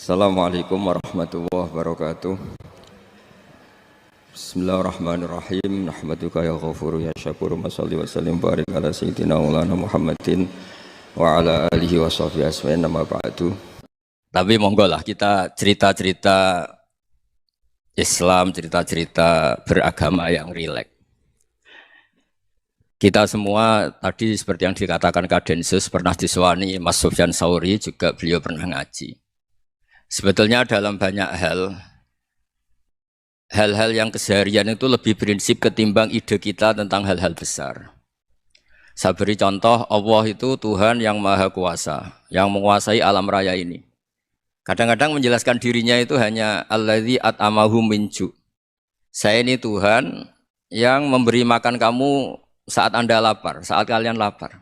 Assalamualaikum warahmatullahi wabarakatuh. Bismillahirrahmanirrahim. Nahmaduka ya ghafuru ya syakuru. Mashalli wa sallim barik ala sayyidina maulana Muhammadin wa ala alihi wa sahbihi asma'in nama ba'du. Tapi monggo lah kita cerita-cerita Islam, cerita-cerita beragama yang rileks. Kita semua tadi seperti yang dikatakan Kadensus pernah disewani Mas Sufyan Sauri, juga beliau pernah ngaji. Sebetulnya dalam banyak hal-hal yang keseharian itu lebih prinsip ketimbang ide kita tentang hal-hal besar. Saya beri contoh, Allah itu Tuhan yang maha kuasa, yang menguasai alam raya ini. Kadang-kadang menjelaskan dirinya itu hanya alladzi at'amahum min ju'. Saya ini Tuhan yang memberi makan kamu saat Anda lapar, saat kalian lapar.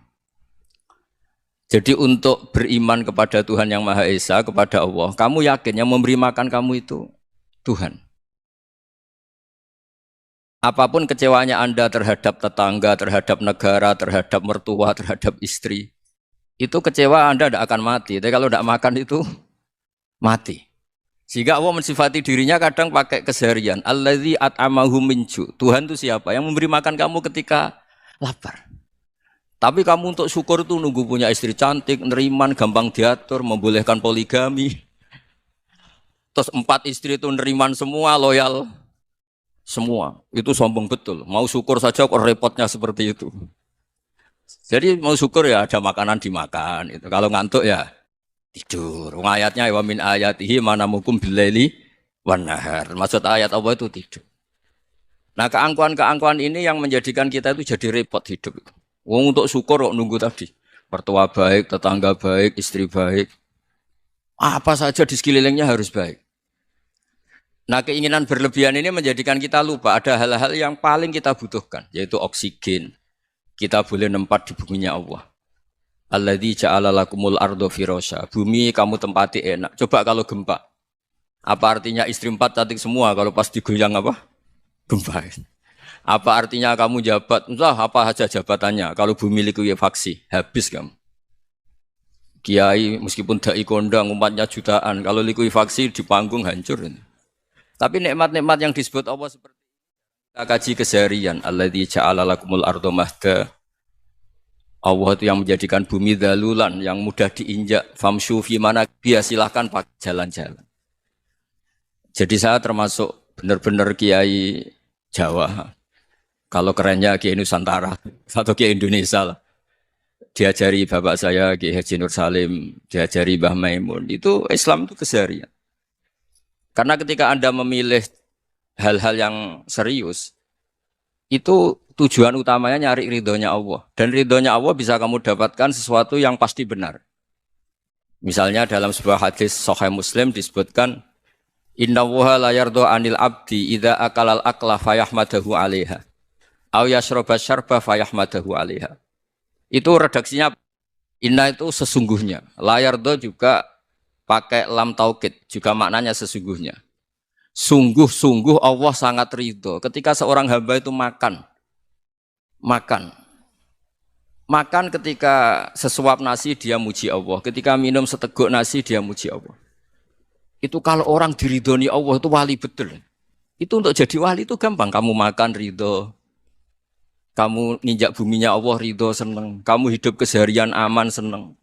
Jadi untuk beriman kepada Tuhan yang Maha Esa, kepada Allah, kamu yakin yang memberi makan kamu itu Tuhan. Apapun kecewanya Anda terhadap tetangga, terhadap negara, terhadap mertua, terhadap istri, itu kecewa Anda tidak akan mati. Tapi kalau tidak makan itu mati. Sehingga Allah mensifati dirinya kadang pakai keseharian. Alladzi at'amahum min ju'. Tuhan itu siapa? Yang memberi makan kamu ketika lapar. Tapi kamu untuk syukur itu nunggu punya istri cantik, neriman, gampang diatur, membolehkan poligami. Terus 4 istri itu neriman semua, loyal semua. Itu sombong betul. Mau syukur saja kok repotnya seperti itu. Jadi mau syukur ya ada makanan dimakan. Itu. Kalau ngantuk ya tidur. Ayatnya wa min ayatihi manamukum billaili wan nahar. Maksud ayat Allah itu tidur. Nah keangkuhan-keangkuhan ini yang menjadikan kita itu jadi repot hidup itu. Wong untuk syukur kok nunggu tadi. Mertua baik, tetangga baik, istri baik. Apa saja di sekelilingnya harus baik. Nah keinginan berlebihan ini menjadikan kita lupa ada hal-hal yang paling kita butuhkan. Yaitu oksigen. Kita boleh nempat di buminya Allah. Alladzi ja'ala lakumul ardo firasya. Bumi kamu tempati enak. Coba kalau gempa. Apa artinya istri 4 cantik semua kalau pas digoyang apa? Gempa. Apa artinya kamu jabat? Entah apa saja jabatannya. Kalau bumi likuifaksi, habis kamu. Kiai meskipun dai kondang umatnya jutaan, kalau likuifaksi di panggung hancur. Tapi nikmat-nikmat yang disebut Allah seperti kita kaji keseharian. Alladzi ja'ala lakumul ardo mahda. Allah itu yang menjadikan bumi dalulan, yang mudah diinjak. Famshu fi mana biya, silahkan pakai jalan-jalan. Jadi saya termasuk benar-benar kiai Jawa. Kalau kerennya Kiai Nusantara atau Kiai Indonesia lah. Diajari bapak saya Kiai Haji Nur Salim, diajari Mbah Maimun. Itu Islam itu keseharian. Karena ketika Anda memilih hal-hal yang serius, itu tujuan utamanya nyari ridhonya Allah. Dan ridhonya Allah bisa kamu dapatkan sesuatu yang pasti benar. Misalnya dalam sebuah hadis Sahih Muslim disebutkan, Inna wuha la yardo anil abdi idha akalal akla fayahmadahu alaiha. Au yasroba syarba fayahmadahu alaiha. Itu redaksinya inna itu sesungguhnya. Layardo juga pakai lam taukid, juga maknanya sesungguhnya. Sungguh-sungguh Allah sangat ridho ketika seorang hamba itu makan. Makan ketika sesuap nasi dia muji Allah. Ketika minum seteguk nasi dia muji Allah. Itu kalau orang diridhoni Allah itu wali betul. Itu untuk jadi wali itu gampang. Kamu makan ridho. Kamu nginjak buminya Allah ridho seneng. Kamu hidup keseharian aman seneng.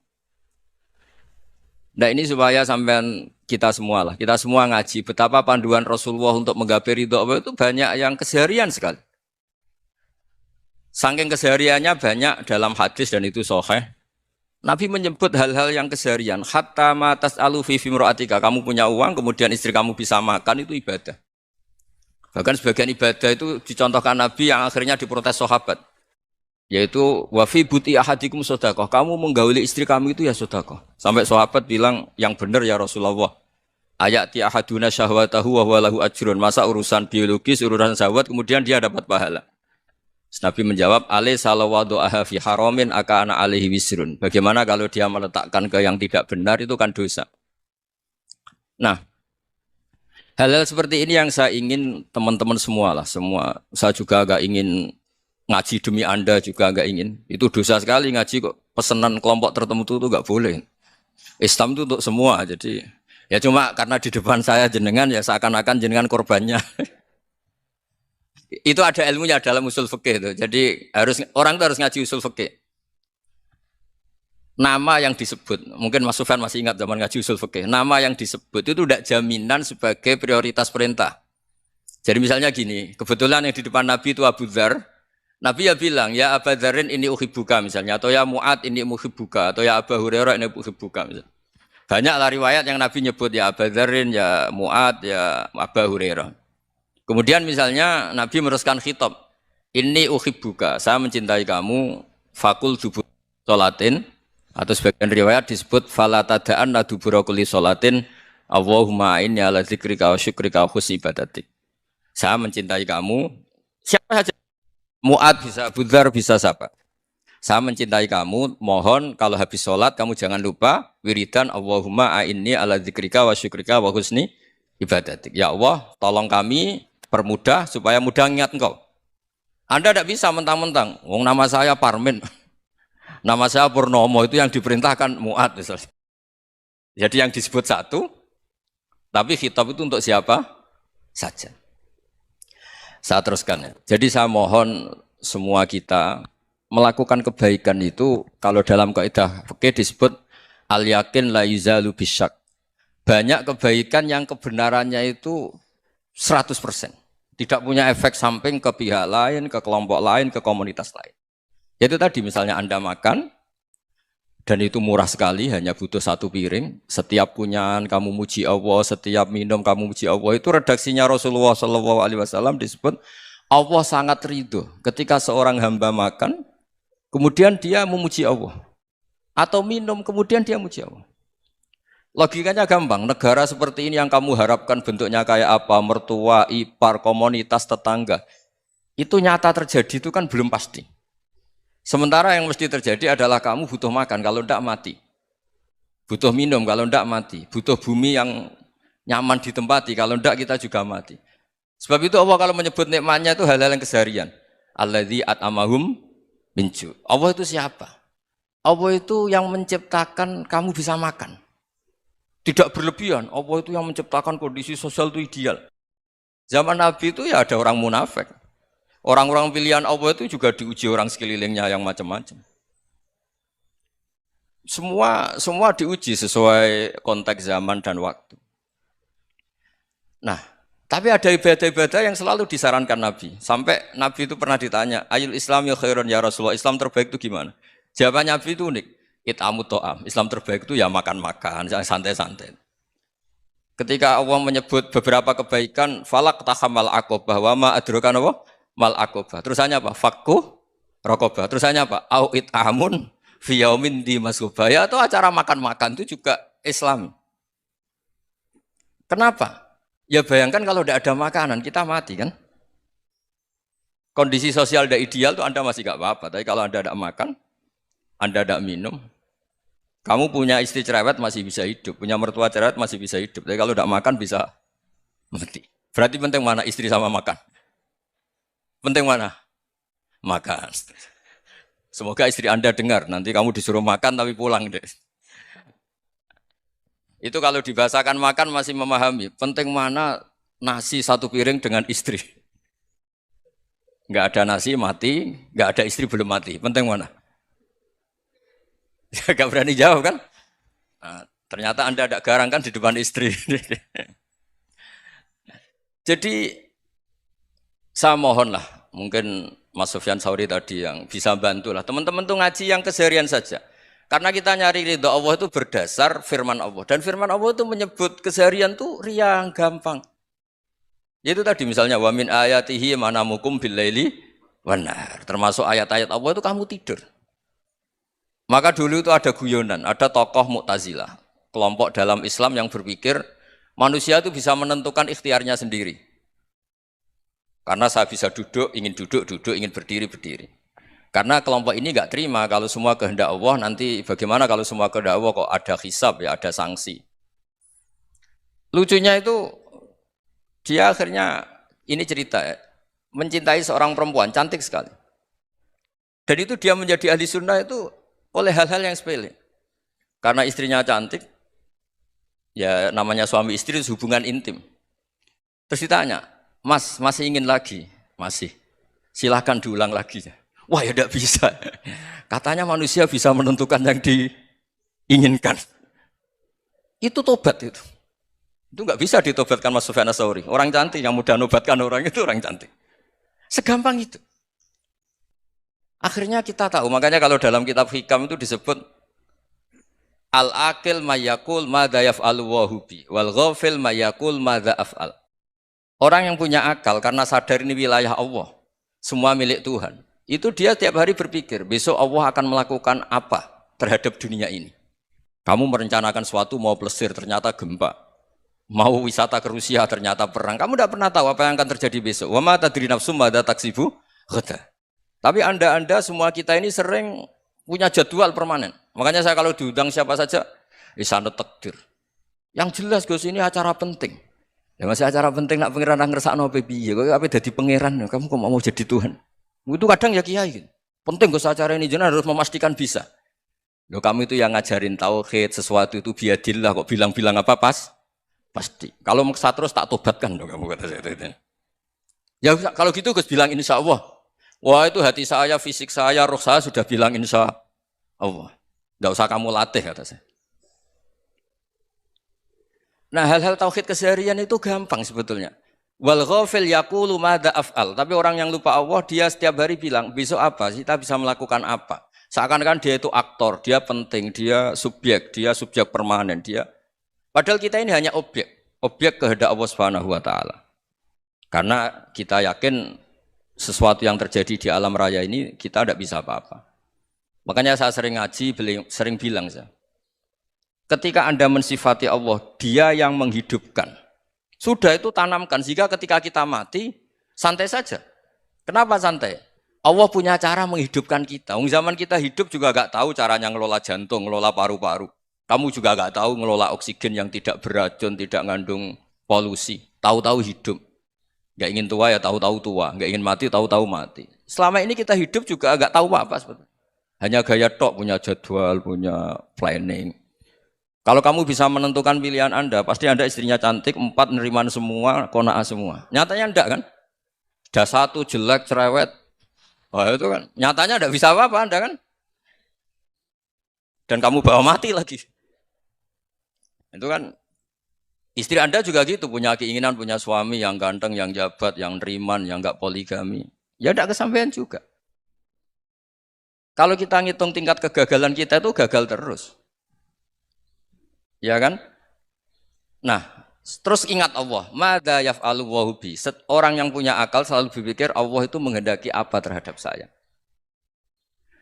Nah ini supaya sampean kita semua lah. Kita semua ngaji betapa panduan Rasulullah untuk menggapai ridho Allah itu banyak yang keseharian sekali. Saking kesehariannya banyak dalam hadis dan itu sahih. Nabi menyebut hal-hal yang keseharian. Hatta ma tas'alu fi fimra'atika. Kamu punya uang kemudian istri kamu bisa makan itu ibadah. Bahkan sebagian ibadah itu dicontohkan Nabi yang akhirnya diprotes sahabat. Yaitu wafi buti ahadikum sodakoh. Kamu menggauli istri kamu itu ya sodakoh. Sampai sahabat bilang yang benar ya Rasulullah. Ayati ahaduna syahwatahu wa huwa lahu ajrun. Masa urusan biologis, urusan syahwat kemudian dia dapat pahala. Nabi menjawab, alai salawadu aha fi haramin akana alaihi wisrun. Bagaimana kalau dia meletakkan ke yang tidak benar itu kan dosa. Nah, hal-hal seperti ini yang saya ingin teman-teman semua lah, semua. Saya juga agak ingin ngaji demi Anda juga agak ingin. Itu dosa sekali ngaji kok pesanan kelompok tertentu itu enggak boleh. Islam itu untuk semua. Jadi Ya cuma karena di depan saya jenengan ya seakan-akan jenengan korbannya. Itu ada ilmunya dalam usul fikih itu. Jadi orang itu harus ngaji usul fikih. Nama yang disebut, mungkin Mas Sufyan masih ingat zaman ngaji usul fikih. Nama yang disebut itu tidak jaminan sebagai prioritas perintah. Jadi misalnya gini, kebetulan yang di depan Nabi itu Abu Dzar. Nabi ya bilang, ya Abu Dzarin ini uhibbuka misalnya, atau ya Mu'ad ini uhibbuka, atau ya Abu Hurairah ini uhibbuka misalnya. Banyaklah riwayat yang Nabi nyebut ya Abu Dzarin, ya Mu'ad, ya Abu Hurairah. Kemudian misalnya Nabi meneruskan khitab, ini uhibbuka, saya mencintai kamu, fakul dubur sholatin, atau sebagian riwayat disebut fala tada'anna dubura kulli sholatin, Allahumma inni ala dzikrika wa syukrika wa husni ibadatik. Saya mencintai kamu, siapa saja. Mu'ad bisa, Abu Dzar bisa siapa. Saya mencintai kamu, mohon kalau habis sholat kamu jangan lupa wiridan Allahumma a'inni ala dzikrika wa syukrika wa husni ibadatik. Ya Allah, tolong kami permudah supaya mudah ingat engkau. Anda tidak bisa mentang-mentang, wong nama saya Parmin, nama saya Purnomo, itu yang diperintahkan Mu'ad misalnya. Jadi yang disebut satu, tapi khitab itu untuk siapa saja. Saya teruskan ya. Jadi saya mohon semua kita melakukan kebaikan itu kalau dalam kaidah fikih disebut al yakin la yuzalu bisyak. Banyak kebaikan yang kebenarannya itu 100%. Tidak punya efek samping ke pihak lain, ke kelompok lain, ke komunitas lain. Yaitu tadi misalnya Anda makan dan itu murah sekali, hanya butuh satu piring. Setiap punyaan kamu muji Allah, setiap minum kamu muji Allah. Itu redaksinya Rasulullah SAW disebut Allah sangat ridho ketika seorang hamba makan, kemudian dia memuji Allah. Atau minum, kemudian dia muji Allah. Logikanya gampang, negara seperti ini yang kamu harapkan bentuknya kayak apa, mertua, ipar, komunitas, tetangga. Itu nyata terjadi itu kan belum pasti. Sementara yang mesti terjadi adalah kamu butuh makan, kalau tidak mati. Butuh minum, kalau tidak mati. Butuh bumi yang nyaman ditempati, kalau tidak kita juga mati. Sebab itu Allah kalau menyebut nikmatnya itu hal-hal yang keseharian. Alladzi at'amahum min ju'. Allah itu siapa? Allah itu yang menciptakan kamu bisa makan. Tidak berlebihan, Allah itu yang menciptakan kondisi sosial itu ideal. Zaman Nabi itu ya ada orang munafik. Orang-orang pilihan Allah itu juga diuji orang sekelilingnya yang macam-macam. Semua diuji sesuai konteks zaman dan waktu. Nah, tapi ada ibadah-ibadah yang selalu disarankan Nabi. Sampai Nabi itu pernah ditanya, ayul Islam ya khairun ya Rasulullah, Islam terbaik itu gimana? Jawaban Nabi itu unik. It'amu to'am. Islam terbaik itu ya makan-makan, santai-santai. Ketika Allah menyebut beberapa kebaikan, falak tahamal aqobah, wa ma adrokan apa? Mal aqobah. Terusannya apa? Fakku rokobah. Terusannya apa? Au it'amun fiyaumin di masubaya. Atau acara makan-makan itu juga Islam. Kenapa? Ya bayangkan kalau tidak ada makanan, kita mati kan? Kondisi sosial tidak ideal itu Anda masih gak apa-apa. Tapi kalau Anda tidak makan, Anda tidak minum, kamu punya istri cerewet masih bisa hidup, punya mertua cerewet masih bisa hidup. Tapi kalau tidak makan bisa mati. Berarti penting mana istri sama makan? Penting mana? Makan. Semoga istri Anda dengar, nanti kamu disuruh makan tapi pulang deh. Itu kalau dibahasakan makan masih memahami. Penting mana nasi satu piring dengan istri. Nggak ada nasi mati, nggak ada istri belum mati. Penting mana? Gak berani jawab kan? Nah, ternyata Anda ada garang kan di depan istri. Jadi saya mohonlah, mungkin Mas Sufyan Sauri tadi yang bisa bantu lah. Teman-teman tuh ngaji yang keseharian saja. Karena kita nyari ridha Allah itu berdasar firman Allah. Dan firman Allah itu menyebut keseharian tuh riang, gampang. Yaitu tadi misalnya wa min ayatihi manamukum billaili wan nahar. Termasuk ayat-ayat Allah itu kamu tidur. Maka dulu itu ada guyonan, ada tokoh Mu'tazilah, kelompok dalam Islam yang berpikir manusia itu bisa menentukan ikhtiarnya sendiri. Karena saya bisa duduk, ingin berdiri, berdiri. Karena kelompok ini nggak terima kalau semua kehendak Allah, nanti bagaimana kalau semua kehendak Allah kok ada hisab ya, ada sanksi. Lucunya itu dia akhirnya ini cerita ya, mencintai seorang perempuan cantik sekali. Dan itu dia menjadi ahli sunnah itu oleh hal-hal yang sepele. Karena istrinya cantik, Ya namanya suami istri hubungan intim. Terus ditanya, Mas, masih ingin lagi? Masih. Silahkan diulang lagi. Wah ya tidak bisa. Katanya manusia bisa menentukan yang diinginkan. Itu tobat itu. Itu nggak bisa ditobatkan Mas Sufyan Ats-Tsauri. Orang cantik yang mudah nobatkan orang itu orang cantik. Segampang itu. Akhirnya kita tahu, makanya kalau dalam kitab Hikam itu disebut al-akil mayakul madza yaf'alu wa hubi wal ghafil mayakul madza af'al. Orang yang punya akal karena sadar ini wilayah Allah, semua milik Tuhan. Itu dia tiap hari berpikir, besok Allah akan melakukan apa terhadap dunia ini. Kamu merencanakan suatu mau plesir ternyata gempa. Mau wisata ke Rusia ternyata perang. Kamu tidak pernah tahu apa yang akan terjadi besok. Wa ma tadri nafsum madza taksibu ghadan. Tapi anda semua kita ini sering punya jadwal permanen. Makanya saya kalau diundang siapa saja, sanad takdir. Yang jelas Gus ini acara penting. Ya masih acara penting nak pangeran ngersakno apa piye? Kok ape dadi pangeran? Kamu kok mau jadi Tuhan? Itu kadang ya kiai gitu. Penting Gus acara ini jenengan harus memastikan bisa. Loh kamu itu yang ngajarin tauhid, sesuatu itu biadillah kok bilang-bilang apa pas? Pasti. Kalau maksa terus tak tobatkan loh kamu kata saya itu. Ya kalau gitu Gus bilang insya Allah. Wah itu hati saya, fisik saya, roh saya sudah bilang insya Allah. Tidak usah kamu latih kata saya. Nah hal-hal tauhid keseharian itu gampang sebetulnya. Wal ghafil yaqulu madza af'al. Tapi orang yang lupa Allah dia setiap hari bilang besok apa? Kita bisa melakukan apa? Seakan-akan dia itu aktor, dia penting, dia subjek permanen, dia. Padahal kita ini hanya objek kehendak Allah Subhanahu wa taala. Karena kita yakin sesuatu yang terjadi di alam raya ini kita tidak bisa apa-apa. Makanya saya sering ngaji, sering bilang saya. Ketika Anda mensifati Allah, dia yang menghidupkan. Sudah itu tanamkan, sehingga ketika kita mati, santai saja. Kenapa santai? Allah punya cara menghidupkan kita. Zaman kita hidup juga gak tahu caranya ngelola jantung, ngelola paru-paru. Kamu juga gak tahu ngelola oksigen yang tidak beracun, tidak ngandung polusi. Tahu-tahu hidup. Gak ingin tua ya tahu-tahu tua, gak ingin mati tahu-tahu mati. Selama ini kita hidup juga gak tahu apa sebetulnya. Hanya gaya tok, punya jadwal, punya planning. Kalau kamu bisa menentukan pilihan Anda, pasti Anda istrinya cantik, 4 neriman semua, kona'ah semua. Nyatanya enggak kan? Ada 1 jelek, cerewet. Wah itu kan, nyatanya enggak bisa apa-apa Anda kan? Dan kamu bawa mati lagi. Itu kan, istri Anda juga gitu, punya keinginan, punya suami yang ganteng, yang jabat, yang neriman, yang enggak poligami. Ya enggak kesampaian juga. Kalau kita ngitung tingkat kegagalan kita itu gagal terus. Ya kan? Nah, terus ingat Allah. Madza yaf'alu wa bi. Orang yang punya akal selalu berpikir Allah itu menghendaki apa terhadap saya.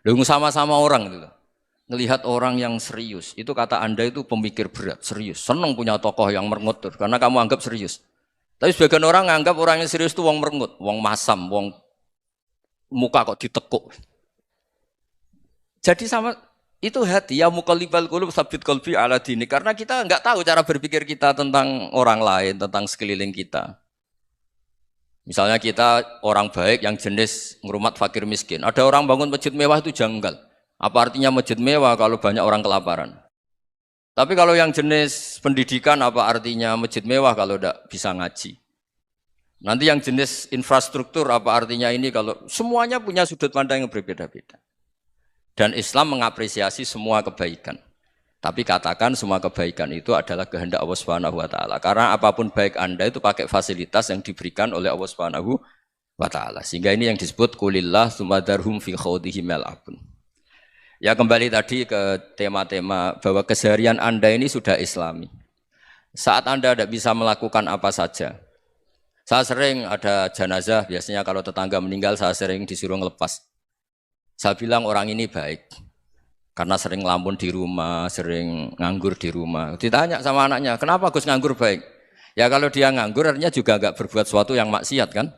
Lalu sama-sama orang gitu. Ngelihat orang yang serius, itu kata Anda itu pemikir berat, serius. Senang punya tokoh yang merengut karena kamu anggap serius. Tapi sebagian orang anggap orang yang serius itu wong merengut, wong masam, wong muka kok ditekuk. Jadi sama itu hati ya muqallibal qulub tsabbit qalbi ala dini, karena kita enggak tahu cara berpikir kita tentang orang lain, tentang sekeliling kita. Misalnya kita orang baik yang jenis ngrumat fakir miskin. Ada orang bangun masjid mewah itu janggal. Apa artinya masjid mewah kalau banyak orang kelaparan? Tapi kalau yang jenis pendidikan apa artinya masjid mewah kalau tidak bisa ngaji? Nanti yang jenis infrastruktur apa artinya ini kalau semuanya punya sudut pandang yang berbeda-beda. Dan Islam mengapresiasi semua kebaikan. Tapi katakan semua kebaikan itu adalah kehendak Allah Subhanahu wa taala. Karena apapun baik Anda itu pakai fasilitas yang diberikan oleh Allah Subhanahu wa taala. Sehingga ini yang disebut qulillah tsumadarhum fi khawdihim yal'abun. Ya kembali tadi ke tema-tema bahwa keseharian Anda ini sudah Islami. Saat Anda tidak bisa melakukan apa saja. Saya sering ada jenazah, biasanya kalau tetangga meninggal saya sering disuruh ngelepas. Saya bilang orang ini baik. Karena sering ngelamun di rumah, sering nganggur di rumah. Ditanya sama anaknya, kenapa Gus nganggur baik? Ya kalau dia nganggur artinya juga enggak berbuat sesuatu yang maksiat kan?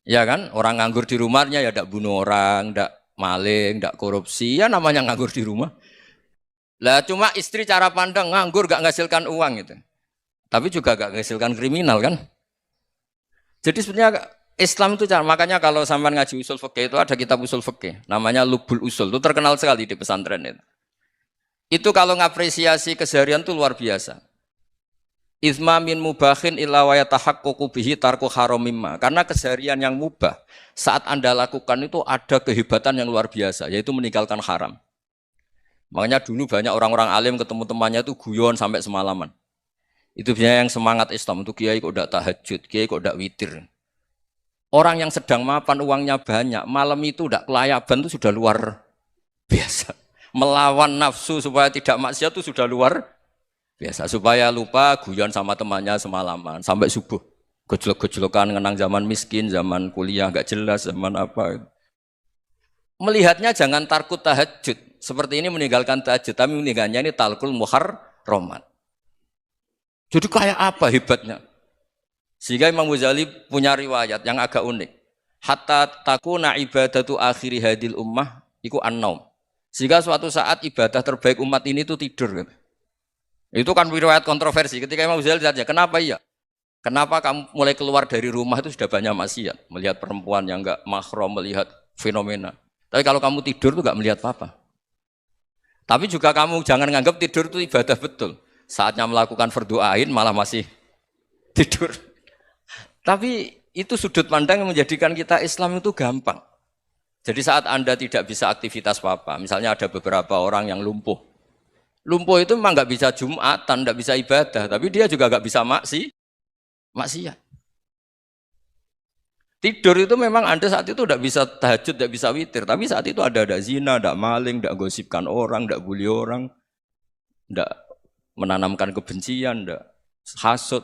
Ya kan? Orang nganggur di rumahnya ya enggak bunuh orang, enggak maling, enggak korupsi, ya namanya nganggur di rumah. Lah cuma istri cara pandang nganggur enggak menghasilkan uang gitu. Tapi juga enggak menghasilkan kriminal kan? Jadi sebenarnya Islam itu makanya kalau sampean ngaji usul fikih itu ada kitab usul fikih namanya Lubul Usul, itu terkenal sekali di pesantren itu. Itu kalau ngapresiasi keseharian itu luar biasa. Izma min mubahin illa wa yatahaqqaqu bihi tarku haramimma. Karena keseharian yang mubah saat Anda lakukan itu ada kehebatan yang luar biasa, yaitu meninggalkan haram. Makanya dulu banyak orang-orang alim ketemu temannya itu guyon sampai semalaman. Itu biasanya yang semangat Islam itu kiai kok tidak tahajud, kiai kok tidak witir. Orang yang sedang mapan uangnya banyak, malam itu tidak kelayaban itu sudah luar biasa. Melawan nafsu supaya tidak maksiat itu sudah luar biasa. Supaya lupa guyon sama temannya semalaman sampai subuh. Gejlok-gejlokan ngenang zaman miskin, zaman kuliah nggak jelas, zaman apa. Melihatnya jangan tarkut tahajud. Seperti ini meninggalkan tahajud, tapi meninggalnya ini talkul muharramat. Jadi kayak apa hebatnya? Sehingga Imam Ghazali punya riwayat yang agak unik. Hatta takuna ibadatu akhiri hadil ummah iku an-naum. Sehingga suatu saat ibadah terbaik umat ini itu tidur. Itu kan riwayat kontroversi. Ketika Imam Ghazali ditanya, kenapa iya? Kenapa kamu mulai keluar dari rumah itu sudah banyak maksiat? Melihat perempuan yang enggak mahram, melihat fenomena. Tapi kalau kamu tidur itu enggak melihat apa-apa. Tapi juga kamu jangan nganggap tidur itu ibadah betul. Saatnya melakukan fardu ain malah masih tidur. Tapi itu sudut pandang yang menjadikan kita Islam itu gampang. Jadi saat Anda tidak bisa aktivitas apa-apa, misalnya ada beberapa orang yang lumpuh. Lumpuh itu memang nggak bisa Jumatan, nggak bisa ibadah, tapi dia juga nggak bisa maksiat. Tidur itu memang Anda saat itu tidak bisa tahajud, tidak bisa witir, tapi saat itu ada zina, ada maling, ada gosipkan orang, ada bully orang, ada menanamkan kebencian, ada hasud.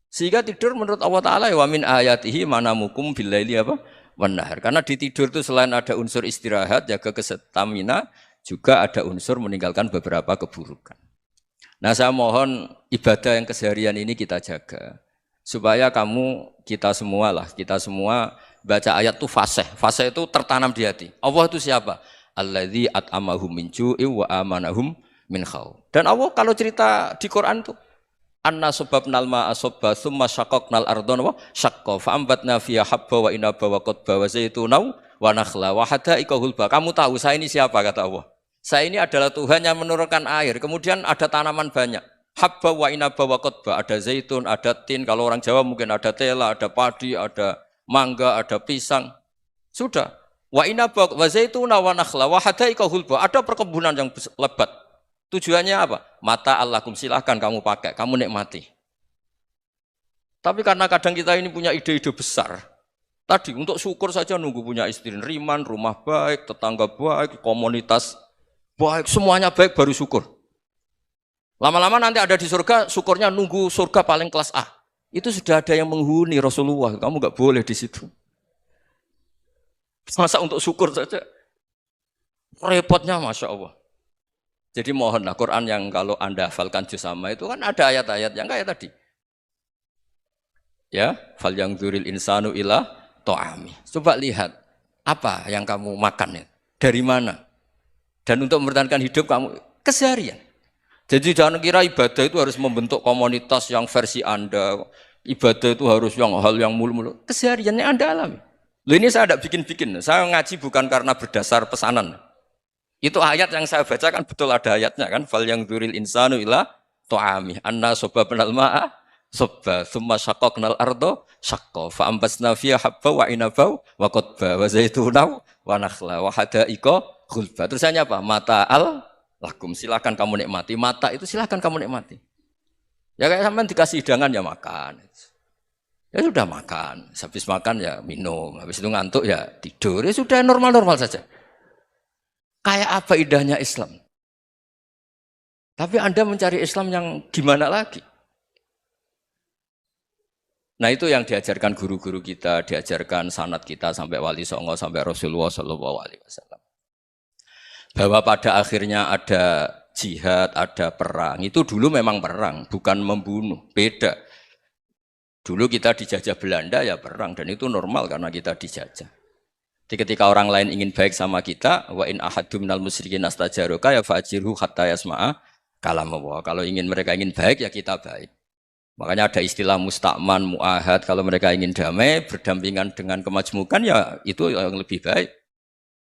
Sehingga tidur menurut Allah Ta'ala wa min ayatihi manamukum billaili apa? Wanahar. Karena di tidur itu selain ada unsur istirahat, jaga kestamina, juga ada unsur meninggalkan beberapa keburukan. Nah saya mohon ibadah yang keseharian ini kita jaga. Supaya kita semua baca ayat itu fasih. Fasih itu tertanam di hati. Allah itu siapa? Alladzi at'amahum min ju'i wa amanahum min khauf. Dan Allah kalau cerita di Quran itu anna sababnal ma'a sabba thumma syaqaqnal ardha wa syaqqa fa ambatna fiha habba wa inaba wa qadba wa zaituna wa nakhla wa hada'iqa hulba. Kamu tahu saya ini siapa kata Allah? Saya ini adalah Tuhan yang menurunkan air, kemudian ada tanaman banyak. Habba wa inaba wa qadba, ada zaitun, ada tin, kalau orang Jawa mungkin ada tela, ada padi, ada mangga, ada pisang. Sudah. Wa inaba wa zaituna wa nakhla wa hada'iqa hulba. Ada perkebunan yang lebat. Tujuannya apa? Mata Allahkum, silahkan kamu pakai, kamu nikmati. Tapi karena kadang kita ini punya ide-ide besar. Tadi untuk syukur saja nunggu punya istri riman, rumah baik, tetangga baik, komunitas baik, semuanya baik baru syukur. Lama-lama nanti ada di surga, syukurnya nunggu surga paling kelas A. Itu sudah ada yang menghuni Rasulullah, kamu nggak boleh di situ. Masa untuk syukur saja? Repotnya Masya Allah. Jadi mohonlah Quran yang kalau Anda hafalkan juz sama itu kan ada ayat-ayat yang kayak tadi. Ya, fal yang dzuril insanu ila ta'ami. Coba lihat apa yang kamu makan ya? Dari mana? Dan untuk mempertahankan hidup kamu keseharian. Jadi jangan kira ibadah itu harus membentuk komunitas yang versi Anda. Ibadah itu harus hal yang mulu-mulu. Kesehariannya Anda alami. Loh ini saya tidak bikin-bikin. Saya ngaji bukan karena berdasar pesanan. Itu ayat yang saya baca kan betul ada ayatnya kan. Fal yang dzuril insanu ila ta'ami. Anna sababnal ma'a sabba thumma syaqaqnal arda syaqqa fa ambasna fiha habba wa inaba wa qadba wa zaituna wa nakhla wa hada'iqa ghulba. Terusannya apa? Mata'al lakum, silakan kamu nikmati. Mata itu silakan kamu nikmati. Ya kayak sampean dikasih hidangan ya makan. Ya sudah makan, habis makan ya minum, habis itu ngantuk ya tidur. Ya sudah normal-normal saja. Kayak apa indahnya Islam? Tapi Anda mencari Islam yang gimana lagi? Nah itu yang diajarkan guru-guru kita, diajarkan sanad kita sampai Wali Songo, sampai Rasulullah SAW. Bahwa pada akhirnya ada jihad, ada perang. Itu dulu memang perang, bukan membunuh, beda. Dulu kita dijajah Belanda ya perang, dan itu normal karena kita dijajah. Jadi ketika orang lain ingin baik sama kita, wa in ahadum minal musyrikin astajaroka ya fa'ajirhu hatta yasma'a kalam Allah. Kalau mereka ingin baik ya kita baik. Makanya ada istilah musta'man, mu'ahad. Kalau mereka ingin damai, berdampingan dengan kemajmukan ya itu yang lebih baik.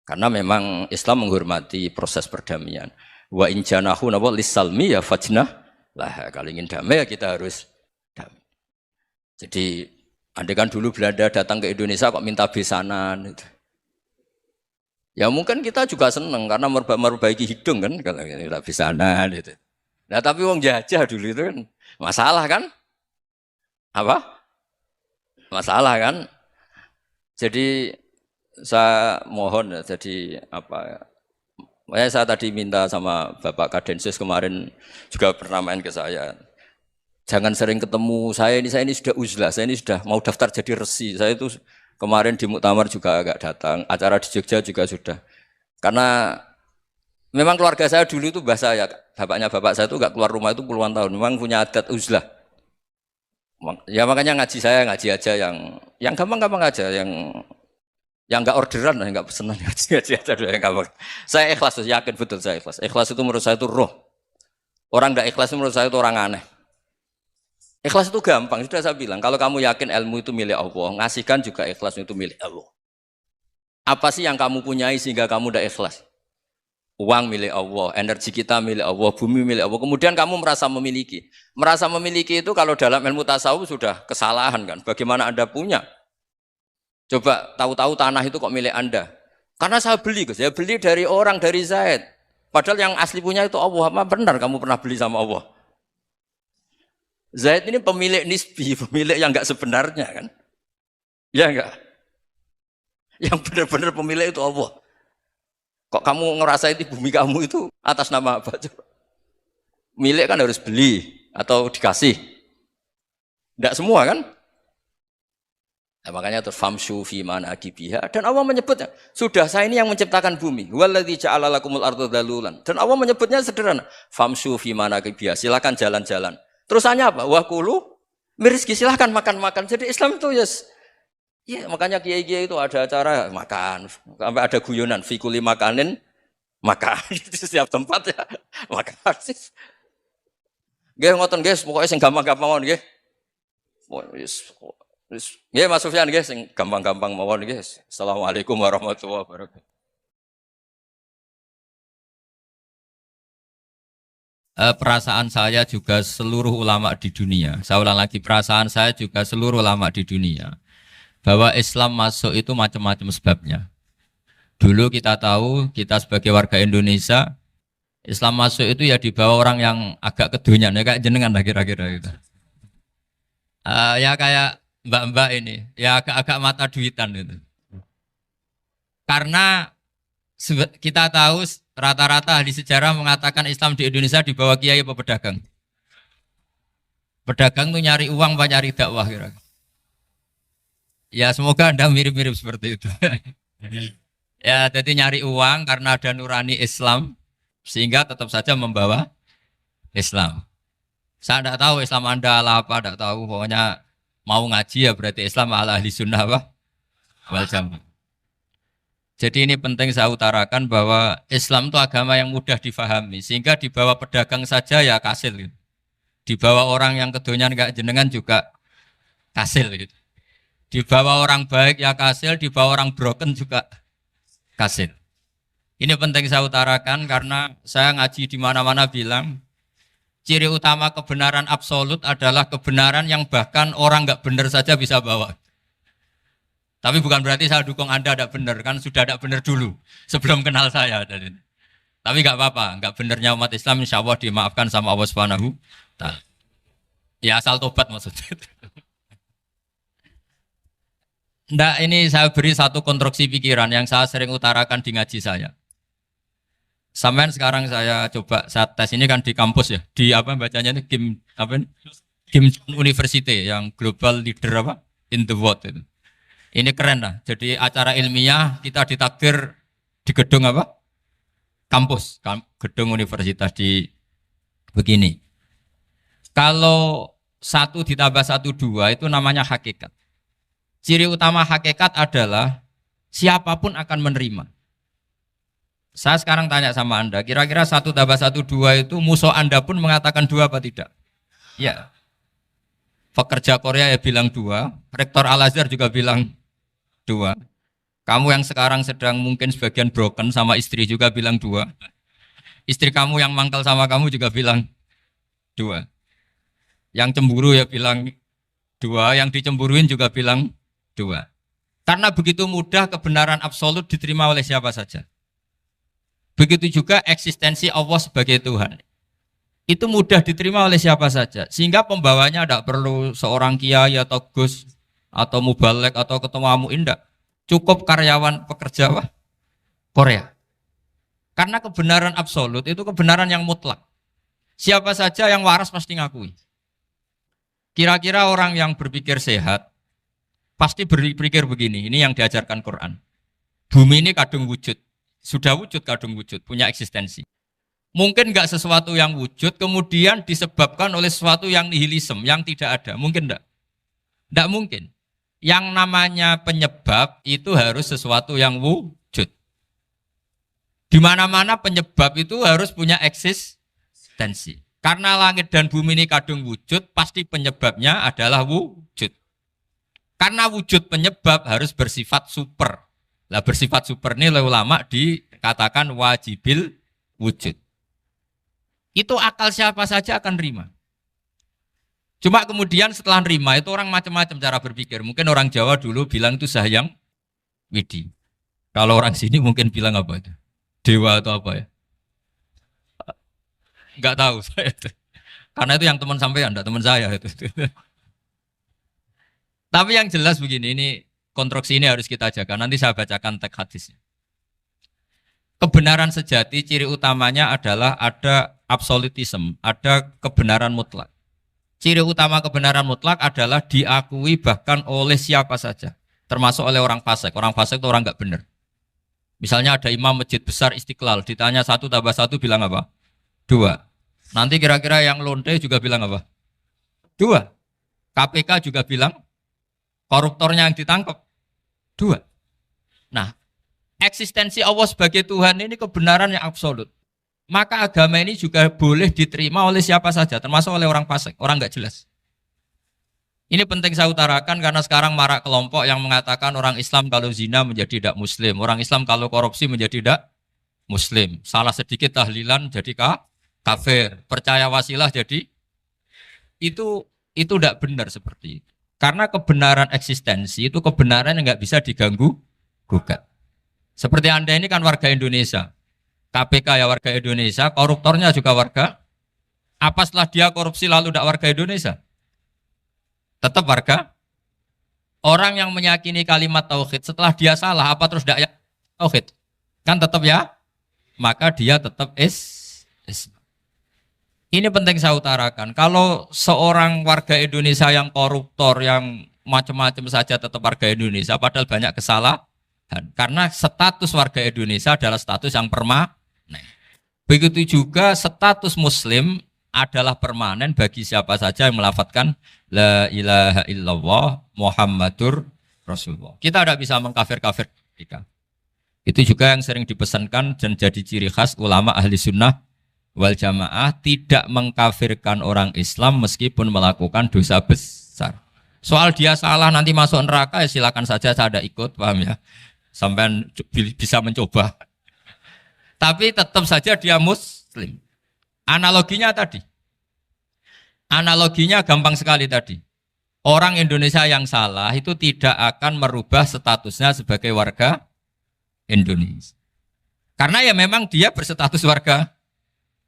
Karena memang Islam menghormati proses perdamaian. Wa in janahu napa lisalmi ya fajnah lah. Kalau ingin damai ya kita harus damai. Jadi andai kan dulu Belanda datang ke Indonesia kok minta besanan gitu. Ya mungkin kita juga seneng karena memperbaiki hidung kan kalau minta besanan gitu. Nah tapi wong jajah dulu itu kan masalah kan? Apa? Masalah kan? Jadi saya mohon ya, jadi apa? Saya tadi minta sama Bapak Kadensus kemarin juga pernah main ke saya. Jangan sering ketemu saya ini sudah uzlah, saya ini sudah mau daftar jadi resi. Saya itu kemarin di muktamar juga agak datang, acara di Jogja juga sudah. Karena memang keluarga saya dulu itu bahasa ya, bapaknya bapak saya itu enggak keluar rumah itu puluhan tahun. Memang punya adat uzlah. Ya makanya ngaji aja yang gampang-gampang aja, yang enggak orderan, enggak pesenan ngaji aja dulu yang gampang. Saya ikhlas, yakin betul saya ikhlas. Ikhlas itu menurut saya itu roh. Orang enggak ikhlas menurut saya itu orang aneh. Ikhlas itu gampang, sudah saya bilang. Kalau kamu yakin ilmu itu milik Allah, ngasihkan juga ikhlas itu milik Allah. Apa sih yang kamu punyai sehingga kamu udah ikhlas? Uang milik Allah, energi kita milik Allah, bumi milik Allah. Kemudian kamu merasa memiliki. Merasa memiliki itu kalau dalam ilmu tasawuf sudah kesalahan kan. Bagaimana Anda punya? Coba tahu-tahu tanah itu kok milik Anda. Karena saya beli, Gus. Saya beli dari orang, dari Zaid. Padahal yang asli punya itu Allah. Apa benar kamu pernah beli sama Allah? Zaid ini pemilik nisbi, pemilik yang enggak sebenarnya kan? Ya enggak? Yang benar-benar pemilik itu Allah. Kok kamu ngerasa itu bumi kamu itu atas nama apa? Coba. Milik kan harus beli atau dikasih. Enggak semua kan? Nah, makanya terus famshu fi manaqibiha dan Allah menyebutnya sudah saya ini yang menciptakan bumi waladzi ja'ala lakumul arda dalulan dan Allah menyebutnya sederhana famshu fi manaqibiha silakan jalan-jalan terusannya apa wa kulu mirizki silakan makan-makan jadi Islam itu yes ya makanya kiai-kiai itu ada acara makan sampai ada guyonan fi kulli makanin makan di setiap tempat ya makan nggih ngoten guys pokoknya sing gampang-gampang mawon nggih nggih Mas Sufyan nggih sing gampang-gampang mawon nggih. Assalamualaikum warahmatullahi wabarakatuh. Perasaan saya juga seluruh ulama di dunia. Saya ulang lagi perasaan saya juga seluruh ulama di dunia. Bahwa Islam masuk itu macam-macam sebabnya. Dulu kita tahu kita sebagai warga Indonesia Islam masuk itu ya dibawa orang yang agak kedonyan ya kayak jenengan lah kira-kira gitu. Ya kayak mbak-mbak ini, ya agak-agak mata duitan itu. Karena kita tahu rata-rata ahli sejarah mengatakan Islam di Indonesia dibawa kiai apa pedagang. Pedagang tuh nyari uang apa nyari dakwah kira. Ya semoga Anda mirip-mirip seperti itu. Ya jadi nyari uang karena ada nurani Islam sehingga tetap saja membawa Islam. Saya tidak tahu Islam Anda ala apa, tidak tahu pokoknya mau ngaji ya berarti Islam ala ahli sunnah wal jamaah. Jadi ini penting saya utarakan bahwa Islam itu agama yang mudah difahami sehingga dibawa pedagang saja ya kasil gitu. Dibawa orang yang kedonyan kayak jenengan juga kasil gitu. Dibawa orang baik ya kasil, dibawa orang broken juga kasil. Ini penting saya utarakan karena saya ngaji di mana-mana bilang ciri utama kebenaran absolut adalah kebenaran yang bahkan orang nggak benar saja bisa bawa. Tapi bukan berarti saya dukung Anda tidak benar, kan sudah tidak benar dulu sebelum kenal saya. Tapi nggak apa-apa, nggak benarnya umat Islam insya Allah dimaafkan sama Allah Subhanahu Ta'ala. Ya asal tobat maksudnya. Nggak, ini saya beri satu konstruksi pikiran yang saya sering utarakan di ngaji saya. Sampai sekarang saya coba saat tes ini kan di kampus ya, di apa bacanya ini Kim University yang global leader apa in the world itu. Ini keren lah. Jadi acara ilmiah kita ditakdir di gedung apa? Kampus, gedung universitas di begini. Kalau 1 ditambah 1 2 itu namanya hakikat. Ciri utama hakikat adalah siapapun akan menerima. Saya sekarang tanya sama Anda, kira-kira 1 tambah 1 2 itu musuh Anda pun mengatakan 2 apa tidak? Ya. Pekerja Korea ya bilang 2, Rektor Al-Azhar juga bilang 2. Kamu yang sekarang sedang mungkin sebagian broken sama istri juga bilang 2. Istri kamu yang mangkal sama kamu juga bilang dua. Yang cemburu ya bilang dua, yang dicemburuin juga bilang dua. Karena begitu mudah kebenaran absolut diterima oleh siapa saja. Begitu juga eksistensi Allah sebagai Tuhan. Itu mudah diterima oleh siapa saja. Sehingga pembawanya tidak perlu seorang kiai atau gus atau mubalek atau ketua muin, tidak. Cukup karyawan pekerja Korea. Karena kebenaran absolut itu kebenaran yang mutlak. Siapa saja yang waras pasti ngakui. Kira-kira orang yang berpikir sehat pasti berpikir begini, ini yang diajarkan Quran. Bumi ini kadung wujud, sudah wujud kadung wujud, punya eksistensi. Mungkin nggak sesuatu yang wujud, kemudian disebabkan oleh sesuatu yang nihilisme, yang tidak ada. Mungkin enggak? Enggak mungkin. Yang namanya penyebab itu harus sesuatu yang wujud. Di mana-mana penyebab itu harus punya eksistensi. Karena langit dan bumi ini kadung wujud, pasti penyebabnya adalah wujud. Karena wujud penyebab harus bersifat super. Lah bersifat super ini oleh ulama dikatakan wajibil wujud. Itu akal siapa saja akan terima. Cuma kemudian setelah nerima itu orang macam-macam cara berpikir. Mungkin orang Jawa dulu bilang itu Sahyang Widi. Kalau orang sini mungkin bilang apa itu? Dewa atau apa ya? Enggak tahu saya itu. Karena itu yang teman sampean, enggak teman saya itu. Tapi yang jelas begini, ini konstruksi ini harus kita jaga. Nanti saya bacakan teks hadisnya. Kebenaran sejati ciri utamanya adalah ada absolutisme, ada kebenaran mutlak. Ciri utama kebenaran mutlak adalah diakui bahkan oleh siapa saja, termasuk oleh orang fasik. Orang fasik itu orang nggak benar. Misalnya ada imam masjid besar Istiqlal, ditanya 1 tambah 1 bilang apa? 2. Nanti kira-kira yang lonte juga bilang apa? 2. KPK juga bilang koruptornya yang ditangkap 2. Nah, eksistensi Allah sebagai Tuhan ini kebenaran yang absolut. Maka agama ini juga boleh diterima oleh siapa saja, termasuk oleh orang fasik, orang nggak jelas. Ini penting saya utarakan karena sekarang marak kelompok yang mengatakan orang Islam kalau zina menjadi tidak muslim, orang Islam kalau korupsi menjadi tidak muslim. Salah sedikit tahlilan jadi kafir, percaya wasilah jadi itu tidak benar seperti itu. Karena kebenaran eksistensi itu kebenaran yang nggak bisa diganggu gugat. Seperti Anda ini kan warga Indonesia. KPK ya warga Indonesia, koruptornya juga warga. Apa setelah dia korupsi lalu tidak warga Indonesia? Tetap warga. Orang yang meyakini kalimat tauhid setelah dia salah apa terus tidak ya tauhid? Kan tetap ya. Maka dia tetap Islam. Ini penting saya utarakan. Kalau seorang warga Indonesia yang koruptor, yang macam-macam saja tetap warga Indonesia, padahal banyak kesalahan. Karena status warga Indonesia adalah status yang permanen. Begitu juga status Muslim adalah permanen bagi siapa saja yang melafadzkan La ilaha illallah Muhammadur Rasulullah. Kita tidak bisa mengkafir-kafir. Itu juga yang sering dipesankan dan jadi ciri khas ulama ahli sunnah wal jamaah, tidak mengkafirkan orang Islam meskipun melakukan dosa besar. Soal dia salah nanti masuk neraka ya silakan saja, saya ada ikut, paham ya? Sampai bisa mencoba. Tapi tetap saja dia muslim. Analoginya tadi. Analoginya gampang sekali tadi. Orang Indonesia yang salah itu tidak akan merubah statusnya sebagai warga Indonesia. Karena ya memang dia berstatus warga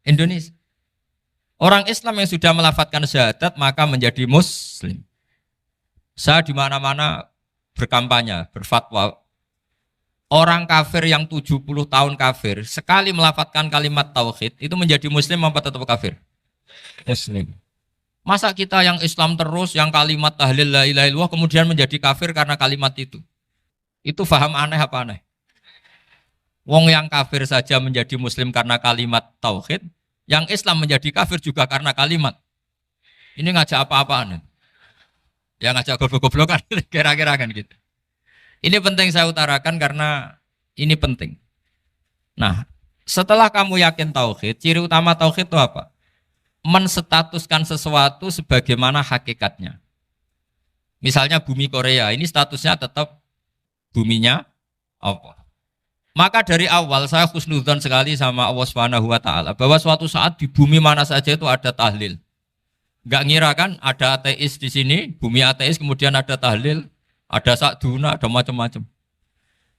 Indonesia. Orang Islam yang sudah melafadzkan syahadat maka menjadi muslim. Saya di mana-mana berkampanye, berfatwa. Orang kafir yang 70 tahun kafir, sekali melafadzkan kalimat tauhid, itu menjadi muslim apa tetap kafir? Muslim. Masa kita yang Islam terus, yang kalimat tahlil la ilaha illallah kemudian menjadi kafir karena kalimat itu? Itu faham aneh apa aneh? Wong yang kafir saja menjadi muslim karena kalimat tauhid, yang Islam menjadi kafir juga karena kalimat. Ini ngajak apa-apaan? Ya ngajak goblok-goblokan, kira-kira kan gitu. Ini penting saya utarakan karena ini penting. Nah, setelah kamu yakin tauhid, ciri utama tauhid itu apa? Menstatuskan sesuatu sebagaimana hakikatnya. Misalnya bumi Korea, ini statusnya tetap buminya apa? Maka dari awal saya husnudzon sekali sama Allah Subhanahu wa taala bahwa suatu saat di bumi mana saja itu ada tahlil. Enggak ngira kan ada ateis di sini, bumi ateis kemudian ada tahlil, ada sakduna, ada macam-macam.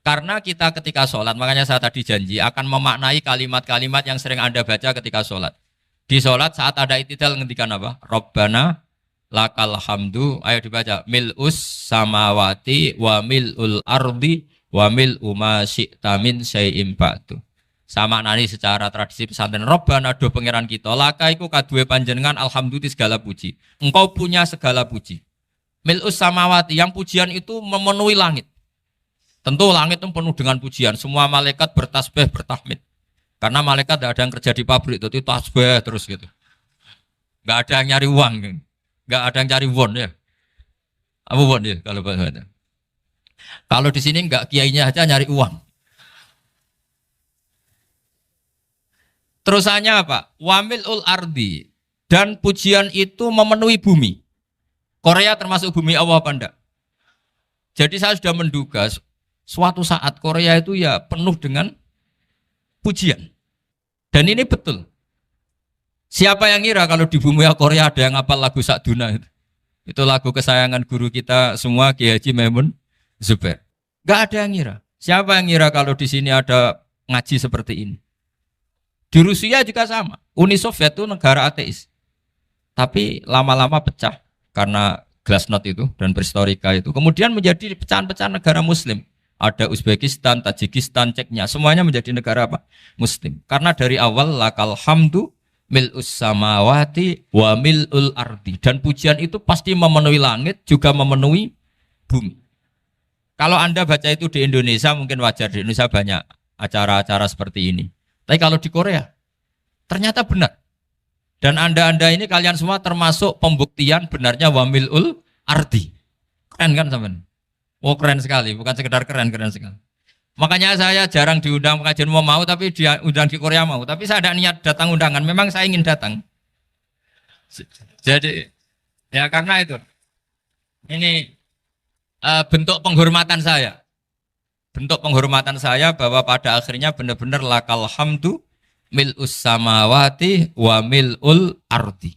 Karena kita ketika sholat, makanya saya tadi janji akan memaknai kalimat-kalimat yang sering Anda baca ketika sholat. Di sholat saat ada itidal ngendikan apa? Rabbana lakal hamdu, ayo dibaca. Mil'us samawati wa mil'ul ardi wa mil'u ma syi'ta min syai'im ba'du. Sama nani secara tradisi pesantren. Rabbana do pangeran kita, laka iku kaduwe panjenengan alhamdulillah segala puji. Engkau punya segala puji. Mil'us samawati, yang pujian itu memenuhi langit. Tentu langit itu penuh dengan pujian. Semua malaikat bertasbih, bertahmid. Karena malaikat tidak ada yang kerja di pabrik, itu tasbih terus gitu. Nggak ada yang nyari uang, nggak ada yang cari won ya. Apa won ya kalau bahasa? Kalau di sini nggak kiainya aja nyari uang. Terusannya apa? Wamilul ardi, dan pujian itu memenuhi bumi. Korea termasuk bumi Allah apa enggak? Jadi saya sudah menduga suatu saat Korea itu ya penuh dengan pujian. Dan ini betul. Siapa yang ngira kalau di bumi Korea ada yang hafal lagu Sakduna itu? Itu lagu kesayangan guru kita semua, Kiai Haji Maimun Zubair. Gak ada yang ngira. Siapa yang ngira kalau di sini ada ngaji seperti ini? Di Rusia juga sama. Uni Soviet itu negara ateis. Tapi lama-lama pecah karena glasnost itu dan perestorika itu. Kemudian menjadi pecahan-pecahan negara Muslim. Ada Uzbekistan, Tajikistan, Ceknya, semuanya menjadi negara apa? Muslim. Karena dari awal lakal hamdu mil'us samawati wa mil'ul ardi. Dan pujian itu pasti memenuhi langit, juga memenuhi bumi. Kalau Anda baca itu di Indonesia mungkin wajar, di Indonesia banyak acara-acara seperti ini. Tapi kalau di Korea ternyata benar. Dan Anda ini kalian semua termasuk pembuktian benarnya wa mil'ul ardi. Keren kan teman? Oh keren sekali, bukan sekedar keren sekali. Makanya saya jarang diundang pengajian mau, tapi dia undang di Korea mau. Tapi saya tidak niat datang undangan, memang saya ingin datang. Jadi, ya karena itu. Ini bentuk penghormatan saya. Bentuk penghormatan saya bahwa pada akhirnya benar-benar lakal hamdu mil'us samawati wa mil'ul ardi.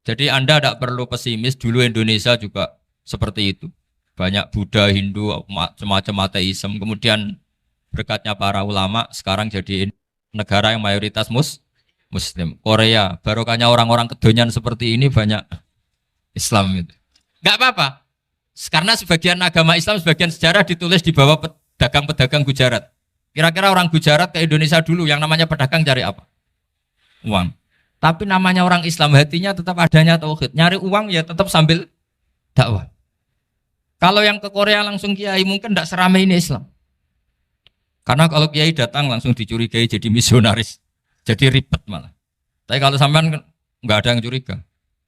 Jadi Anda tidak perlu pesimis, dulu Indonesia juga seperti itu. Banyak Buddha, Hindu, macam-macam ateisme. Kemudian berkatnya para ulama sekarang jadi negara yang mayoritas Muslim. Korea, barokahnya orang-orang kedonyan seperti ini banyak Islam itu. Enggak apa-apa. Karena sebagian agama Islam, sebagian sejarah ditulis di bawah pedagang-pedagang Gujarat. Kira-kira orang Gujarat ke Indonesia dulu yang namanya pedagang cari apa? Uang. Tapi namanya orang Islam hatinya tetap adanya tauhid. Nyari uang ya tetap sambil dakwah. Kalau yang ke Korea langsung kiai mungkin tidak seramai ini Islam. Karena kalau kiai datang langsung dicurigai jadi misionaris. Jadi ribet malah. Tapi kalau sampean nggak ada yang curiga.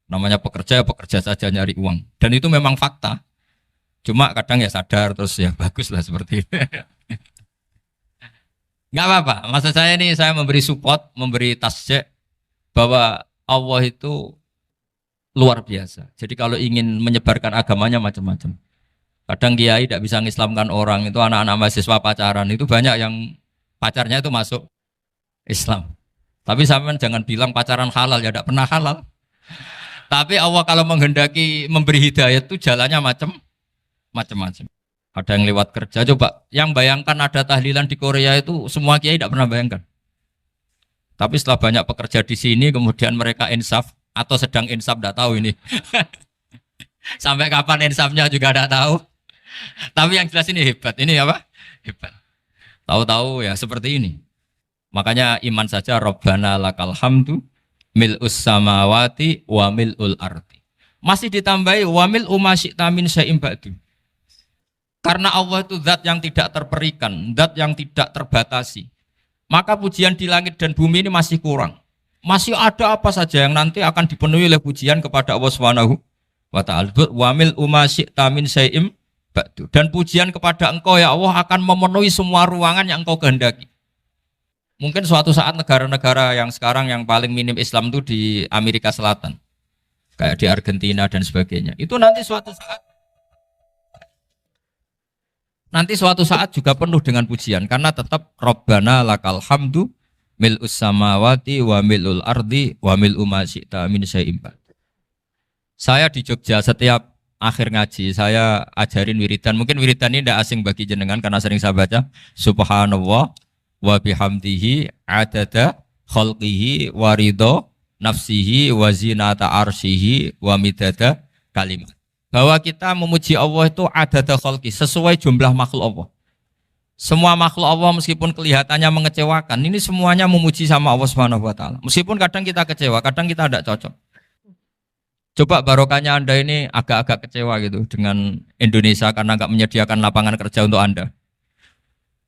Namanya pekerja, pekerja saja nyari uang. Dan itu memang fakta. Cuma kadang ya sadar terus ya bagus lah seperti itu. Nggak apa-apa. Maksud saya ini saya memberi support, memberi tasjek bahwa Allah itu luar biasa. Jadi kalau ingin menyebarkan agamanya macam-macam. Kadang kiai tidak bisa mengislamkan orang, itu anak-anak mahasiswa pacaran, itu banyak yang pacarnya itu masuk Islam. Tapi sampean jangan bilang pacaran halal, ya tidak pernah halal. Tapi Allah kalau menghendaki memberi hidayah itu jalannya macam-macam. Ada yang lewat kerja, coba yang bayangkan ada tahlilan di Korea itu semua kiai tidak pernah bayangkan. Tapi setelah banyak pekerja di sini, kemudian mereka insaf atau sedang insaf, tidak tahu ini. Sampai kapan insafnya juga tidak tahu. Tapi yang jelas ini hebat. Ini apa? Hebat. Tahu-tahu ya seperti ini. Makanya iman saja Rabbana lakal hamdu mil'us samawati wa mil'ul ardi. Masih ditambahi wa mil'u ma syi'ta min syai'im ba'du. Karena Allah itu zat yang tidak terperikan, zat yang tidak terbatasi. Maka pujian di langit dan bumi ini masih kurang. Masih ada apa saja yang nanti akan dipenuhi oleh pujian kepada Allah Subhanahu wa ta'ala. Wa mil'u ma syi'ta min syai'im ba'du. Dan pujian kepada Engkau ya Allah akan memenuhi semua ruangan yang Engkau kehendaki. Mungkin suatu saat negara-negara yang sekarang yang paling minim Islam itu di Amerika Selatan. Kayak di Argentina dan sebagainya. Itu nanti suatu saat nanti suatu saat juga penuh dengan pujian karena tetap Rabbana lakal hamdu mil'us samawati wa mil'ul ardi wa mil'u ma syi'ta min syai'in ba'd. Saya di Jogja setiap akhir ngaji saya ajarin wiridan. Mungkin wiridan ini tidak asing bagi jenengan karena sering saya baca subhanallah wa bihamdihi adada khalqihi wa ridho nafsihi wa zinata arsyihi wa midada kalimat. Bahwa kita memuji Allah itu adada khalqi sesuai jumlah makhluk Allah. Semua makhluk Allah meskipun kelihatannya mengecewakan, ini semuanya memuji sama Allah Subhanahu wa taala. Meskipun kadang kita kecewa, kadang kita tidak cocok. Coba barokahnya Anda ini agak-agak kecewa gitu dengan Indonesia karena nggak menyediakan lapangan kerja untuk Anda.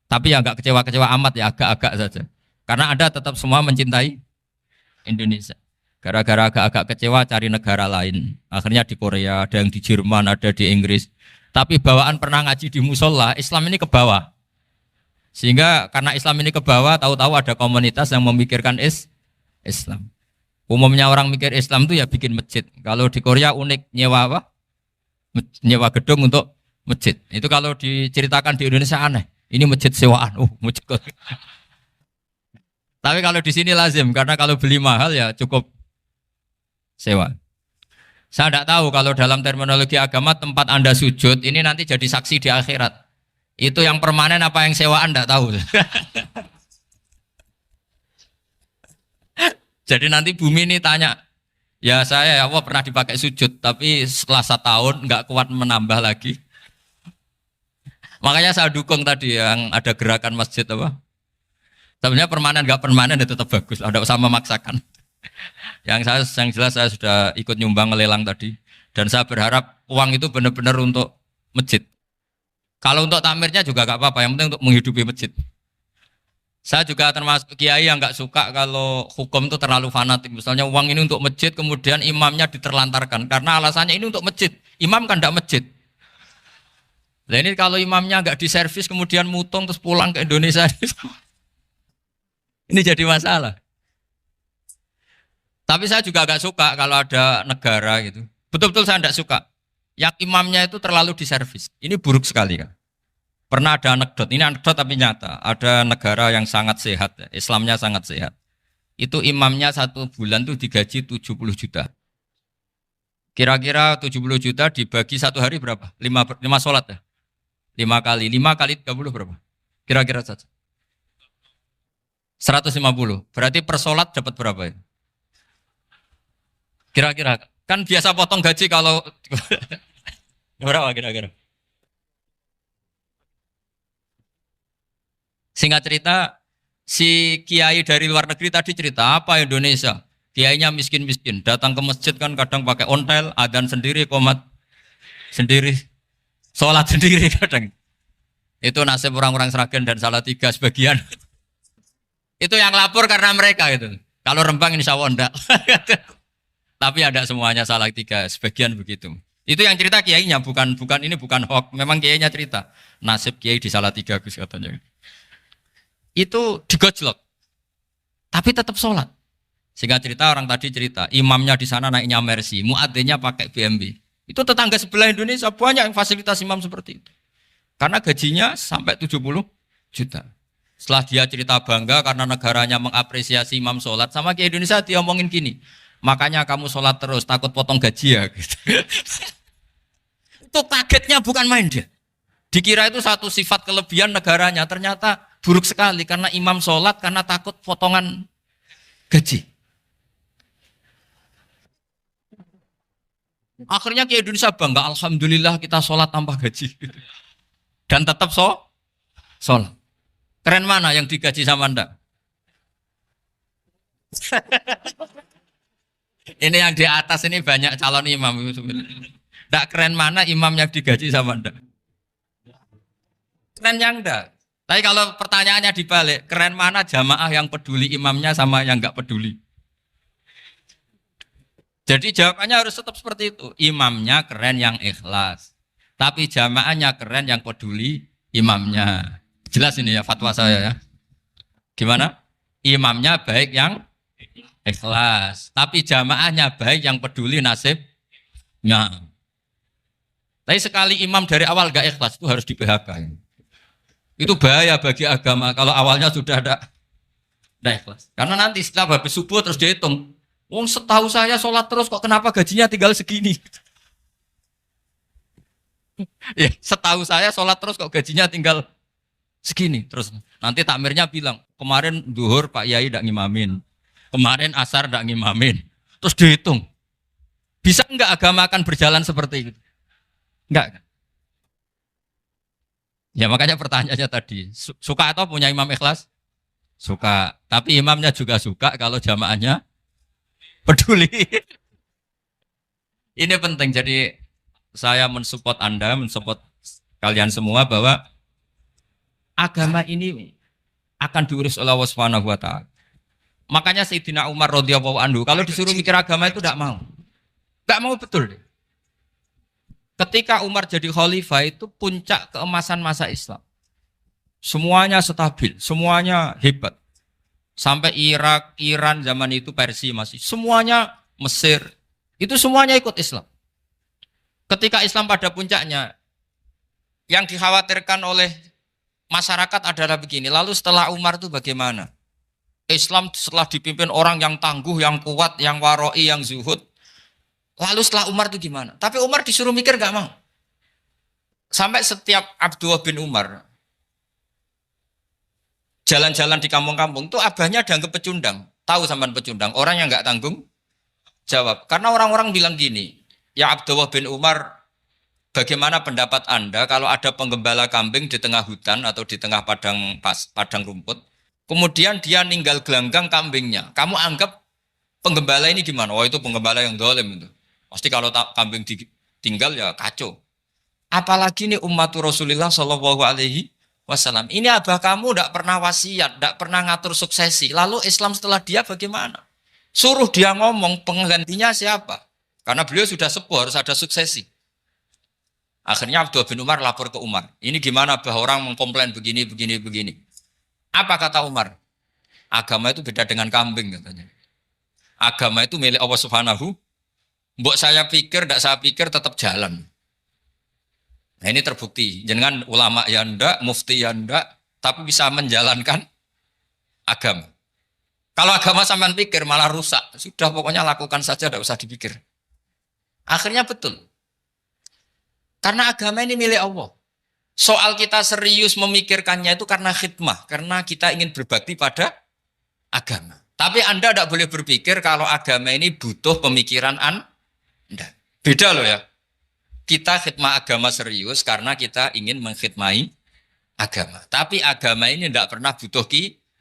Tapi ya nggak kecewa-kecewa amat ya, agak-agak saja. Karena Anda tetap semua mencintai Indonesia. Gara-gara agak-agak kecewa cari negara lain. Akhirnya di Korea, ada yang di Jerman, ada di Inggris. Tapi bawaan pernah ngaji di musola, Islam ini ke bawah. Sehingga karena Islam ini ke bawah, tahu-tahu ada komunitas yang memikirkan Islam. Umumnya orang mikir Islam itu ya bikin masjid. Kalau di Korea unik, nyewa apa? Nyewa gedung untuk masjid. Itu kalau diceritakan di Indonesia aneh. Ini masjid sewaan. Masjid. Tapi kalau di sini lazim, karena kalau beli mahal ya cukup sewa. Saya tidak tahu kalau dalam terminologi agama tempat Anda sujud ini nanti jadi saksi di akhirat. Itu yang permanen apa yang sewaan tidak tahu. Jadi nanti bumi ini tanya, ya saya ya Allah pernah dipakai sujud, tapi setelah 1 tahun nggak kuat menambah lagi. Makanya saya dukung tadi yang ada gerakan masjid apa. Sebenarnya permanen nggak permanen itu tetap bagus, tidak usah memaksakan. Yang jelas saya sudah ikut nyumbang lelang tadi, dan saya berharap uang itu benar-benar untuk masjid. Kalau untuk tamirnya juga nggak apa-apa, yang penting untuk menghidupi masjid. Saya juga termasuk kiai yang nggak suka kalau hukum itu terlalu fanatik. Misalnya uang ini untuk masjid, kemudian imamnya diterlantarkan. Karena alasannya ini untuk masjid. Imam kan tidak masjid. Nah ini kalau imamnya nggak diservis, kemudian mutung terus pulang ke Indonesia. Ini jadi masalah. Tapi saya juga nggak suka kalau ada negara gitu. Betul-betul saya tidak suka. Yang imamnya itu terlalu diservis. Ini buruk sekali kan. Pernah ada anekdot, ini anekdot tapi nyata. Ada negara yang sangat sehat, Islamnya sangat sehat. Itu imamnya 1 bulan tuh digaji 70 juta. Kira-kira 70 juta dibagi 1 hari berapa? 5 sholat ya? 5 kali 30 berapa? Kira-kira saja. 150. Berarti per sholat dapat berapa ya? Kira-kira. Kan biasa potong gaji kalau... berapa kira-kira? Singkat cerita, si kiai dari luar negeri tadi cerita apa Indonesia? Kiainya miskin-miskin, datang ke masjid kan kadang pakai ontel, adzan sendiri, qomat sendiri, sholat sendiri kadang. Itu nasib orang-orang Sragen dan Salatiga sebagian. Itu yang lapor karena mereka itu. Kalau Rembang insya Allah enggak. Tapi ada semuanya Salatiga, sebagian begitu. Itu yang cerita kiainya, bukan ini bukan hoax. Memang kiainya cerita. Nasib kiai di Salatiga Gus katanya. Itu digojlok, tapi tetap sholat. Sehingga cerita orang tadi cerita, imamnya di sana naiknya Mercy, muadzinnya pakai BMW. Itu tetangga sebelah Indonesia banyak yang fasilitas imam seperti itu. Karena gajinya sampai 70 juta. Setelah dia cerita bangga karena negaranya mengapresiasi imam sholat, sama kayak Indonesia dia omongin gini, makanya kamu sholat terus, takut potong gaji ya. Gitu. Itu kagetnya bukan main dia. Dikira itu satu sifat kelebihan negaranya, ternyata buruk sekali karena imam sholat karena takut potongan gaji. Akhirnya ke Indonesia bangga, alhamdulillah kita sholat tambah gaji. Dan tetap sholat. Keren mana yang digaji sama Anda? Ini yang di atas ini banyak calon imam. Tidak keren mana imam yang digaji sama Anda? Keren yang enggak. Tapi kalau pertanyaannya dibalik, keren mana jamaah yang peduli imamnya sama yang enggak peduli? Jadi jawabannya harus tetap seperti itu. Imamnya keren yang ikhlas. Tapi jamaahnya keren yang peduli imamnya. Jelas ini ya fatwa saya ya. Gimana? Imamnya baik yang ikhlas. Tapi jamaahnya baik yang peduli nasibnya. Tapi sekali imam dari awal enggak ikhlas itu harus di PHK. Itu bahaya bagi agama kalau awalnya sudah ada ikhlas. Karena nanti setelah habis subuh terus dihitung. Wong setahu saya sholat terus kok kenapa gajinya tinggal segini? Ya, setahu saya sholat terus kok gajinya tinggal segini. Terus nanti takmirnya bilang, kemarin duhur Pak Yai tidak ngimamin. Kemarin asar tidak ngimamin. Terus dihitung. Bisa enggak agama akan berjalan seperti itu? Enggak. Ya makanya pertanyaannya tadi, suka atau punya imam ikhlas? Suka. Tapi imamnya juga suka kalau jamaahnya peduli. Ini penting. Jadi saya mensupport Anda, mensupport kalian semua bahwa agama ini akan diurus oleh Allah Subhanahu wa taala. Makanya Sayyidina Umar radhiyallahu anhu kalau disuruh mikir agama itu tidak mau. Tidak mau betul. Ketika Umar jadi khalifah itu puncak keemasan masa Islam. Semuanya stabil, semuanya hebat. Sampai Irak, Iran zaman itu Persia masih. Semuanya Mesir. Itu semuanya ikut Islam. Ketika Islam pada puncaknya, yang dikhawatirkan oleh masyarakat adalah begini. Lalu setelah Umar itu bagaimana? Islam setelah dipimpin orang yang tangguh, yang kuat, yang waroi, yang zuhud. Lalu setelah Umar itu gimana? Tapi Umar disuruh mikir gak mau. Sampai setiap Abdullah bin Umar jalan-jalan di kampung-kampung itu abahnya dianggap pecundang. Tahu sampean pecundang? Orang yang gak tanggung jawab. Karena orang-orang bilang gini, ya Abdullah bin Umar, bagaimana pendapat Anda kalau ada penggembala kambing di tengah hutan atau di tengah padang rumput, kemudian dia ninggal gelanggang kambingnya. Kamu anggap penggembala ini gimana? Oh itu penggembala yang dolim itu. Pasti kalau kambing ditinggal ya kacau. Apalagi ini umatur Rasulullah Shallallahu Alaihi Wasallam. Ini abah kamu tidak pernah wasiat, tidak pernah ngatur suksesi. Lalu Islam setelah dia bagaimana? Suruh dia ngomong penggantinya siapa? Karena beliau sudah sepuh harus ada suksesi. Akhirnya Abdullah bin Umar lapor ke Umar. Ini gimana bah orang mengkomplain begini. Apa kata Umar? Agama itu beda dengan kambing katanya. Agama itu milik Allah Subhanahu. Mbok saya pikir, tidak saya pikir tetap jalan. Nah ini terbukti. Jangan ulama ya ndak, mufti ya ndak, tapi bisa menjalankan agama. Kalau agama sampean pikir malah rusak. Sudah pokoknya lakukan saja, tidak usah dipikir. Akhirnya betul. Karena agama ini milik Allah. Soal kita serius memikirkannya itu karena khidmah. Karena kita ingin berbakti pada agama. Tapi Anda tidak boleh berpikir kalau agama ini butuh pemikiran Anda. Beda loh ya. Kita khidmah agama serius karena kita ingin mengkhidmai agama. Tapi agama ini tidak pernah butuh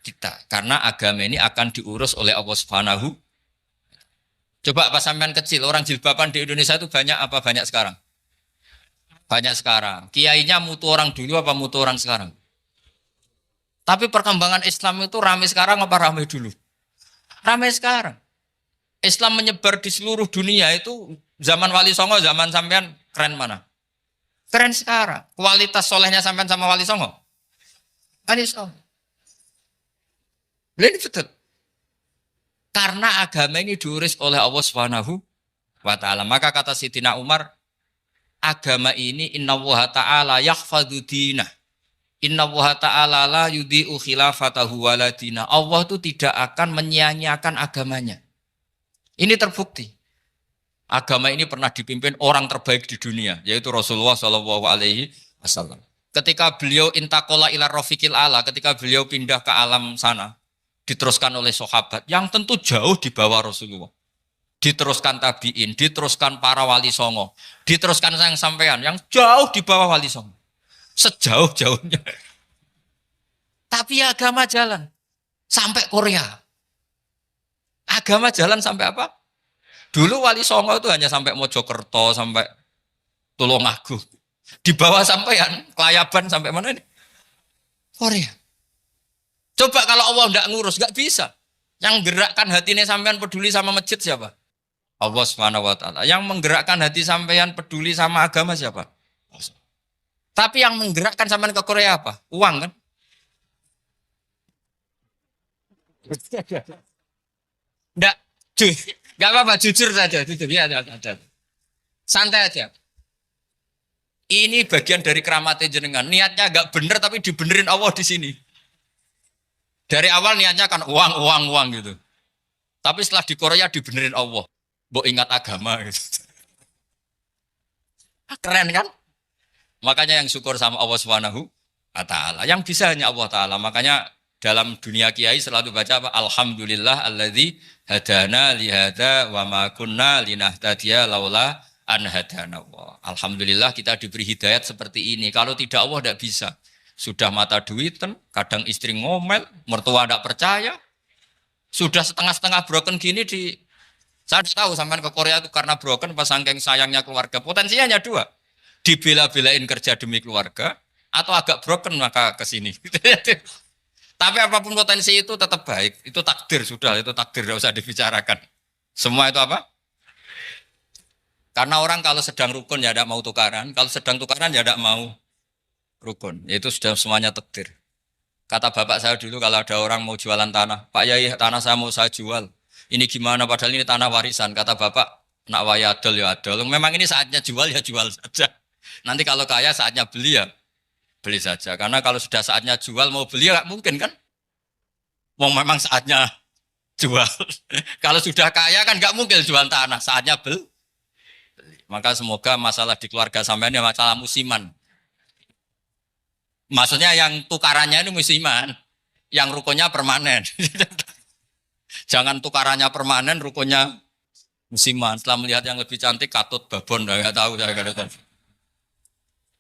kita. Karena agama ini akan diurus oleh Allah Subhanahu. Coba pas sampean kecil, orang jilbaban di Indonesia itu banyak apa banyak sekarang? Banyak sekarang. Kiainya mutu orang dulu apa mutu orang sekarang? Tapi perkembangan Islam itu ramai sekarang apa ramai dulu? Ramai sekarang. Islam menyebar di seluruh dunia itu zaman Wali Songo, zaman sampean keren mana? Keren sekarang. Kualitas solehnya sampean sama Wali Songo? Wali Songo. Ini betul. Karena agama ini diurus oleh Allah Subhanahu wa taala. Maka kata Sayyidina Umar, agama ini innallaha ta'ala yahfadzu dinah. Innallaha ta'ala la yudhi'u khilafatahu waladina. Allah itu tidak akan menyia-nyiakan agamanya. Ini terbukti. Agama ini pernah dipimpin orang terbaik di dunia, yaitu Rasulullah Shallallahu Alaihi Wasallam. Ketika beliau intakola ila rofiqil ala, ketika beliau pindah ke alam sana, diteruskan oleh sahabat yang tentu jauh di bawah Rasulullah. Diteruskan tabiin, diteruskan para wali songo, diteruskan sayang sampean yang jauh di bawah wali songo. Sejauh-jauhnya. Tapi agama jalan sampai Korea. Agama jalan sampai apa? Dulu wali songo itu hanya sampai Mojokerto, sampai Tulungagung. Di bawah sampean, Kelayaban sampai mana ini? Korea. Coba kalau Allah tidak ngurus, nggak bisa. Yang gerakkan hatinya sampean peduli sama masjid siapa? Allah Subhanahu wa taala. Yang menggerakkan hati sampean peduli sama agama siapa? Tapi yang menggerakkan sampean ke Korea apa? Uang kan? Enggak, enggak apa-apa, jujur saja, jujur ya, ada. Santai aja. Ini bagian dari keramatnya jenengan. Niatnya agak bener tapi dibenerin Allah di sini. Dari awal niatnya kan uang, uang, uang gitu. Tapi setelah di Korea dibenerin Allah. Mbok ingat agama gitu. Keren kan? Makanya yang syukur sama Allah Subhanahu wa taala. Yang bisa hanya Allah taala. Makanya dalam dunia kiai selalu baca apa? Alhamdulillah alladzi hadana li hadza wa ma kunna linahtadiya laula an hadana Allah. Alhamdulillah kita diberi hidayat seperti ini. Kalau tidak Allah tidak bisa. Sudah mata duitan, kadang istri ngomel, mertua tidak percaya. Sudah setengah-setengah broken gini saya tahu sampai ke Korea itu karena broken pas saking sayangnya keluarga. Potensinya hanya dua. Dibela-belain kerja demi keluarga atau agak broken maka ke sini. Tapi apapun potensi itu tetap baik. Itu takdir sudah, itu takdir tidak usah dibicarakan. Semua itu apa? Karena orang kalau sedang rukun ya tidak mau tukaran, kalau sedang tukaran ya tidak mau rukun. Itu sudah semuanya takdir. Kata bapak saya dulu kalau ada orang mau jualan tanah, Pak Yai tanah saya mau saya jual. Ini gimana padahal ini tanah warisan. Kata bapak, nak waya adol ya adol. Memang ini saatnya jual ya jual saja. Nanti kalau kaya saatnya beli ya beli saja. Karena kalau sudah saatnya jual mau beli ya nggak mungkin kan. Mau memang saatnya jual. Kalau sudah kaya kan nggak mungkin jual tanah. Saatnya beli. Maka semoga masalah di keluarga sampean ya masalah musiman. Maksudnya yang tukarannya ini musiman, yang rukunnya permanen. Jangan tukarannya permanen, rukunnya musiman. Setelah melihat yang lebih cantik, katut babon, nggak tahu saya katakan.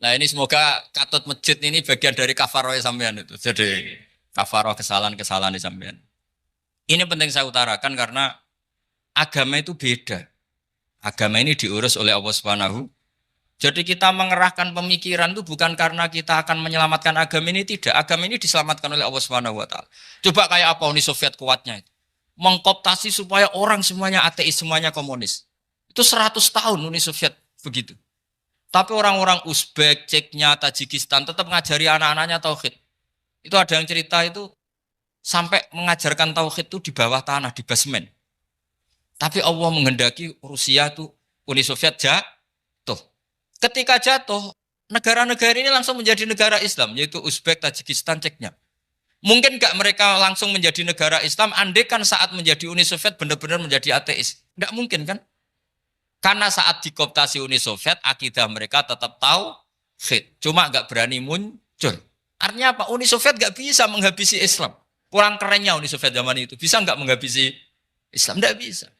Nah ini semoga katut masjid ini bagian dari kafaroh sampean itu. Jadi kafaroh kesalahan-kesalahan di sampean. Ini penting saya utarakan karena agama itu beda. Agama ini diurus oleh Allah Subhanahu. Jadi kita mengerahkan pemikiran itu bukan karena kita akan menyelamatkan agama ini, tidak. Agama ini diselamatkan oleh Allah Subhanahu wa taala. Coba kayak apa Uni Soviet kuatnya itu. Mengkooptasi supaya orang semuanya ateis, semuanya komunis. Itu 100 tahun Uni Soviet begitu. Tapi orang-orang Uzbek, Ceknya, Tajikistan tetap mengajari anak-anaknya tauhid. Itu ada yang cerita itu sampai mengajarkan tauhid itu di bawah tanah, di basement. Tapi Allah menghendaki Rusia itu Uni Soviet jatuh. Ketika jatuh, negara-negara ini langsung menjadi negara Islam, yaitu Uzbek, Tajikistan, Ceknya. Mungkin nggak mereka langsung menjadi negara Islam, andai kan saat menjadi Uni Soviet benar-benar menjadi ateis. Nggak mungkin kan? Karena saat dikooptasi Uni Soviet, akidah mereka tetap tauhid. Cuma nggak berani muncul. Artinya apa? Uni Soviet nggak bisa menghabisi Islam. Kurang kerennya Uni Soviet zaman itu. Bisa nggak menghabisi Islam? Nggak bisa.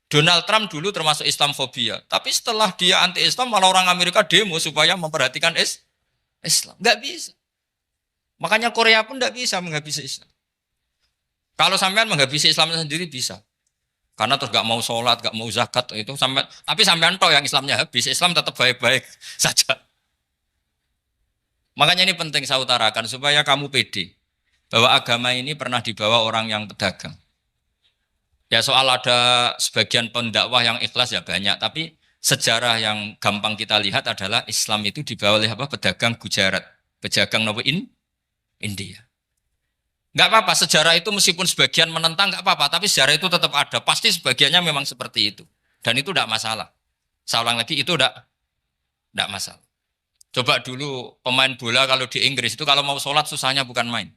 Donald Trump dulu termasuk Islamfobia. Tapi setelah dia anti-Islam, malah orang Amerika demo supaya memperhatikan Islam. Nggak bisa. Makanya Korea pun nggak bisa menghabisi Islam. Kalau sampean menghabisi Islam sendiri bisa. Karena terus nggak mau sholat, nggak mau zakat itu sampai. Tapi sampean toh yang Islamnya habis, Islam tetap baik-baik saja. Makanya ini penting saya utarakan supaya kamu pede bahwa agama ini pernah dibawa orang yang pedagang. Ya soal ada sebagian pendakwah yang ikhlas ya banyak, tapi sejarah yang gampang kita lihat adalah Islam itu dibawa oleh apa? Pedagang Gujarat, pedagang India. Nggak apa-apa, sejarah itu meskipun sebagian menentang nggak apa-apa, tapi sejarah itu tetap ada. Pasti sebagiannya memang seperti itu. Dan itu tidak masalah. Saya ulang lagi, itu tidak masalah. Coba dulu pemain bola kalau di Inggris itu kalau mau sholat susahnya bukan main.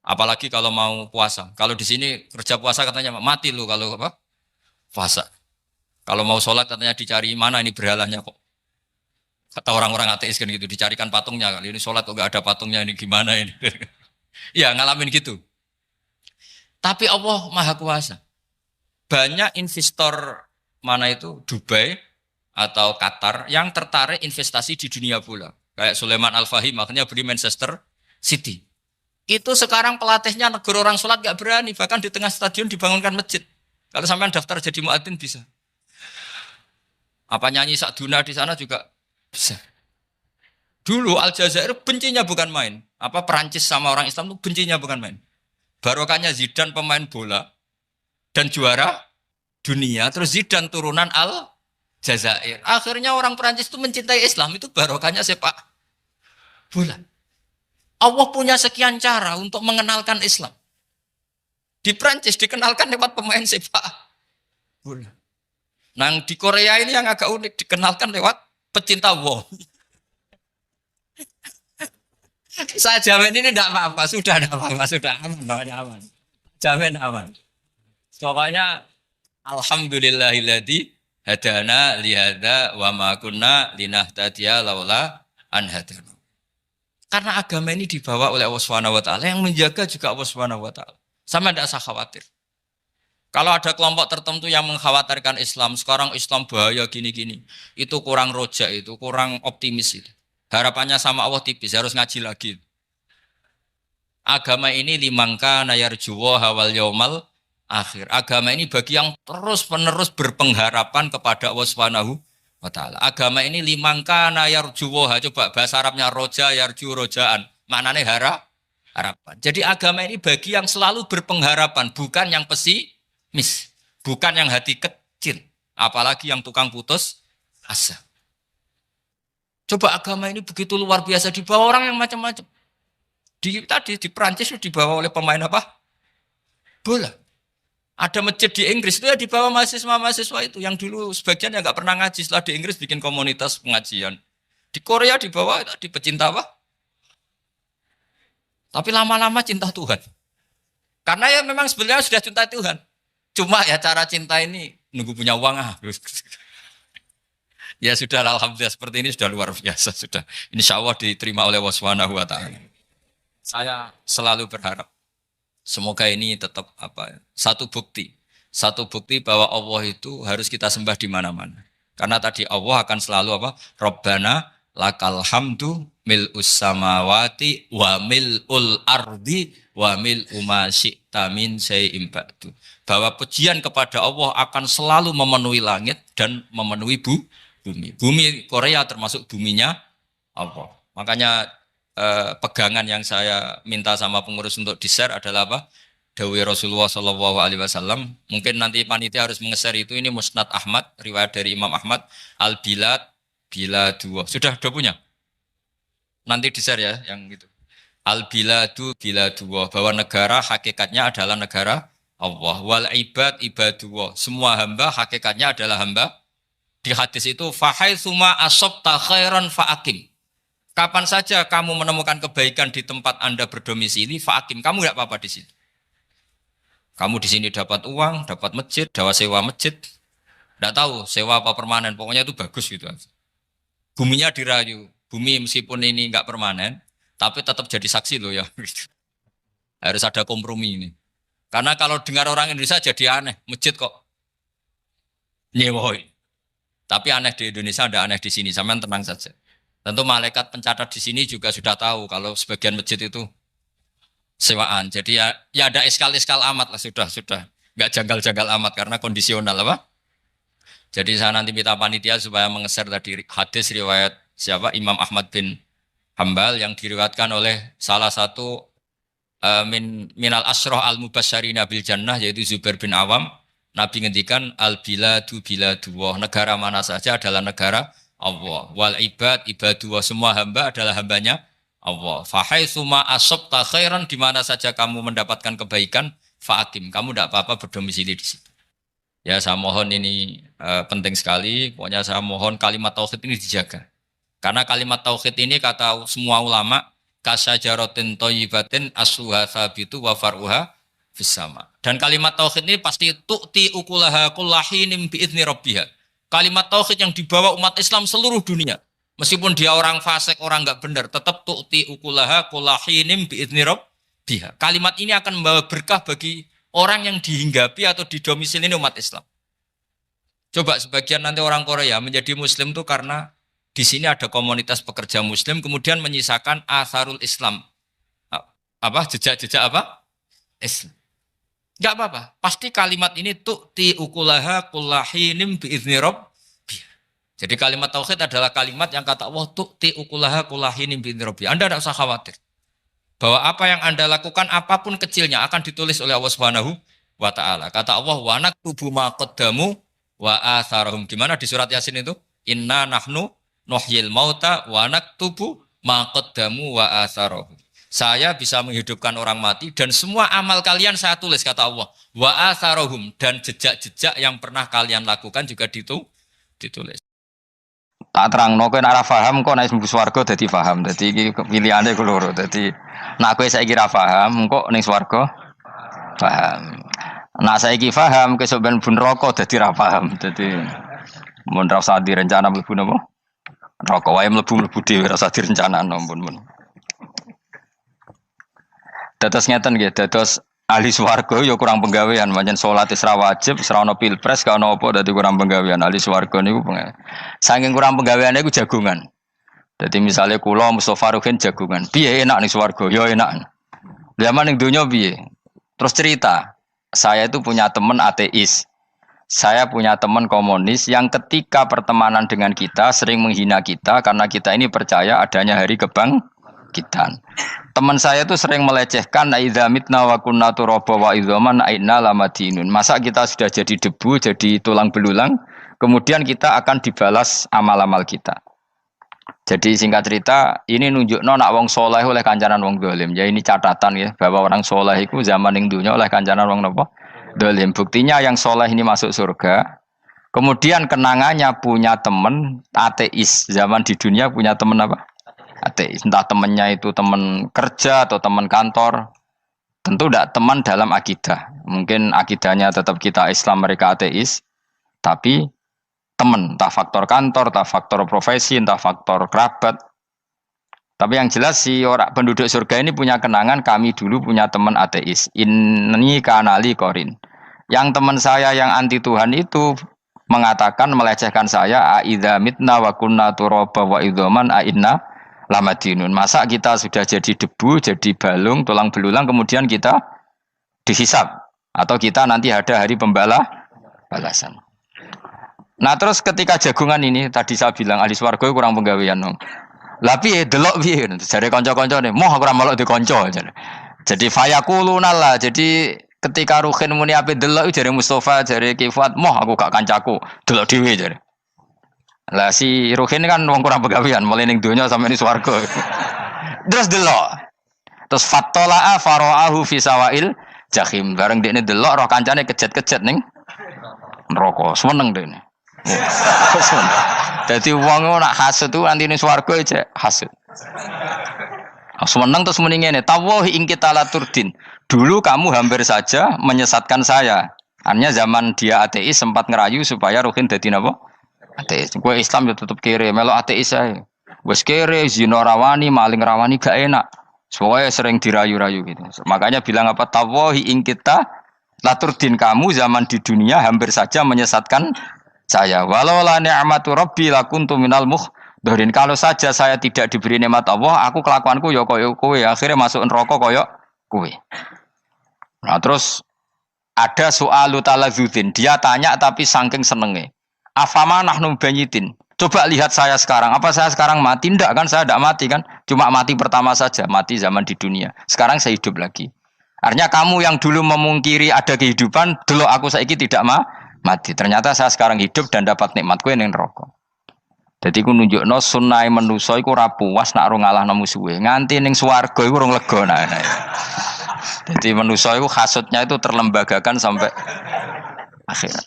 Apalagi kalau mau puasa. Kalau di sini kerja puasa katanya mati lu kalau apa? Puasa. Kalau mau sholat katanya dicari mana ini berhalanya kok. Kata orang-orang ateis kan gitu, dicarikan patungnya. Kali ini sholat kok gak ada patungnya, ini gimana ini. Ya ngalamin gitu. Tapi Allah Maha Kuasa. Banyak investor mana itu Dubai atau Qatar yang tertarik investasi di dunia bola. Kayak Sulaiman Al-Fahim makanya beli Manchester City. Itu sekarang pelatihnya negara orang sholat gak berani. Bahkan di tengah stadion dibangunkan masjid. Kalau sampai daftar jadi muadzin bisa. Apa nyanyi Sakduna di sana juga bisa. Dulu Aljazair bencinya bukan main. Apa Perancis sama orang Islam itu bencinya bukan main. Barokahnya Zidane pemain bola dan juara dunia. Terus Zidane turunan Aljazair. Akhirnya orang Perancis itu mencintai Islam. Itu barokahnya sepak bola. Allah punya sekian cara untuk mengenalkan Islam. Di Prancis dikenalkan lewat pemain sepak bola. Nah di Korea ini yang agak unik dikenalkan lewat pecinta wong. Saya jamin ini tidak apa-apa, sudah tidak apa-apa, sudah aman, pokoknya aman. Jamin aman. Pokoknya alhamdulillahilladzi hadana lihada wa ma kunna linahtadiya laula an hadana. Karena agama ini dibawa oleh Allah Subhanahu wa taala, yang menjaga juga Allah Subhanahu wa taala. Sama tidak usah khawatir. Kalau ada kelompok tertentu yang mengkhawatirkan Islam, sekarang Islam bahaya gini-gini, itu kurang roja, itu kurang optimis itu. Harapannya sama Allah tipis, harus ngaji lagi. Agama ini limangka nayarjuwa hawal yaumal akhir. Agama ini bagi yang terus-menerus berpengharapan kepada Allah Subhanahu wa taala. Agama ini limangka nayarjuwa, coba bahasa Arabnya roja yarju rojaan. Maknanya harapan. Jadi agama ini bagi yang selalu berpengharapan, bukan yang pesimis, bukan yang hati kecil, apalagi yang tukang putus asa. Coba agama ini begitu luar biasa dibawa orang yang macam-macam. Di Perancis dibawa oleh pemain apa? Bola. Ada masjid di Inggris itu ya dibawa mahasiswa-mahasiswa itu yang dulu sebagian yang nggak pernah ngaji, setelah di Inggris bikin komunitas pengajian. Di Korea dibawa di pecinta apa? Tapi lama-lama cinta Tuhan. Karena ya memang sebenarnya sudah cinta Tuhan. Cuma ya cara cinta ini nunggu punya uang Ya sudah, alhamdulillah seperti ini sudah luar biasa sudah. Insya Allah diterima oleh Allah Subhanahu wa taala. Saya selalu berharap semoga ini tetap satu bukti bahwa Allah itu harus kita sembah di mana-mana. Karena tadi Allah akan selalu Rabbana lakal hamdu mil'us samawati wa mil'ul ardi wa mil'u ma syi'ta min syai'in ba'du. Bahwa pujian kepada Allah akan selalu memenuhi langit dan memenuhi bumi. Bumi Korea termasuk buminya Allah. Makanya pegangan yang saya minta sama pengurus untuk di-share adalah Dawai Rasulullah Shallallahu Alaihi Wasallam. Mungkin nanti panitia harus mengeser itu. Ini Musnad Ahmad, riwayat dari Imam Ahmad. Al-Bilad bila dua. Sudah punya? Nanti di-share ya yang gitu. Al-Biladu bila dua. Bahwa negara hakikatnya adalah negara Allah. Wal ibad ibadullah. Semua hamba hakikatnya adalah hamba. Di hadis itu fahaitsuma asabta khairan fa'akim. Kapan saja kamu menemukan kebaikan di tempat Anda berdomisili, fa'akim, kamu enggak apa-apa di sini. Kamu di sini dapat uang, dapat masjid, dapat sewa masjid. Enggak tahu sewa apa permanen, pokoknya itu bagus gitu aja. Buminya dirayu. Bumi meskipun ini enggak permanen, tapi tetap jadi saksi loh ya. Harus ada kompromi ini. Karena kalau dengar orang Indonesia jadi aneh, masjid kok nyewoi. Tapi aneh di Indonesia, ada aneh di sini. Sampean tenang saja. Tentu malaikat pencatat di sini juga sudah tahu kalau sebagian masjid itu sewaan. Jadi ya ada eskal-eskal amat lah sudah. Enggak janggal-janggal amat karena kondisional Jadi saya nanti minta panitia supaya mengeser tadi hadis riwayat siapa? Imam Ahmad bin Hambal yang diriwayatkan oleh salah satu minal asroh al-mubasyarina bil jannah yaitu Zubair bin Awam. Nabi ngendikan al-biladu biladullah, negara mana saja adalah negara Allah. Wal ibad ibadullah, semua hamba adalah hambanya Allah. Fahaitsuma asabta khairan, di mana saja kamu mendapatkan kebaikan, fa'akim, kamu tidak apa-apa berdomisili di situ. Ya saya mohon ini penting sekali, pokoknya saya mohon kalimat tauhid ini dijaga. Karena kalimat tauhid ini kata semua ulama, kasyajaratin thayyibatin asluha tsabitu wa far'uha fis-sama. Dan kalimat tauhid ini pasti tu'ti ukulaha kullahinim bi'idzni rabbiha. Kalimat tauhid yang dibawa umat Islam seluruh dunia. Meskipun dia orang fasik, orang enggak benar, tetap tu'ti ukulaha kullahinim bi'idzni rabbiha. Kalimat ini akan membawa berkah bagi orang yang dihinggapi atau didomisili umat Islam. Coba sebagian nanti orang Korea menjadi muslim itu karena di sini ada komunitas pekerja muslim kemudian menyisakan atharul Islam. Jejak-jejak Islam. Enggak apa-apa. Pasti kalimat ini tu'ti ukulaha kullahinim bi'izni rabbiha. Jadi kalimat tauhid adalah kalimat yang kata Allah tu'ti ukulaha kullahinim bi'izni rabbiha. Anda tidak usah khawatir. Bahwa apa yang Anda lakukan apapun kecilnya akan ditulis oleh Allah Subhanahu wa taala. Kata Allah wa naktubu ma qaddamu wa atharahum. Gimana di surat Yasin itu? Inna nahnu nuhyil mauta wa naktubu ma qaddamu wa atharahum. Saya bisa menghidupkan orang mati dan semua amal kalian saya tulis, kata Allah. Wa atharohum, dan jejak-jejak yang pernah kalian lakukan juga ditulis. Tak terangno kowe nek ora paham kok nek mlebu swarga dadi paham. Dadi iki pilihane ku loro. Dadi nek kowe saiki ra paham kok ning swarga paham. Nek saiki paham kesuk ben mlebu neraka dadi ra paham. Dadi mun ra usah direncana mlebu napa? Neraka wae mlebu dhewe ra usah direncanakno mun. Dados ngeten nggih, dados ahli swarga ya kurang penggawean, pancen salat wis ra wajib, wis ra ono pilpres, gak ono apa dadi kurang penggawean. Ahli swarga niku saking kurang penggaweane iku jagungan. Dadi misale kula Mustofa Ruhin jagungan. Piye enak ning swarga? Ya enak. Zaman ning donya piye? Terus cerita, saya itu punya teman ateis. Saya punya teman komunis yang ketika pertemanan dengan kita sering menghina kita karena kita ini percaya adanya hari kebangkitan. Teman saya itu sering melecehkan idza mitna wa kunna turaba wa idzaman aina lamadinun. Masa kita sudah jadi debu, jadi tulang belulang, kemudian kita akan dibalas amal-amal kita. Jadi singkat cerita, ini nunjukno nak wong soleh oleh kancanan wong dolim. Ya ini catatan ya bahwa orang soleh itu zaman ning dunya oleh kancanan wong napa? Dolim. Buktinya yang soleh ini masuk surga. Kemudian kenangannya punya teman ateis. Zaman di dunia punya teman apa? Ateis. Entah temannya itu teman kerja atau teman kantor. Tentu tidak teman dalam akidah. Mungkin akidahnya tetap kita Islam, mereka ateis. Tapi teman, entah faktor kantor, entah faktor profesi, entah faktor kerabat. Tapi yang jelas si orang penduduk surga ini punya kenangan, kami dulu punya teman ateis. Ini kanali korin. Yang teman saya yang anti Tuhan itu mengatakan, melecehkan saya, aidza mitna wa kunna turaba wa idzaman aina lamadinun. Masa kita sudah jadi debu, jadi balung, tulang belulang, kemudian kita dihisab. Atau kita nanti ada hari balasan. Nah terus ketika jagungan ini, tadi saya bilang ahli swarga kurang penggawean. Lah piye delok piye? Jare kanca-kancane, moh aku ora melok di kanca. Jadi fayakulunallah. Jadi ketika Ruhin muni ape delok jare Mustofa, jare Kifat, moh aku gak kancaku, delok dhewe jare. Lah si Ruhin kan wong kurang pegawean, mulai ning donya sampe ning swarga. Terus delok. Terus fattala'a fara'ahu fi sawail jahim. Bareng dekne delok roh kancane kejet-kejet ning neraka. Seneng dekne. Dadi wong nak hasud tu nanti ning swarga aja hasud. Seneng terus muni ngene, tawahi ing kita laturdin. Dulu kamu hampir saja menyesatkan saya. Artinya zaman dia ateis sempat ngerayu supaya Ruhin dadi napa? Ateis. Gue Islam ya tetep kere, melo ateis ae. Wes kere, zina rawani, maling rawani gak enak. Soalnya sering dirayu-rayu gitu. Makanya bilang apa? Tawahi ing kita laturdin, kamu zaman di dunia hampir saja menyesatkan saya. Walau la ni'matu rabbi lakuntu minal muhdharin. Kalau saja saya tidak diberi nikmat Allah, aku kelakuanku ya koyo kowe, akhirnya masuk neraka koyo kowe. Nah, terus ada soal taladzudin. Dia tanya tapi saking senenge. Afama nahnu banyitin. Coba lihat saya sekarang. Apa saya sekarang mati? Tidak kan, saya tidak mati kan. Cuma mati pertama saja, mati zaman di dunia. Sekarang saya hidup lagi. Artinya kamu yang dulu memungkiri ada kehidupan, dulu aku saiki tidak mati. Ternyata saya sekarang hidup dan dapat nikmatku yang neraka. Jadi ku nunjukno sunnahe manusa iku ora puas nak ora ngalahno musuhe. Nganti ning swarga iku urung lega nah. Jadi manusa iku hasudnya itu terlembagakan sampai akhirat.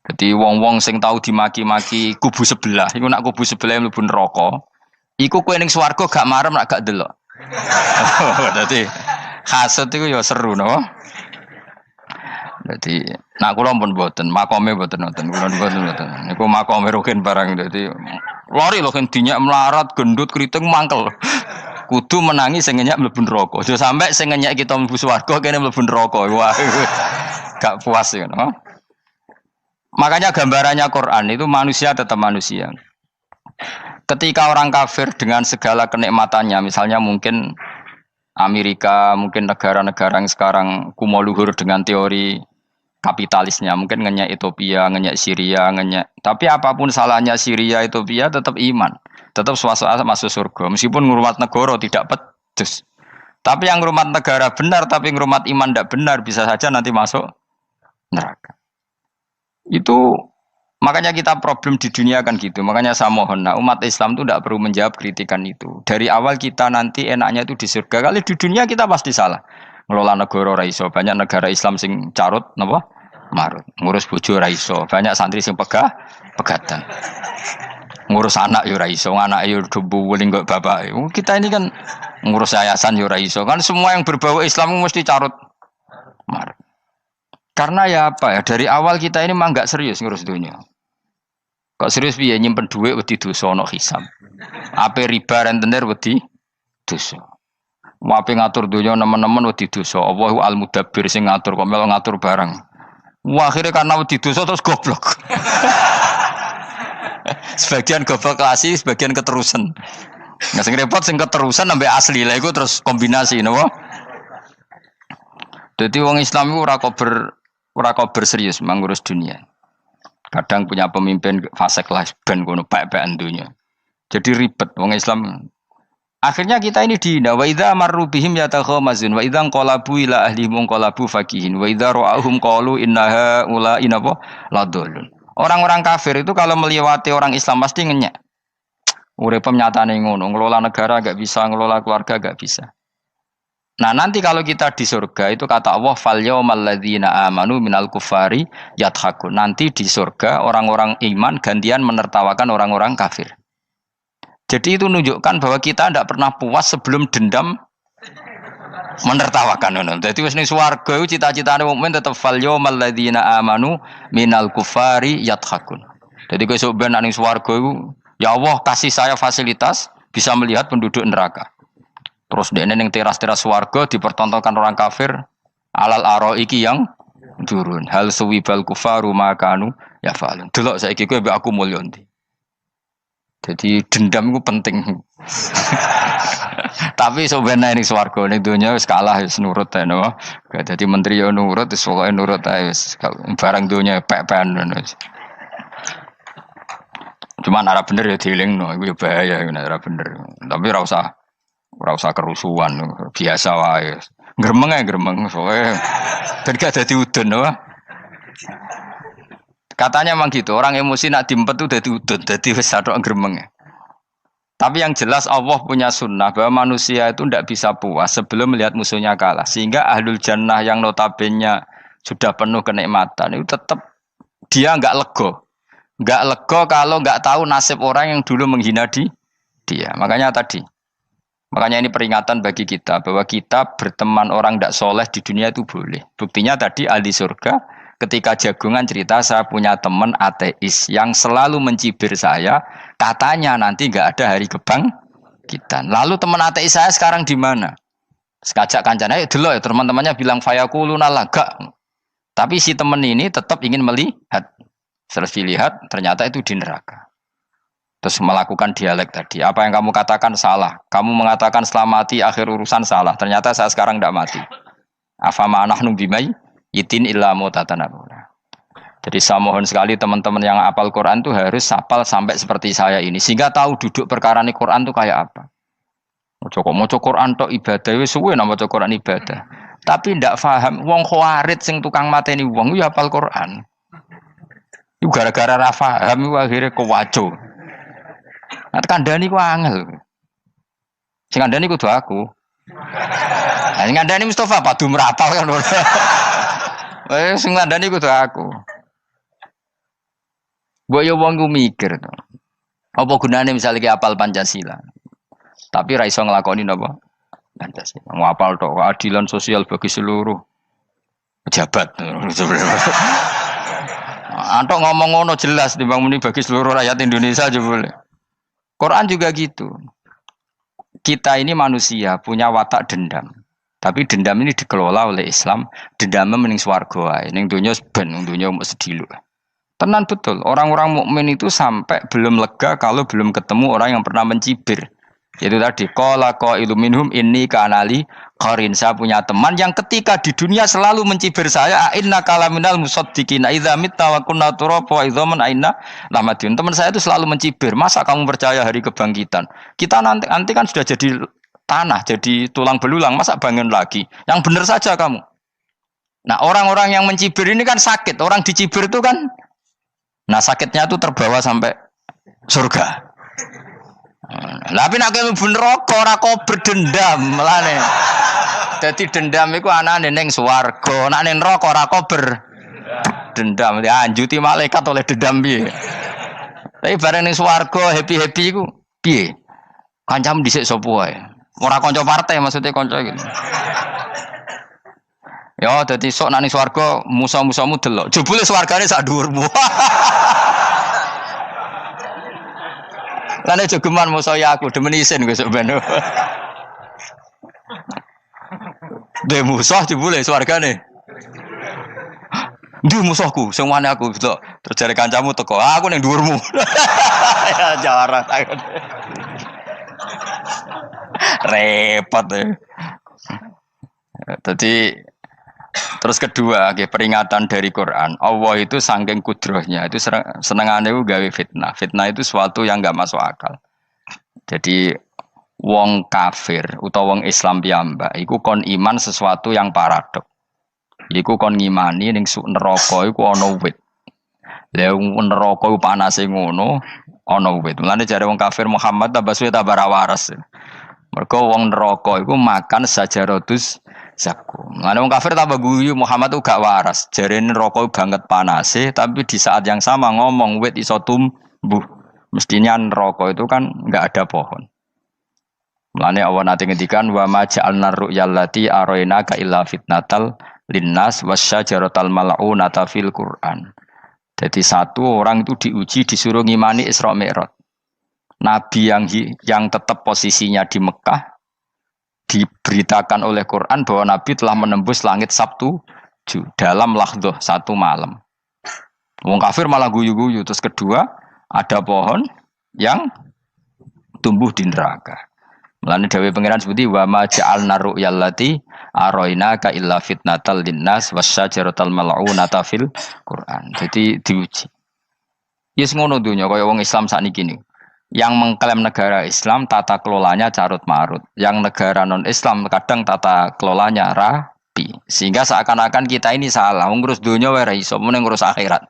Jadi wong-wong sing tahu dimaki-maki kubu sebelah, iku nak kubu sebelah mlebu neraka, iku kowe ning swarga gak marem nak gak delok. Dadi hasud iku ya seru no. Dadi nak kula pun mboten, makome mboten nonton, kula mboten. Niku makome Ruhin barang dadi lari lho kan dinyak melarat, gendut, kriting mangkel. Kudu menangi sing ngenyak mlebu neraka. Aja sampe sing ngenyak kita mlebu swarga kene mlebu neraka. Wah. Gak puas ya, no? Makanya gambarannya Quran itu manusia tetap manusia. Ketika orang kafir dengan segala kenikmatannya, misalnya mungkin Amerika, mungkin negara-negara yang sekarang kumo luhur dengan teori kapitalisnya, mungkin ngenyek Ethiopia, ngenyek Syria, ngenyek. Tapi apapun salahnya Syria, Ethiopia tetap iman, tetap suasana masuk surga. Meskipun ngurmat negara tidak pedes. Tapi yang ngurmat negara benar, tapi ngurmat iman tidak benar, bisa saja nanti masuk neraka. Itu makanya kita problem di dunia kan gitu. Makanya saya mohon, nah, umat Islam itu tidak perlu menjawab kritikan itu. Dari awal kita nanti enaknya itu di surga. Kali di dunia kita pasti salah. Ngelola negara raiso. Banyak negara Islam sing carut, napa? Marut. Ngurus bojo raiso. Banyak santri sing pegatan. ngurus anak yo ora iso, anak yo debu weling kok bapak. Kita ini kan ngurus yayasan yo ora iso. Kan semua yang berbau Islam mesti carut mar. Karena ya apa ya, dari awal kita ini mah enggak serius ngurus dunia. Kok serius piye nyimpen dhuwit wedi dosa ana hisab. Ape riba rentenir wedi dosa. Wape ngatur dunia nemen-nemen wedi dosa. Allahu al-mudabbir sing ngatur kok melu ngatur barang. Wah, akhirnya karena wedi dosa terus goblok. Sebagian goblok klasik, sebagian keterusan. Nah, sing repot sing keterusan sampai asli lah iku terus kombinasi napa? Jadi wong Islam iku ora kober serius mengurus dunia. Kadang punya pemimpin fasik lah ben kono bae-baean dunia. Jadi ribet wong Islam. Akhirnya kita ini dihina wa idza marru bihim yatakhamazun wa idza qalabu ila ahlihim qalabu fakihin wa idza ra'ahum qalu innaha ula inapa ladallun. Orang-orang kafir itu kalau melewati orang Islam pasti ngenyek. Urip nyatane ngono, ngelola negara enggak bisa, ngelola keluarga enggak bisa. Nah, nanti kalau kita di surga itu kata Allah fal yaumal ladzina amanu minal kufari yadhakun. Nanti di surga orang-orang iman gantian menertawakan orang-orang kafir. Jadi itu menunjukkan bahwa kita tidak pernah puas sebelum dendam menertawakan. Jadi wis ning swarga iku cita-citane mukmin tetep fal yaumal ladzina amanu minal kufari yadhakun. Jadi kowe sok ben ning swarga iku ya Allah kasih saya fasilitas bisa melihat penduduk neraka. Terus dene ning teras-teras swarga dipertontonkan orang kafir alal araiki yang turun. Hal suwibal kufaru makanu ya falun. Delok saiki kowe mbek aku mulya ndi. Jadi dendam itu penting. Tapi sebenarnya ini swarga ning donya wis kalah wis nurut ae no. Dadi menteri yo nurut wis pokoke nurut ae wis barang donya pek-pekan ngono. Cuman ora bener ya dielingno iku ya bahaya nek ora bener. Tapi ora usah kerusuhan biasa wae. Gremeng ae gremeng pokoke ben gak dadi udun no. Katanya memang gitu, orang emosi nak diempet tuh dadi udun, dadi wis satok gremeng. Tapi yang jelas Allah punya sunnah bahwa manusia itu tidak bisa puas sebelum melihat musuhnya kalah. Sehingga ahlul jannah yang notabene sudah penuh kenikmatan itu tetap dia enggak lego. Enggak lego kalau enggak tahu nasib orang yang dulu menghina dia. Makanya ini peringatan bagi kita bahwa kita berteman orang tidak soleh di dunia itu boleh. Buktinya tadi ahli surga ketika jagungan cerita saya punya teman ateis yang selalu mencibir saya, katanya nanti nggak ada hari kebangkitan. Lalu teman ateis saya sekarang di mana? Sekajak kancana, dulu ya teman-temannya bilang fayakuluna laga. Tapi si teman ini tetap ingin melihat. Terus dilihat ternyata itu di neraka. Terus melakukan dialek tadi. Apa yang kamu katakan salah. Kamu mengatakan selamat mati akhir urusan salah. Ternyata saya sekarang tidak mati. Afama nahnu bimai itin illa mutatanabuna. Jadi saya mohon sekali teman-teman yang hafal Quran itu harus hafal sampai seperti saya ini sehingga tahu duduk perkara ini Quran itu kayak apa. Maca Quran tok ibadah wis suwe nang maca Quran ibadah. Tapi ndak paham wong khawarit sing tukang mateni wong yo hafal Quran. Iku gara-gara ra paham iku akhire kewaco. Nah kandhani ku angel. Sing kandhani kudu aku. Nah sing kandhani Mustafa padu merapal kan. Sing ngandani kudu aku. Mbok yo wong ku mikir to. Apa gunane misalnya ki apal Pancasila. Tapi ra iso nglakoni napa? Pancasila. Ngapal tok keadilan sosial bagi seluruh pejabat. Antok ngomong ngono jelas timbang muni bagi seluruh rakyat Indonesia aja boleh. Quran juga gitu. Kita ini manusia punya watak dendam. Tapi dendam ini dikelola oleh Islam. Dendamnya mending swarga wae. Ning donya ben, ning donya mung sediluk. Tenan betul. Orang-orang mukmin itu sampai belum lega kalau belum ketemu orang yang pernah mencibir. Itu tadi qala qailum minhum inni kanali qarin. Saya punya teman yang ketika di dunia selalu mencibir saya, inna kalaminal musaddiqina idza mitta wa kunna turaba wa idzaman aina lamadun. Teman saya itu selalu mencibir, masa kamu percaya hari kebangkitan? Kita nanti kan sudah jadi tanah, jadi tulang belulang, masa bangun lagi? Yang benar saja kamu. Nah, orang-orang yang mencibir ini kan sakit. Orang dicibir itu kan nah sakitnya itu terbawa sampai surga. Tapi nek mlebu neraka ora kok berdendam melane. Dadi dendam iku anane ning swarga, nek ning neraka ora kok berdendam. Dianjuti malaikat oleh dendam piye. Tapi bareng ning swarga happy-happy iku piye? Kancam dhisik sapa wae. Ora kanca partai maksudnya kanca gitu. Ya dadi sok nang ning swarga musa-musamu delok. Jebule swargane sak dhuwurmu. Lan aja geman musa ya aku demen isin besok ben. De musuh jebule swargane. Ndi musuhku sing wane aku delok. Terus jare kancamu teko, aku ning dhuwurmu. Ya jarak. Repot ya. Jadi terus kedua, peringatan dari Quran. Allah itu saking kudrohnya itu senengane itu gawe fitnah. Fitnah itu sesuatu yang enggak masuk akal. Jadi wong kafir utawa wong Islam piyambak iku kon iman sesuatu yang paradok. Iku kon ngimani ning neraka iku ana wit. Lah neraka iku panase ngono, ana wit. Mulane jare wong kafir Muhammad tambah suwe tambah ra waras. Mergo wong neraka iku makan sajaratus zakum. Mulane wong kafir tambah guyu Muhammad tuh gak waras. Jare neraka banget panase, tapi di saat yang sama ngomong wit iso tumbuh. Mestinya neraka itu kan enggak ada pohon. Mulane Allah nanti ngendikan wa ma ja'alna ru'yallati arainaka illa fitnatal linnas wasyajaratal mal'unata fil Qur'an. Jadi satu orang itu diuji disuruh ngimani Isra Mi'raj. Nabi yang tetap posisinya di Mekah diberitakan oleh Quran bahwa Nabi telah menembus langit Sabtu dalam lahdoh satu malam. Wong kafir malah guyu-guyu. Terus kedua ada pohon yang tumbuh di neraka. Mulane dawuh pangeran sebuti wa ma ja'alna ru'yallati arainaka illa fitnatal linnas wasyajaratal mal'unata fil Quran. Jadi diuji. Yes ngono dunya kaya wong Islam sakniki niku. Yang mengklaim negara Islam tata kelolanya carut marut. Yang negara non Islam kadang tata kelolanya rapi. Sehingga seakan-akan kita ini salah ngurus dunya wae ra iso mung ngurus akhirat.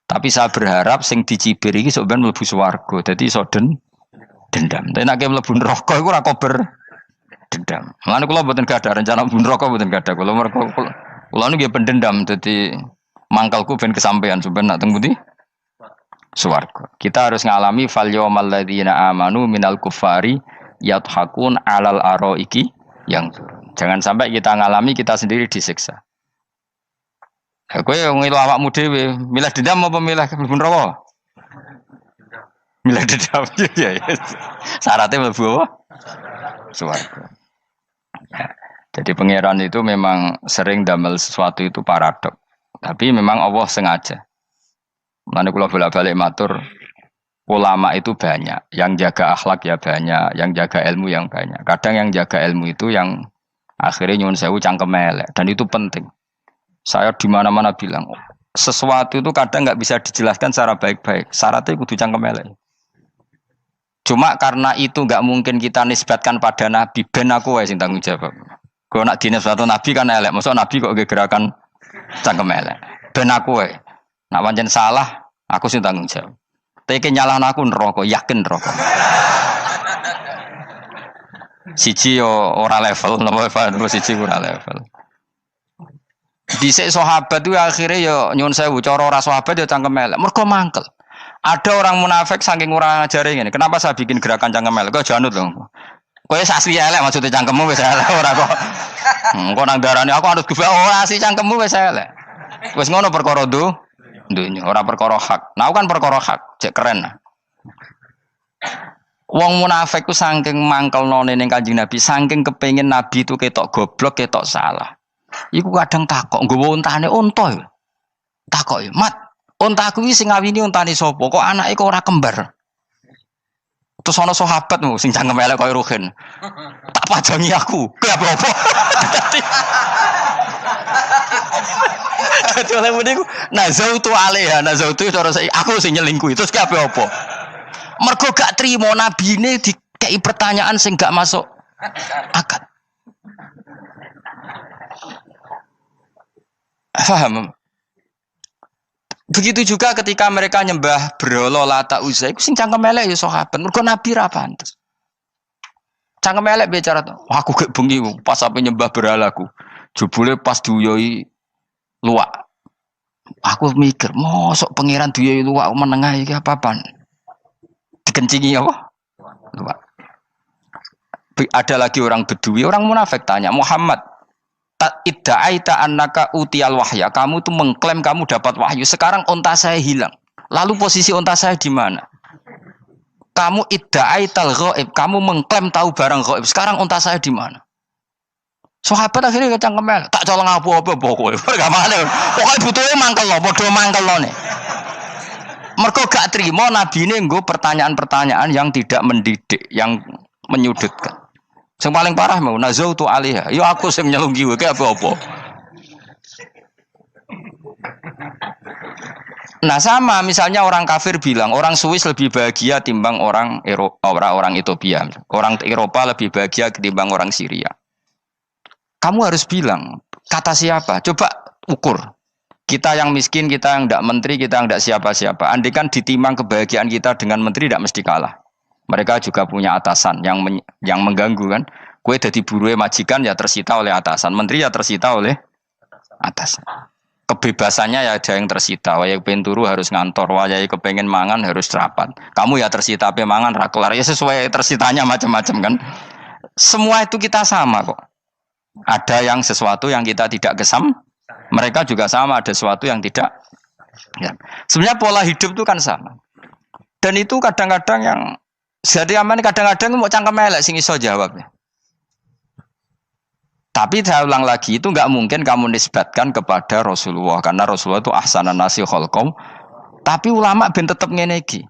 Tapi saya berharap sing dicibir iki sok ben mlebu swarga. Dadi iso dendam. Tapi nek mlebu neraka iku ora kober dendam. Lan kula mboten gadah rencana mlebu neraka mboten gadah. Kula niku nggih pendendam dadi mangkalku ben kesampaian sampeyan nak teng pundi? Swarga. Kita harus ngalami fal yawmal ladzina amanu minal kuffari yadhakun alal araiki yang jangan sampai kita ngalami kita sendiri disiksa. Kowe ngilu awakmu dhewe, milih dendam apa milih mlebu neraka? Milih dendam ya. Syaratnya mlebu apa? Swarga. Ya. Jadi pangeran itu memang sering damel sesuatu itu paradok. Tapi memang Allah sengaja. Mulane kula bolak-balik matur, ulama itu banyak, yang jaga akhlak ya banyak, yang jaga ilmu yang banyak. Kadang yang jaga ilmu itu yang akhirnya nyuwun sewu cangkem elek dan itu penting. Saya di mana-mana bilang, sesuatu itu kadang nggak bisa dijelaskan secara baik-baik. Syaratnya kudu cangkem elek. Cuma karena itu nggak mungkin kita nisbatkan pada Nabi, ben aku wae sing tanggung jawab. Kalau nak dinisbatkan Nabi kan elek, maksud Nabi kok gerakan cangkem elek. Ben aku wae. Nak pancen salah, aku sing tanggung jawab. Tapi nyalahno aku neraka, yakin neraka. Siji yo ora level, napa siji ora level. Dhisik sahabat itu akhirnya yo nyuwun sewu cara ora sahabat yo cangkem elek. Mergo mangkel. Ada orang munafik saking ora ngajari ngene. Kenapa saya bikin gerakan cangkem elek? Kok janut lho. Kowe asli elek maksudnya cangkemmu wis elek ora kok. Kok nang darane aku harus gebak ora asli cangkemmu wis elek. Wis ngono perkara dunya, ora perkara hak. Nah kan perkara hak, cek keren. Wong munafik ku saking mangkelnone ning Kanjeng Nabi, saking kepengin Nabi itu ketok goblok, ketok salah. Iku kadang takok nggowo untane unta. Takok, "Mat, untaku iki sing ngawini untane sapa? Kok anake kok ora kembar?" Terus ana sahabat sing cangkem elek koyo Ruhin. Tak pajangi aku. Kowe apa-apa? Dadi oleh muni ku nazautu alaiha, nazautu cara aku sing nyelingkuhi. Terus ki apa? Mergo gak trimo nabine dikei pertanyaan sing gak masuk akal. Paham? Begitu juga ketika mereka nyembah berhala Lata Uzza iku sing cangkem elek ya sahabat. Mergo nabi ra pantes. Cangkem elek bicara, aku gek bengi pas sampe nyembah berhalaku. Jebule pas diuyoi luwak. Aku mikir, mosok pangeran duwe luwak menengah iki apa-apaan? Dikencingi apa? Luwak. Ada lagi orang Bedui, orang munafik tanya, Muhammad, idda'aita annaka utiyal wahya. Kamu tuh mengklaim kamu dapat wahyu. Sekarang onta saya hilang. Lalu posisi onta saya di mana? Kamu idda'aital ghaib. Kamu mengklaim tahu barang ghaib. Sekarang onta saya di mana? Sahabat akhirnya kecangkemel, tak colong apa-apa pokoknya. Pergamane. Pokoknya butuhnya mangkel lo, bodoh mangkel lo nih. Mergo gak terima Nabi ini nggo pertanyaan-pertanyaan yang tidak mendidik, yang menyudutkan. Yang paling parah mau nazautu alaiha. Yo aku sing nyelunggi wae apa-apa. Nah sama misalnya orang kafir bilang orang Swiss lebih bahagia timbang orang orang Ethiopia. Orang Eropa lebih bahagia ketimbang orang Syria. Kamu harus bilang, kata siapa? Coba ukur. Kita yang miskin, kita yang tidak menteri, kita yang tidak siapa-siapa. Andai kan ditimbang kebahagiaan kita dengan menteri tidak mesti kalah. Mereka juga punya atasan yang mengganggu kan. Kue jadi buruh majikan ya tersita oleh atasan. Menteri ya tersita oleh atasan. Kebebasannya ya ada yang tersita. Wayai pengen turu harus ngantor. Wayai kepengen mangan harus rapat. Kamu ya tersita pe mangan rakelar. Ya sesuai tersitanya macam-macam kan. Semua itu kita sama kok. Ada yang sesuatu yang kita tidak gesam, mereka juga sama ada sesuatu yang tidak. Ya. Sebenarnya pola hidup itu kan sama. Dan itu kadang-kadang yang jadi aman, kadang-kadang mau cangkem elek sing iso jawabnya. Tapi saya ulang lagi itu nggak mungkin kamu nisbatkan kepada Rasulullah karena Rasulullah itu ahsanan nasi khalqom. Tapi ulama ben tetep ngene iki.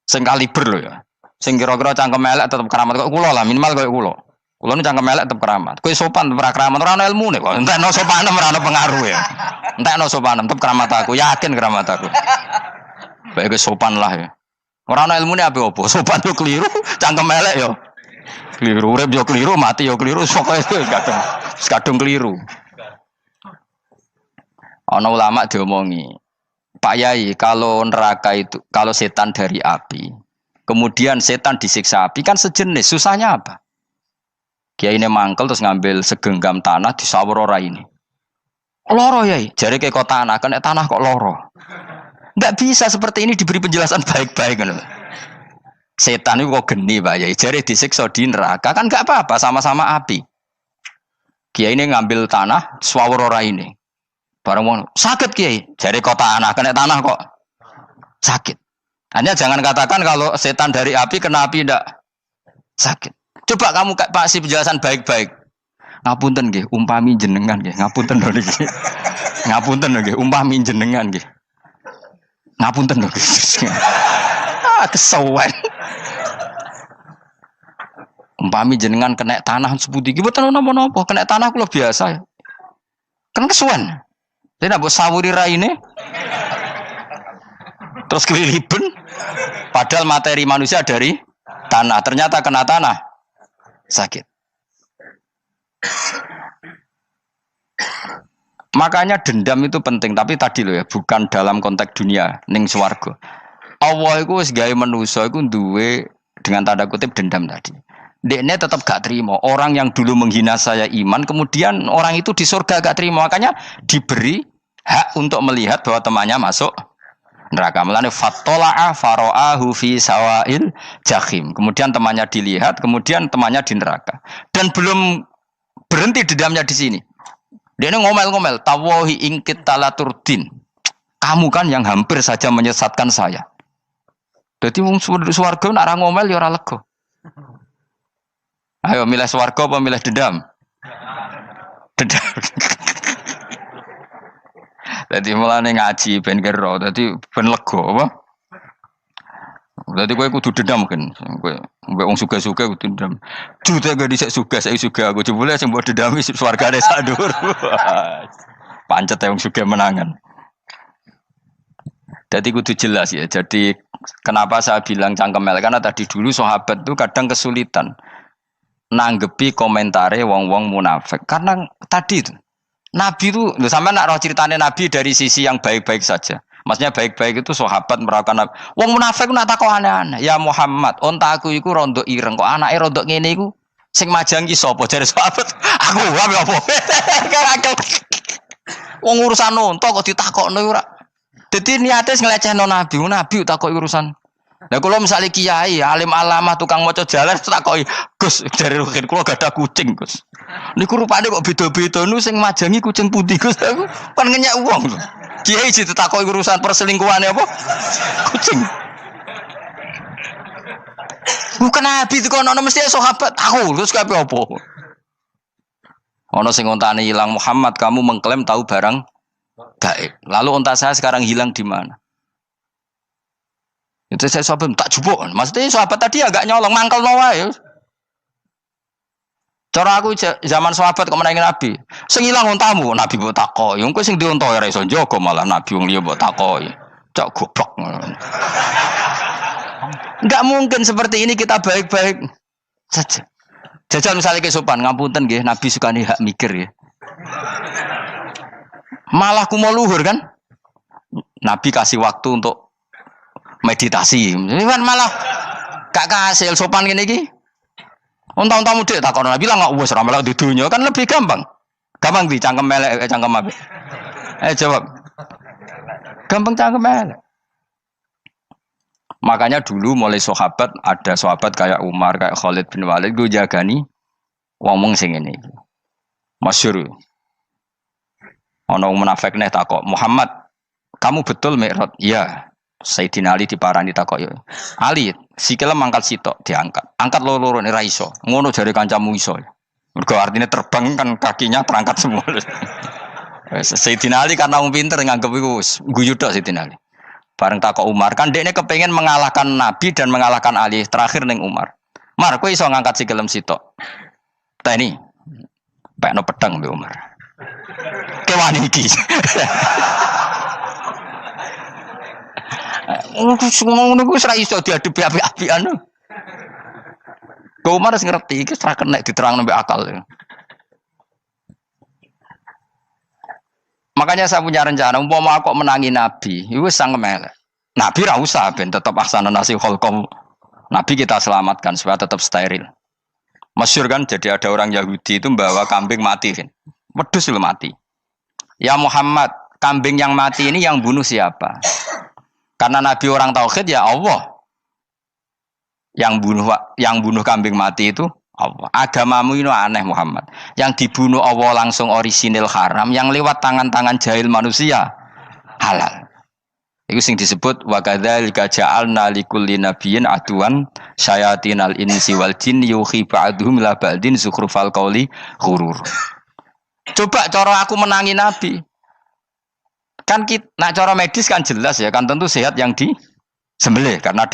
Sing kaliber lho ya. Sing kira-kira cangkem elek tetep keramat kok kula lah minimal kok kula. Kulo nu cangkem elek tetep keramat. Kowe sopan tetep keramat, ora ana ilmune kok. Entekno sopanem ora ana pengaruh ya. Entekno sopanem tetep keramat aku, yakin keramat aku. Bae kowe sopan lah ya. Ora ana ilmune apa opo? Sopan yo keliru, cangkem elek yo keliru, urip yo keliru, mati yo keliru, pokoke kadung keliru. Ana ulama diomongi, Pak Yai, kalau neraka itu, kalau setan dari api, kemudian setan disiksa api kan sejenis, susahnya apa? Kiai ini mangkel terus ngambil segenggam tanah di sawur ora ini. Loro yai, jari kayak kok tanah, kena tanah kok loro. Nggak bisa seperti ini diberi penjelasan baik-baik kan. Setan itu kok geni Pak Yai, jari disiksa di neraka kan nggak apa-apa, sama-sama api. Kiai ini ngambil tanah sawur ora ini. Barang mau sakit Kiai, jari kok tanah, kena tanah kok sakit. Hanya jangan katakan kalau setan dari api kena api ndak sakit. Coba kamu kasih penjelasan baik-baik. Ngapunten nggih, umpami jenengan nggih. Ngapunten lho niki. Ngapunten lho nggih, umpami jenengan nggih. Ngapunten lho nggih. Kesuwen. Umpami jenengan kena tanah sepundi iki mboten napa-napa, kena tanah kula biasa ya. Kan kesuwen. Dene mbok sawuri raine. Terus keliliben. Padahal materi manusia dari tanah, ternyata kena tanah. Sakit. Makanya dendam itu penting, tapi tadi loh ya, bukan dalam konteks dunia ning swarga. Allah iku wis gawe manusa iku duwe dengan tanda kutip dendam tadi. Dekne tetap gak terima. Orang yang dulu menghina saya iman, kemudian orang itu di surga gak terima, makanya diberi hak untuk melihat bahwa temannya masuk neraka. Melane fattola'a fara'ahu fi sawail jahim. Kemudian temannya dilihat, kemudian temannya di neraka. Dan belum berhenti dendamnya di sini. Dia ngomel-ngomel, tawahi ingkit talaturdin. Kamu kan yang hampir saja menyesatkan saya. Jadi wong swarga nek ora ngomel ya ora lega. Ayo milih swarga apa milih dendam? Dendam. Jadi mulane ngaji ben kero, dadi ben lega apa? Dadi kowe kudu dendam kan. Kowe mbek wong sugih-sugih kudu dendam. Jute gak dhisik sugih, saiki sugih aku jebule sing mbok dendami swargane sak dhuwur. Pancet wong sugih menangan. Jadi kudu jelas ya. Jadi kenapa saya bilang cangkemel karena tadi dulu sahabat itu kadang kesulitan nanggepi komentare wong-wong munafik. Karena tadi itu Nabi itu, sampai nak roh ceritanya Nabi dari sisi yang baik-baik saja. Maksudnya baik-baik itu sahabat merawakan Nabi. Wong munafik nak takok aneh-aneh. Ya Muhammad, onta aku iku rondo ireng kok anake rondo ngene iku sing majang ki sapa? Jare sahabat, aku wae apa? Wong urusan unta kok ditakokno ora. Dadi niate nglecehno nabi, nabi takoki urusan. Lah kula misale kiai, alim alamah tukang maca jalan takoki, "Gus, dari rukin kula gak ada kucing, Gus." Niku rupane kok beda-beda nu sing majangi kucing putih, Gus. Aku kan ngenyek wong lho. Kiai ditakoki urusan perselingkuhane apa? Kucing. Bukan nabi itu kono mesti sahabat tahu terus kabeh apa? Ono sing ontane hilang Muhammad kamu mengklaim tahu barang gaib. Lalu onta saya sekarang hilang di mana? Itu saya sahabat tak jupuk. Maksudnya sahabat tadi agak nyolong mangkel wae. Cara aku zaman sahabat kok menangi nabi. Sing hilang ontamu nabi mbok takoki. Engko sing dionto ora iso njogo malah nabi wong liya mbok takoki. Cok goblok. Enggak mungkin seperti ini kita baik-baik saja. Jajal misalnya kesopan, ngapunten nggih, Nabi suka nih hak mikir ya. Malah ku mau luhur kan? Nabi kasih waktu untuk meditasi. Kan malah gak kasih sopan gini iki. Unta-unta mudik takon Nabi lah nggak wes ramal di dunia kan lebih gampang. Gampang di cangkem melek cangkem apa? Jawab. Gampang cangkem melek. Makanya dulu mulai sahabat, ada sahabat kayak Umar, kayak Khalid bin Walid, gue jagani ngomong sing ini. Masyhur. Ono munafik nih takok, "Muhammad, kamu betul Mi'raj?" "Iya." Sayyidina Ali diparani takok, "Ali, sikile mangkat sitok diangkat. Angkat loro-loro ora iso. Ngono jare kancamu iso." Mergo artinya terbang kan kakinya terangkat semua. Sayyidina Ali karena wong pinter nganggep iku guyu tok Sayyidina Ali. Bareng takok Umar, kan dekne kepengen mengalahkan Nabi dan mengalahkan Ali. Terakhir ning Umar. "Mar, kowe iso ngangkat sikilem sitok." "Teni." Pekno pedang mbek Umar. Kewan iki. Ngono ku ora iso diadepi api-apian. Kok Umar wis ngerti iki ora kena diterangno mbek akal. Makanya saya punya rencana, umpama aku menangi Nabi, itu sangat melek. Nabi ra usah ben tetap ahsana nasi kholqom. Nabi kita selamatkan supaya tetap steril. Masyhur kan, jadi ada orang Yahudi itu membawa kambing mati kan. Wedhus itu mati. "Ya Muhammad, kambing yang mati ini yang bunuh siapa?" Karena Nabi orang tauhid ya Allah. Yang bunuh kambing mati itu Allah. Agamamu ini aneh Muhammad. Yang dibunuh Allah langsung orisinil haram, yang lewat tangan-tangan jahil manusia halal. Itu sing disebut wa kadzalika ja'alna likulli nabiyyin aduwan syayatinal insi wal jin yuhi ba'dhum la ba'din zukhrufal qauli ghurur. Coba cara aku menangi Nabi. Kan nak cara medis kan jelas ya, kan tentu sehat yang disembelih karena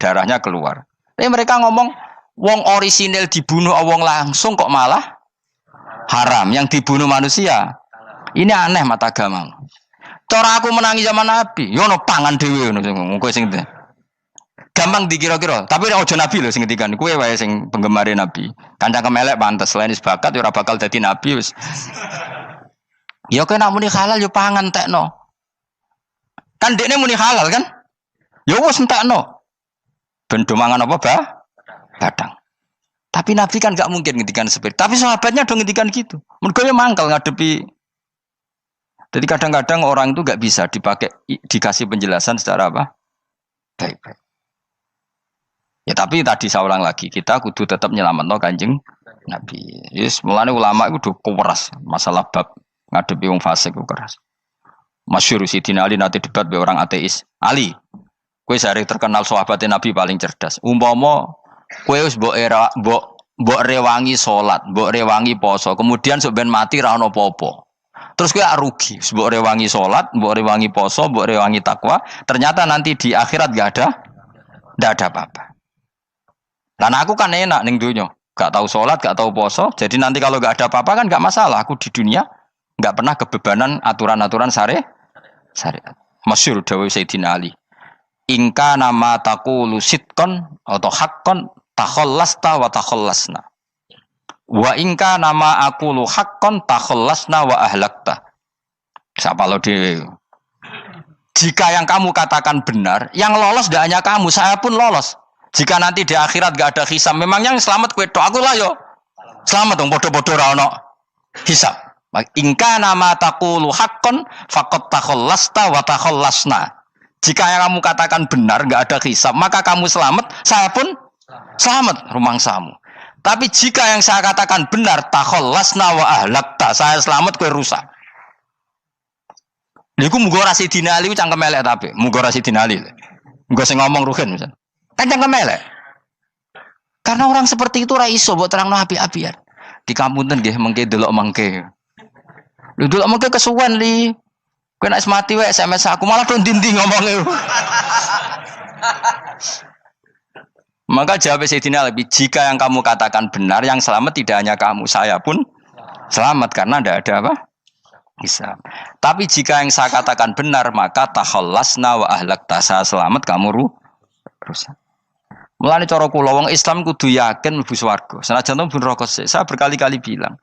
darahnya keluar. Tapi mereka ngomong wong orisinil dibunuh wong langsung kok malah haram, yang dibunuh manusia. Ini aneh mata agama. Cara aku menangi zaman Nabi, yo ono pangan dhewe ngono kowe sing gampang dikira-kira. Tapi ojo Nabi lho sing ngendikan, kowe wae sing penggemar Nabi. Kancang kemelek pantes selain bakat yo ora bakal dadi nabi wis. Ya kowe nak muni halal yo pangan tekno. Kan dekne muni halal kan? Ya wis entekno. Ben do mangan apa, Badang. Tapi Nabi kan gak mungkin ngendikan seperti. Tapi sahabatnya dong ngendikan gitu. Mergo ya mangkal ngadepi. Jadi kadang-kadang orang itu gak bisa dikasih penjelasan secara apa? Baik-baik. Ya tapi tadi saya ulang lagi, kita kudu tetap nyelametno Kanjeng Nabi. Yes, mulane ulama itu udah keras masalah bab ngadepi wong fasik itu keras. Masyhur Sidina Ali nanti debat be orang ateis. Ali, kowe sare terkenal sahabatnya Nabi paling cerdas. Umpama kowe wis mbok rewangi salat, mbok rewangi poso, kemudian sok ben mati ra ono apa-apa. Terus kowe rugi, mbok rewangi salat, mbok rewangi poso, mbok rewangi takwa, ternyata nanti di akhirat ndak ada apa-apa. Dan aku kan enak ning donya, gak tahu salat, gak tahu poso, jadi nanti kalau gak ada apa-apa kan gak masalah. Aku di dunia gak pernah kebebanan aturan-aturan syariat. Masyhur dawuh Sayyidina Ali. Ingka nama taqulu sidqan atau haqqan takhallasta wa takhallasna. Wa ingka nama aqulu haqqan takhallasna wa ahlakta. Siapa lo dhewe. Jika yang kamu katakan benar, yang lolos tidak hanya kamu, saya pun lolos. Jika nanti di akhirat gak ada hisab, memang yang selamat kowe tok, aku lah yo. Selamat dong bodoh-bodoh ra ono hisab. Ingka nama taqulu haqqan faqad takhallasta wa takhallasna. Jika yang kamu katakan benar, enggak ada hisab, maka kamu selamat, saya pun selamat rumangsamu. Tapi jika yang saya katakan benar, takhallasna wa ahlakta, saya selamat kowe rusak. Niku muga ora Sidina Ali cangkem elek tapi, muga ora Sidina Ali. Muga sing ngomong Ruhin misal. Kan cangkem elek. Karena orang seperti itu ora iso mbok terangno api-apian. Di kampunten nggih mengke delok mengke. Lho delok mengke kesuwen li. Kowe nek mati wae SMS aku malah do ndindi ngomongnya. Maka jawab Sayyidina Ali, jika yang kamu katakan benar, yang selamat tidak hanya kamu, saya pun selamat karena tidak ada apa? Hisab. Tapi jika yang saya katakan benar, maka takhallasna wa ahlakta, saya selamat, kamu rusak. Mulane cara kula wong Islam kudu yakin mlebu swarga. Senajan to pun rokok sik. Saya berkali-kali bilang,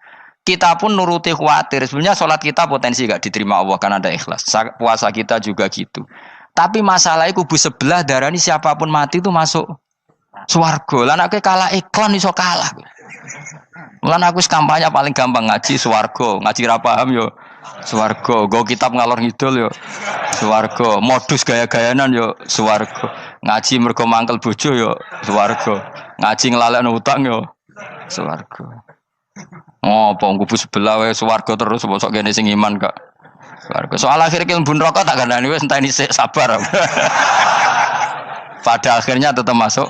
kita pun nuruti khawatir. Sebenarnya sholat kita potensi gak diterima Allah karena ada ikhlas. Puasa kita juga gitu. Tapi masalahnya kubu sebelah darani siapapun mati itu masuk swarga. Lan aku kalah iklan iso kalah. Lan aku kampanye paling gampang ngaji swarga, ngaji ra paham yo swarga, go kitab ngalor ngidul yo swarga, modus gaya-gayanan yo swarga. Ngaji mergo mangkel bojo yo swarga. Ngaji nglalekno utang yo swarga. Oh, kubu sebelah wae swarga terus bosok kene sing iman gak. Swarga. Soal akhir ki mlebu neraka tak gandani wis enteni sik sabar. Pada akhirnya tetap masuk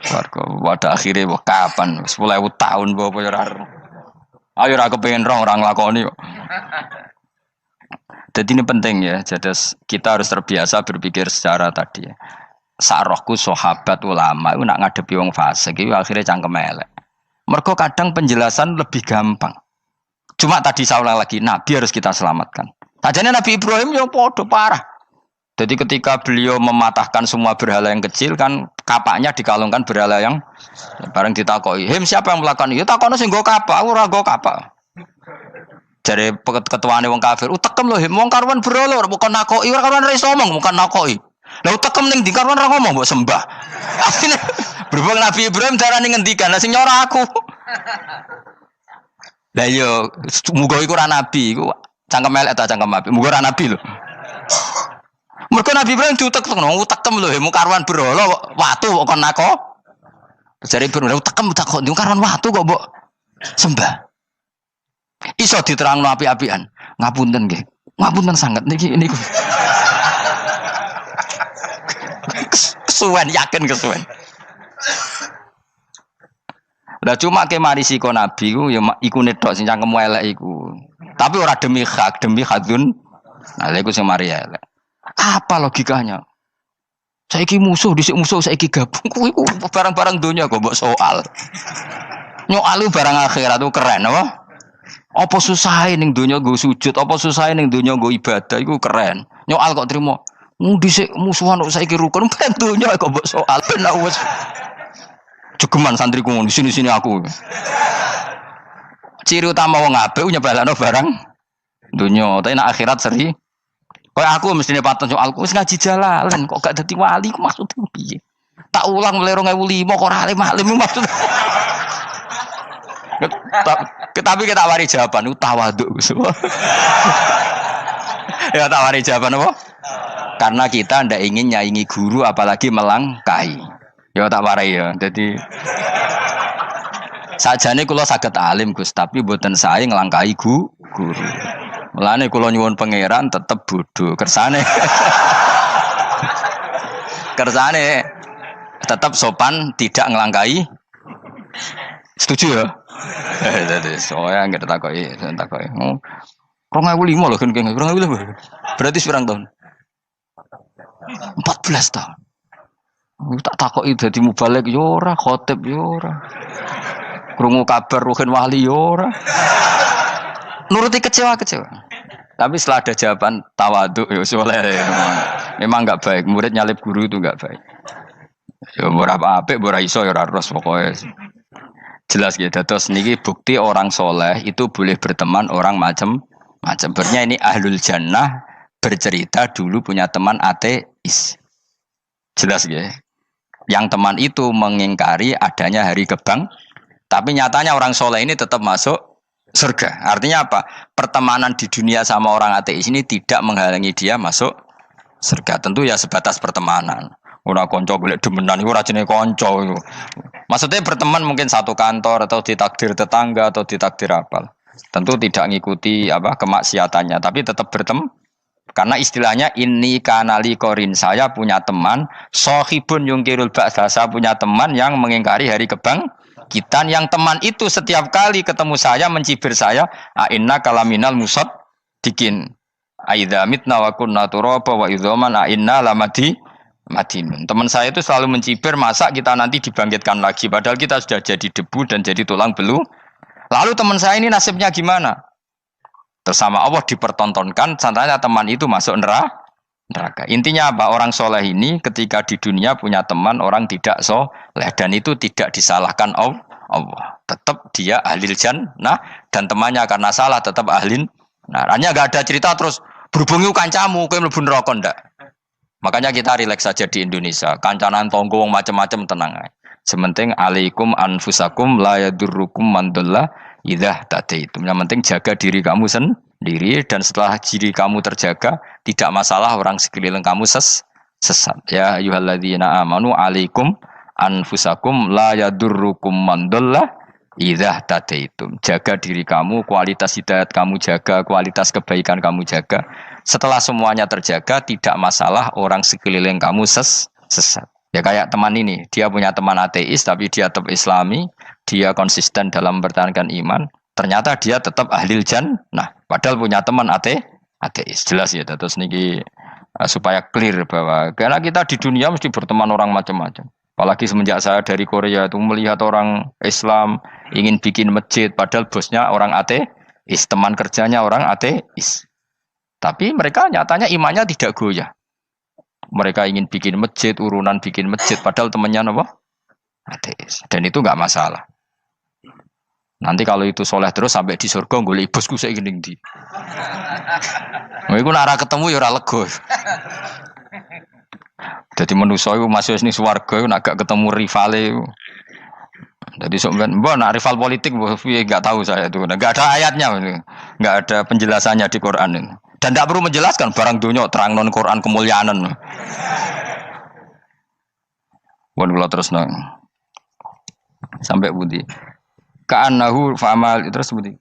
swarga. Pada akhirnya kapan? 10.000 tahun apa ya ora. Ayo ora kepengin ora nglakoni kok. Jadi ini penting ya. Jadi kita harus terbiasa berpikir secara tadi ya. Sarohku sahabat ulama itu nak ngadepi wong fasik iki akhirnya cangkem elek. Mergo kadang penjelasan lebih gampang. Cuma tadi saya ulang lagi, Nabi harus kita selamatkan. Tajane Nabi Ibrahim ya podo parah. Jadi ketika beliau mematahkan semua berhala yang kecil kan kapaknya dikalungkan berhala yang bareng ditakoki. Him siapa yang melakukan itu? Takono sing nggo kapak, ora nggo kapak. Jare ketuane wong kafir, utekem lho him wong karuan berhala bukan nakoki, ora karuan iso ngomong bukan nakoki. Lah utekem ning ndi karuan ora ngomong mbok sembah. Akhirnya berhubung Nabi Ibrahim darane ngendikan, lah sing nyora aku. Lah yo muga iku ora nabi, iku cangkem elek ta cangkem api. Muga ora nabi lho. Mergo Nabi Ibrahim utekem lho, mu karuan berhala watu kok kon nako. Jare Ibrahim utekem tak kok karuan watu kok mbok sembah. Iso diterangno api-apian. Ngapunten nggih. Ngapunten sanget niki niku. Kesuwen yakin kesuwen. Lah cuma ke mari siko Nabi ku ya iku netok sing cangkemmu elek iku. Tapi ora demi hak, demi hadun. Nah, lha iku sing mari elek. Apa logikanya? Saiki musuh dhisik musuh saiki gabung kuwi ku barang-barang donya kok mbok soal. Nyoal barang akhirat itu keren apa? Apa susahe ning donya nggo sujud, apa susahe ning donya nggo ibadah iku keren. Nyoal kok trimo. Dhisik musuhan kok saiki rukun ben donya kok mbok soal ben wis jegeman santriku di sini aku. Ciri utama wong apik nyebalakno barang dunya, tapi nek akhirat seri. Kayak aku mestine paten soalku wis ngaji jalalan kok gak dadi wali ku maksudku piye? Tak ulang mulai 2005 kok ora alim-alim maksud. Tapi kita wari jawaban tawadhu. Ya tak wari jawaban apa? Karena kita ndak ingin nyaingi guru apalagi melangkahi. Ya tak warai ya. Jadi sajane kula saged alim Gus, tapi mboten sae nglangkahi guru. Mulane kula nyuwun pangeran tetep bodho kersane. Kersane tetap sopan tidak ngelangkai. Setuju ya? Jadi soalnya nggak takoki. 2005 loh kan 2005. Berarti seberang tahun? 14 tahun. Tak takoki dadi mubalek yo ora, khotib yo ora. Krungu kabar Ruhin Wali yo ora. Nuruti kecewa. Tapi setelah ada jawaban tawadhu ya soleh. Memang enggak baik. Murid nyalip guru itu enggak baik. Ya berapa apik ora iso ya ora terus pokoknya. Jelas gitu. Terus niki bukti orang soleh itu boleh berteman orang macam-macam. Bernya ini ahlul jannah bercerita dulu punya teman ateis. Jelas gitu. Yang teman itu mengingkari adanya hari kebang. Tapi nyatanya orang soleh ini tetap masuk surga. Artinya apa? Pertemanan di dunia sama orang ateis ini tidak menghalangi dia masuk surga. Tentu ya sebatas pertemanan. Ora konco golek demenan iku ora jenenge konco iku. Maksudnya berteman mungkin satu kantor atau ditakdir tetangga atau ditakdir apa. Tentu tidak ngikuti apa kemaksiatannya, tapi tetap berteman. Karena istilahnya ini kanali korin, saya punya teman sohibun yungkirul ba'sa, saya punya teman yang mengingkari hari kebangkitan, yang teman itu setiap kali ketemu saya mencibir saya, inna kalaminal musad dikin aidza mitna wa kunna turaba wa idzaman inna lamadi madinun. Teman saya itu selalu mencibir, masa kita nanti dibangkitkan lagi padahal kita sudah jadi debu dan jadi tulang belu. Lalu teman saya ini nasibnya gimana? Terus sama Allah dipertontonkan, contohnya teman itu masuk neraka. Intinya apa? Orang soleh ini ketika di dunia punya teman orang tidak soleh, dan itu tidak disalahkan Allah. Tetap dia ahlil jannah, dan temannya karena salah tetap ahlin. Nah, hanya gak ada cerita terus berhubungi kancamu, kowe mlebu neraka ndak. Makanya kita rileks saja di Indonesia. Kancanan tonggo macam-macam tenang aja. Sementing alaikum anfusakum la yadurrukum man dhalla idza tadaitum. Yang penting jaga diri kamu sendiri, dan setelah diri kamu terjaga, tidak masalah orang sekeliling kamu sesat. Ya ayyuhalladzina amanu alaikum anfusakum la yadurrukum man dhalla idza tadaitum. Jaga diri kamu, kualitas hidayat kamu jaga, kualitas kebaikan kamu jaga. Setelah semuanya terjaga, tidak masalah orang sekeliling kamu sesat. Ya kayak teman ini, dia punya teman ateis tapi dia tetap islami, dia konsisten dalam mempertahankan iman, ternyata dia tetap ahlil jannah, padahal punya teman ateis. Jelas ya, terus niki supaya clear bahwa karena kita di dunia mesti berteman orang macam-macam. Apalagi semenjak saya dari Korea itu melihat orang Islam ingin bikin masjid, padahal bosnya orang ateis, teman kerjanya orang ateis. Tapi mereka nyatanya imannya tidak goyah. Mereka ingin bikin masjid, urunan bikin masjid, padahal temannya apa? Ateis. Dan itu nggak masalah. Nanti kalau itu soleh terus sampai di surga, golek bosku saya gini di. Iku nara ketemu ya ora lega. Jadi manusia itu masih ini swarga, nak gak ketemu rivale. Jadi sebenarnya, nak rival politik, nggak tahu saya itu, nggak ada ayatnya, nggak ada penjelasannya di Quran ini. Dan tidak perlu menjelaskan barang dunia terang non Quran kemuliaan. Wan kula terus nang sampai budi. Ka'annahu fa'amal terus budi.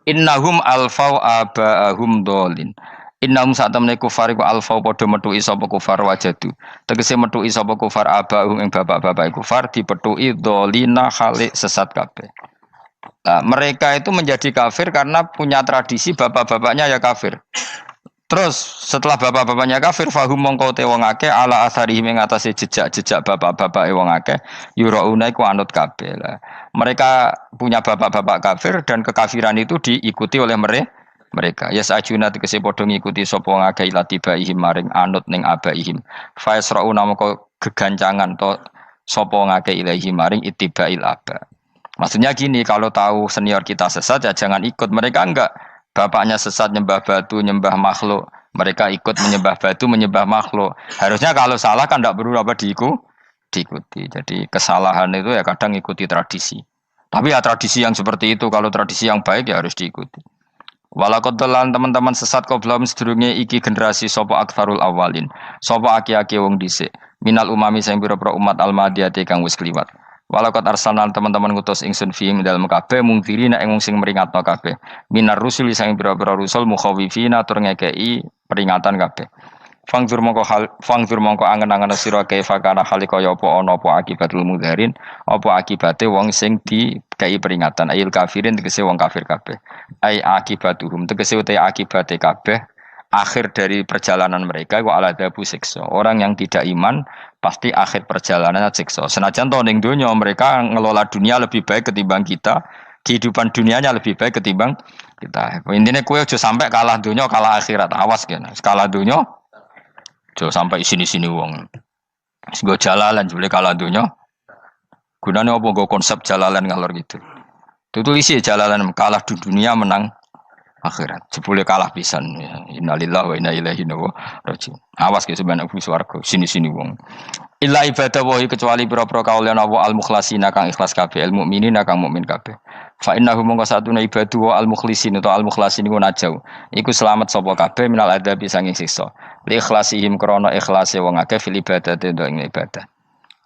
Innahum alfau aba'ahum dolin. Innahum satamne kufar iku alfau padha metuki sapa kufar wajadu. Tegese metuki sapa kufar aba'ahum ing bapak-bapak kufar dipetuki dolina khalik sesat kabeh. Nah, mereka itu menjadi kafir karena punya tradisi bapak-bapaknya ya kafir. Terus setelah bapak-bapaknya kafir, fahum mongko te wong akeh ala asarihim ing atase jejak-jejak bapak-bapak wong akeh yurauna iku anut kabeh. Mereka punya bapak-bapak kafir dan kekafiran itu diikuti oleh mereka. Yasajuna tegese padha ngikuti sapa wong akeh latibaihim maring anut ning abaihim. Fa yasrauna mongko gegancangan to sapa wong akeh ilahi maring ittibail aba. Maksudnya gini, kalau tahu senior kita sesat ya jangan ikut. Mereka enggak, bapaknya sesat nyembah batu, nyembah makhluk. Mereka ikut menyembah batu, menyembah makhluk. Harusnya kalau salah kan enggak perlu apa diikuti. Jadi kesalahan itu ya kadang ikuti tradisi. Tapi ya tradisi yang seperti itu, kalau tradisi yang baik ya harus diikuti. Walakodolan teman-teman sesat kau belum sedurunge iki generasi sopo akfarul awalin. Sopo aki-aki wong dhisik. Minal umami sing pira-pira umat almadiyati kang wis kliwat. Walakot arsalan teman-teman ngutus ingsun fi dalam kabeh mungkirina ing sing meringatno kabeh. Minar rusul sing pira-pira rusul mukhawifina tur ngekeki peringatan kabeh. Fangzur mongko angen-angen sira kaifa kana halika ya apa ana apa akibatul mudharin, apa akibate wong sing dikei peringatan ayil kafirin tegese wong kafir kabeh. Ai akibatuhum tegese uta akibate kabeh akhir dari perjalanan mereka wa aladabu siksa. Orang yang tidak iman pasti akhir perjalanannya siksa. Senajan to ning donya mereka ngelola dunia lebih baik ketimbang kita, kehidupan dunianya lebih baik ketimbang kita. Intinya kowe aja sampai kalah donya kalah akhirat. Awas kene. Kalah donya aja sampai sini-sini wong. Sego jalalan jebule kalah donya. Gunane apa nggo konsep jalalan ngalor gitu. Tulis jalalan kalah di dunia menang akhirat. Jebule kalah pisan. Innalillahi wa inna ilaihi raji'un. Awas ke sebenarnya bus warga sini-sini wong. Illa ibadah wahi kecuali pira-pira kaulian Allah al-mukhlasina kang ikhlas kabeh, al-mukminina kang mukmin kabeh. Fa innahu mongko satune ibadu wa al-mukhlasin utawa al-mukhlasin iku najau. Iku selamat sapa kabeh minal adabi sanging siksa. Li ikhlasihim krana ikhlase wong akeh fil ibadati ing ibadah.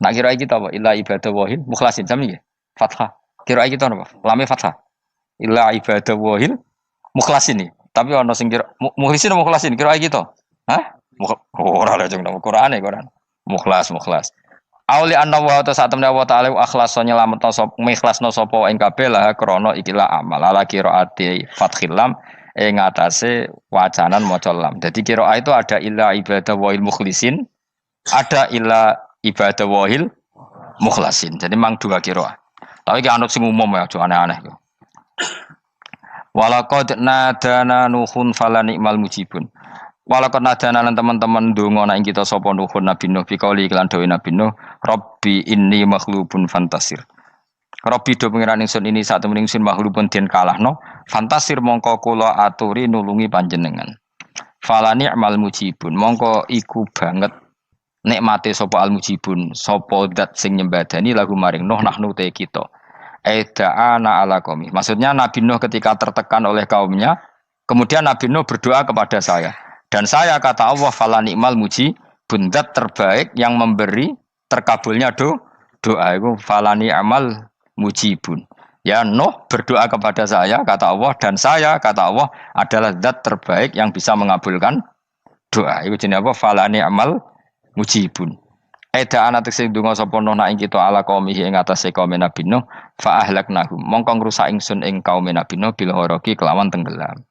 Nak kira iki ta apa? Illa ibadah wahil mukhlasin sami nggih. Fathah. Kira iki ta napa? Lame fathah. Illa ibadah wahil mukhlasin. Tapi ana sing kira mukhlisin apa mukhlasin? Kira iki to. Hah? Ora lha jeng nang Qur'ane Quran. Mukhlas. Auli anna wa ta satemne wa ta'ala akhlasa nyelametno sapa mikhlasno sapa ing kabeh lah krana ikilah amal ala qiraati fathil lam ing atase wacanan maca lam. Dadi qiraah itu ada illa ibadah wahil mukhlisin, ada illa ibadah wahil mukhlasin. Jadi mang dua qiraah. Tapi ki anut sing umum ya, aja aneh-aneh yo. Walaqad nadana nuhun falanikmal mujibun. Walakon nadana lan teman-teman ndonga nek kita sapa nuhun Nabi Nuh bikauli iklan dawe Nabi Nuh, Rabbi inni makhlubun fantasir. Rabbi do pengiran ingsun ini sak temen ingsun makhlubun den kalahno, fantasir mongko kula aturi nulungi panjenengan. Fala ni'mal mujibun, mongko iku banget nikmate sapa al mujibun, sapa zat sing nyembadani lagu maring Nuh nahnu te kita. Aida'ana ala qaumi. Maksudnya Nabi Nuh ketika tertekan oleh kaumnya, kemudian Nabi Nuh berdoa kepada saya. Dan saya kata Allah fala ni'mal muji bundat terbaik yang memberi terkabulnya doa itu fala ni'mal mujibun. Ya Nuh berdoa kepada saya kata Allah dan saya kata Allah adalah zat terbaik yang bisa mengabulkan doa. Itu jenenge apa? Fala ni'mal mujibun. Eda ana tekse donga sapa Nuh nak ing kita ala qaumihi ing atase kaum Nabi Nuh fa ahlaknahum. Mongko ngrusak ingsun ing kaum Nabi Nuh bil ghoroqi kelawan tenggelam.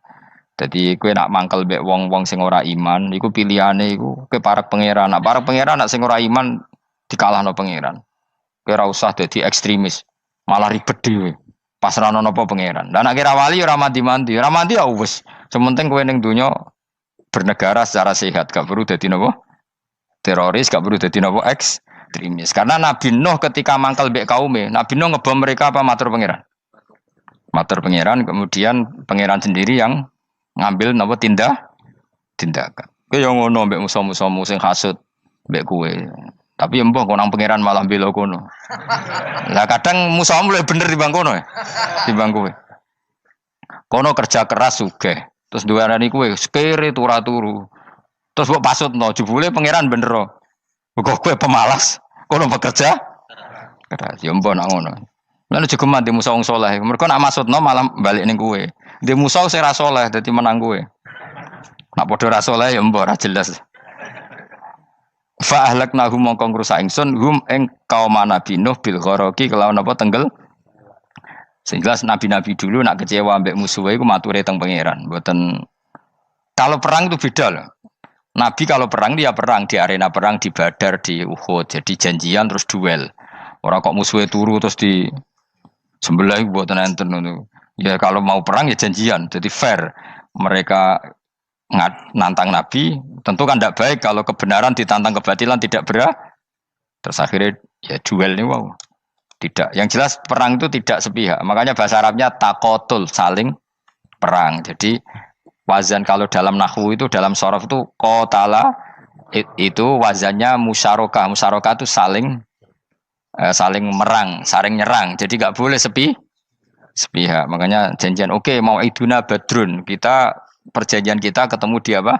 Jadi kowe nak mangkel mbek wong-wong sing ora iman, iku pilihane iku kowe parek pangeran. Nak parek pangeran nak sing ora iman dikalahno pangeran. Kowe ora usah dadi ekstremis, malah ribet dhewe. Pasrahno napa pangeran. Lah nek kira wali ora mandi-mandi, ora mandi ya wis. Sementing kowe ning donya bernegara secara sehat, gak perlu dadi napa? Teroris, gak perlu dadi napa? Ekstremis. Karena Nabi Nuh ketika mangkel mbek kaume, Nabi Nuh ngebom mereka apa matur pangeran? Matur pangeran, kemudian pangeran sendiri yang ngambil napa tindakan. Kowe yo ngono mbek musuh-musuhmu sing hasud mbek kowe. Tapi mbah kok nang pangeran malah bela kono. Lah kadang musuhmu luwih bener timbang kono ya. Timbang kowe. Kono kerja keras sugih. Terus duweni kowe sekere turu. Terus mbok pasutno jebule pangeran bener. Kok kowe pemalas. Kono bekerja keras. Yo mbah nak ngono. Lan juga mati musuh wong saleh. Mergo nak maksudno malah balik ning kowe. Di musuh sing ra saleh dadi menang kowe. Nak padha ra saleh ya mbok ra jelas. Fa ahlaknahum mongko ngrusak ingsun hum ing kaum Nabi Nuh bil ghoroqi kelawan apa tenggel. Sing jelas nabi-nabi dulu nak kecewa mbek musuhe iku mature teng pangeran. Mboten kalau perang itu beda loh. Nabi kalau perang dia perang di arena perang di Badar di Uhud. Jadi janjian terus duel. Ora kok musuhe turu terus di sebelah mboten enten ngono. Ya kalau mau perang ya janjian, jadi fair. Mereka nantang Nabi, tentu kan tidak baik kalau kebenaran ditantang kebatilan tidak berat. Terus akhirnya ya duel nih wow. Tidak. Yang jelas perang itu tidak sepihak. Makanya bahasa Arabnya takotul, saling perang. Jadi wazan kalau dalam nahwu itu dalam sorof itu qatala itu wazannya musyarakah. Musyarakah itu saling merang, saling nyerang. Jadi nggak boleh sepihak. Makanya janjian oke, mau iduna badrun. Kita perjanjian kita ketemu di apa?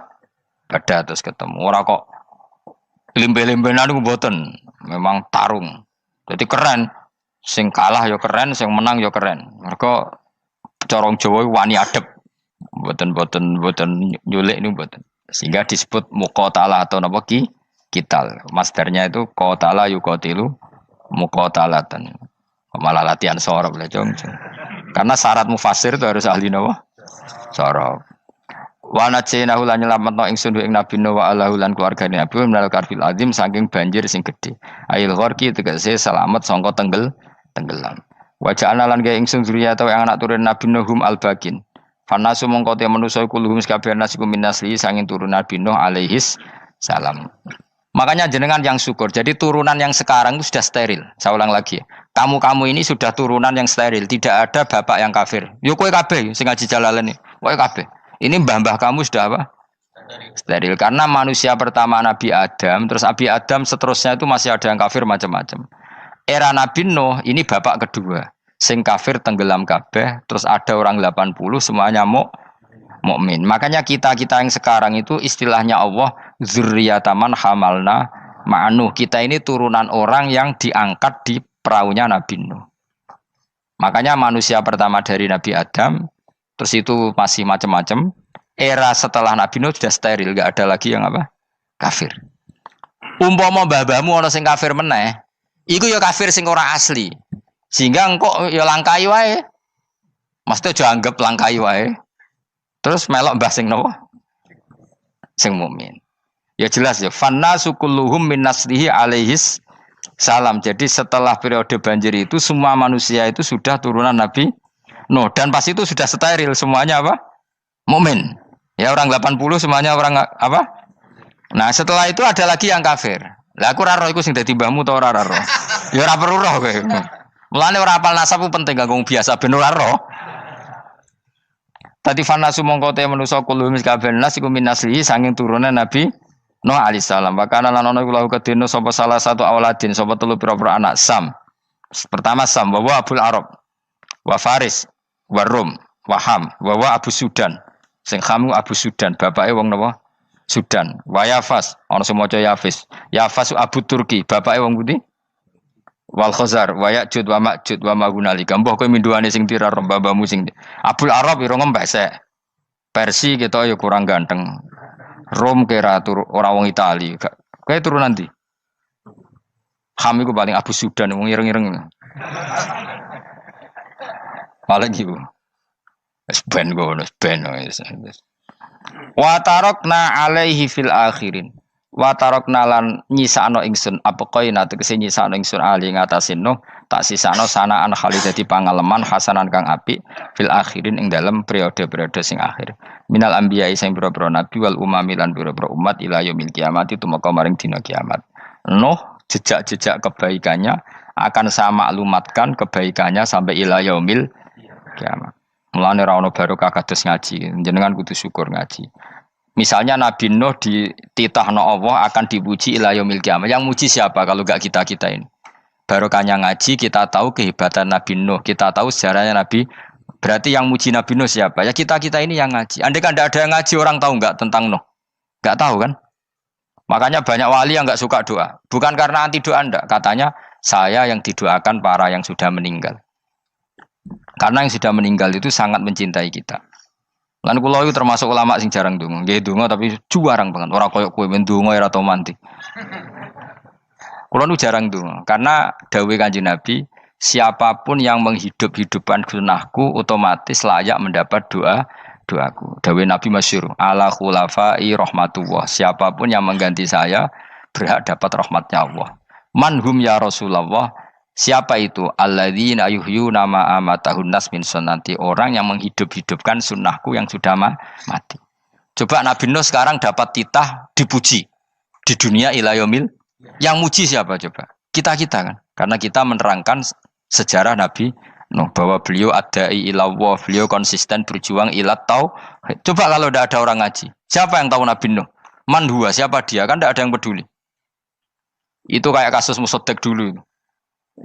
Badar terus ketemu. Ora kok limbe-limbenan niku mboten. Memang tarung. Jadi keren. Sing kalah ya keren, sing menang ya keren. Mergo corong Jawa wani adep. Mboten nyulik niku mboten. Sehingga disebut muqatalah atau napa kital. Masdarnya itu qatala yuqatilu muqatalatan. Malah latihan sorab lah jong. Karena syarat mufassir itu harus ahli nawa sorab. Wa najinahu lan nyelametno ingsun ing Nabi Nuh wa alahu lan keluargane Nabi minal karfil azim saking banjir sing gedhe. Ail gharqi tegese selamat sangka tenggelam. Wa ja'alna lan gawe ingsun zuriyata yang anak turun Nabi Nuhum al-bakin. Fanasu mongko te manusa kuluhum kabeh nasikum minasli sanging turun Nabi Nuh alaihis salam. Makanya jenengan yang syukur. Jadi turunan yang sekarang itu sudah steril. Saya ulang lagi. Kamu ini sudah turunan yang steril. Tidak ada bapak yang kafir. Yo kowe kabeh sing ngaji Jalalain. Kowe kabeh. Ini mbah-mbah kamu sudah apa? Steril. Karena manusia pertama Nabi Adam, terus Nabi Adam seterusnya itu masih ada yang kafir macam-macam. Era Nabi Nuh ini bapak kedua. Sing kafir tenggelam kabeh, terus ada orang 80 semuanya mukmin. Makanya kita-kita yang sekarang itu istilahnya Allah dzurriyyataman hamalna ma'nuh. Kita ini turunan orang yang diangkat di perahunya Nabi Nuh. Makanya manusia pertama dari Nabi Adam, terus itu masih macam-macam. Era setelah Nabi Nuh sudah steril, enggak ada lagi yang apa? Kafir. Umpama mbah-mbahmu ana sing kafir meneh, iku ya kafir sing ora asli. Sehingga engkau ya langkai wae. Mesti aja anggap langkai wae. Terus melok mbah sing napa? Sing mukmin. Ya jelas ya, fannasu kulluhum min naslihi alaihis salam. Jadi setelah periode banjir itu semua manusia itu sudah turunan Nabi Nuh dan pas itu sudah steril semuanya apa? Mukmin. Ya orang 80 semuanya orang apa? Nah, setelah itu ada lagi yang kafir. Lah aku ora roh iku sing dadi mbahmu ta ora roh. Ya ora perlu roh kowe. Mulane ora hafal nasab penting kanggo biasa ben ora roh. Tadi fanasu mongko te manusa kulo miskaben nas iku minaslihi sanging turunan Nabi Nuh alaihissalam. Bakana lan ana iku lahu kedene sapa salah satu auladin sapa telu pira-pira anak Sam. Pertama Sam wa Abul Arab wa Faris wa Rum wa Ham wa Abu Sudan. Sing Ham Abu Sudan, bapake wong napa? Sudan. Wa Yafas, ana sing maca Yafis. Yafas Abu Turki, bapake wong pundi? Wal Khazar, wa Ya'jud wa Ma'jud wa Magunali. Mbah kowe minduane sing tira babamu sing. Abul Arab ira ngempesek. Persi kita ya kurang ganteng. Rom kira ora wong Itali. Kowe turunan ndi? Ham iku paling Abu Sudan wong ireng-ireng. Paling iku. Wis ben ngono, ben wis. Wa tarakna alaihi fil akhirin. Wa tarakna lan nyisano ingsun apa koina tegese nyisano ingsun ali ngatasin no tak sisano sanaan khali dadi pangaleman hasanan kang apik fil akhirin ing dalem periode-periode sing akhir. Minal anbiya sing pira-pira nabi wal umami lan pira-pira umat ila yaumil kiamat itu maka maring dina kiamat. Nuh jejak-jejak kebaikannya akan saya maklumatkan kebaikannya sampai ila yaumil kiamat. Mulane ra ono barokah kados ngaji, jenengan kudu syukur ngaji. Misalnya Nabi Nuh dititahno Allah akan dipuji ila yaumil kiamah. Yang muji siapa kalau enggak kita-kita ini? Barokahnya ngaji, kita tahu kehebatan Nabi Nuh, kita tahu sejarahnya Nabi. Berarti yang muji Nabi Nuh siapa? Ya kita-kita ini yang ngaji. Andai kan enggak ada yang ngaji, orang tahu enggak tentang Nuh? Enggak tahu kan? Makanya banyak wali yang enggak suka doa. Bukan karena anti doa enggak, katanya saya yang didoakan para yang sudah meninggal. Karena yang sudah meninggal itu sangat mencintai kita. Lan kula itu termasuk ulama sing jarang donga. Nggih donga tapi juarang banget. Ora koyo kowe men donga ora tau mandi. Kula nu jarang donga karena dawuh Kanjeng Nabi, siapapun yang menghidup-hidupkan sunnahku otomatis layak mendapat doaku. Dawuh Nabi masyhur, ala khulafai rahmatullah. Siapapun yang mengganti saya berhak dapat rahmatnya Allah. Manhum ya Rasulullah. Siapa itu? Alladzina yuhyuna ma amatahun nas min sunnati, orang yang menghidup-hidupkan sunnahku yang sudah mati. Coba Nabi Nuh sekarang dapat titah dipuji di dunia ila yaumil. Yang muji siapa coba? Kita-kita kan. Karena kita menerangkan sejarah Nabi Nuh bahwa beliau adai ila Allah, beliau konsisten berjuang ila tauhid. Coba kalau tidak ada orang ngaji, siapa yang tahu Nabi Nuh? Man huwa, siapa dia? Kan tidak ada yang peduli. Itu kayak kasus Musaddaq dulu.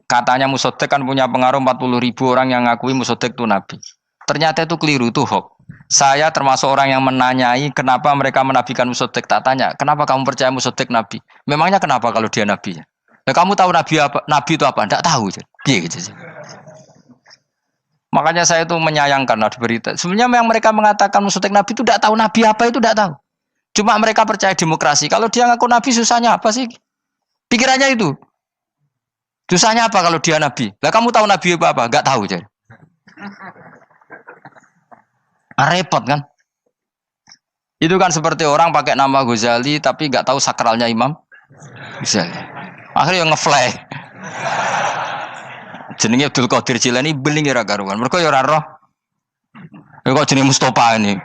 Katanya Musaddaq kan punya pengaruh 40.000 orang yang ngakui Musaddaq itu Nabi. Ternyata itu keliru, itu hoax. Saya termasuk orang yang menanyai kenapa mereka menabikan Musaddaq. Tak tanya, kenapa kamu percaya Musaddaq Nabi? Memangnya kenapa kalau dia Nabi? Nah, kamu tahu Nabi apa? Nabi itu apa? Tidak tahu. Gitu sih. Makanya saya itu menyayangkan di berita. Sebenarnya yang mereka mengatakan Musaddaq Nabi itu tidak tahu Nabi apa itu tidak tahu. Cuma mereka percaya demokrasi. Kalau dia ngaku Nabi susahnya apa sih? Pikirannya itu. Susahnya apa kalau dia Nabi? Lah kamu tahu Nabi apa? Enggak tahu jadi. Repot kan? Itu kan seperti orang pakai nama Ghazali tapi enggak tahu sakralnya Imam Ghazali. Akhirnya ngefly. Jenenge Abdul Qadir Jilani beling ora karuan. Mergo ya ora roh. Ya kok jenenge Mustofa ini.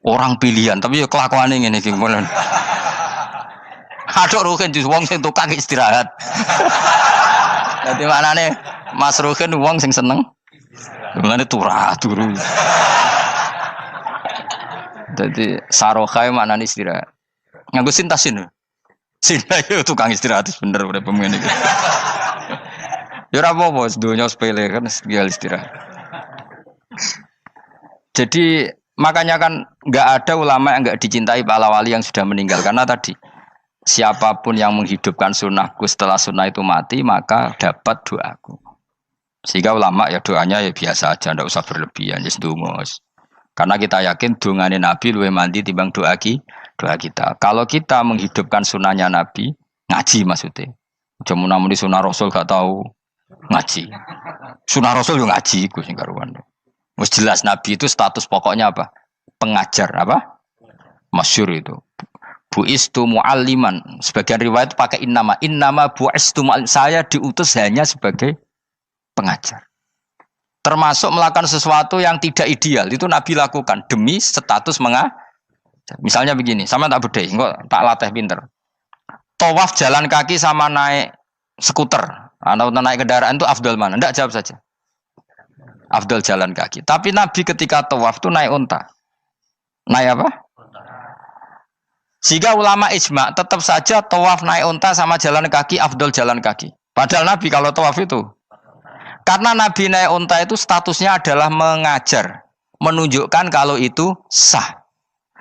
Orang pilihan tapi ya kelakuane ngene iki ngono. Aduk Ruhin di wong sing tukang istirahat. Dadi maknane Mas Ruhin wong sing seneng. Mengane turu. Jadi saroha maknane istirahat. Nganggo sintasin. Sinta itu tukang istirahat bener udah pemain iki. Ya ora apa-apa, donya sepele kan tinggal istirahat. Jadi makanya kan nggak ada ulama yang nggak dicintai para wali yang sudah meninggal karena tadi siapapun yang menghidupkan sunnahku setelah sunnah itu mati maka dapat doaku. Sehingga ulama ya doanya ya biasa aja, ndak usah berlebihan, ya sedungos. Karena kita yakin dungane Nabi luwih mandi timbang doa kita. Kalau kita menghidupkan sunnahnya Nabi, ngaji maksudnya. Cuma namun di sunnah Rasul gak tahu ngaji. Sunnah Rasul yo ngaji iku sing karuan. Wis jelas Nabi itu status pokoknya apa? Pengajar apa? Masyhur itu. Buistu mualliman. Sebagian riwayat pakai innama buistu muallim. Saya diutus hanya sebagai pengajar. Termasuk melakukan sesuatu yang tidak ideal itu Nabi lakukan demi status mengajar. Misalnya begini, sama tak bedai, kok tak latih pinter. Tawaf jalan kaki sama naik skuter atau naik kendaraan itu afdal mana? Enggak, jawab saja. Afdal jalan kaki. Tapi Nabi ketika tawaf itu naik unta. Naik apa? Sehingga ulama ijma tetap saja tawaf naik unta sama jalan kaki afdal jalan kaki. Padahal Nabi kalau tawaf itu karena Nabi naik unta itu statusnya adalah mengajar, menunjukkan kalau itu sah.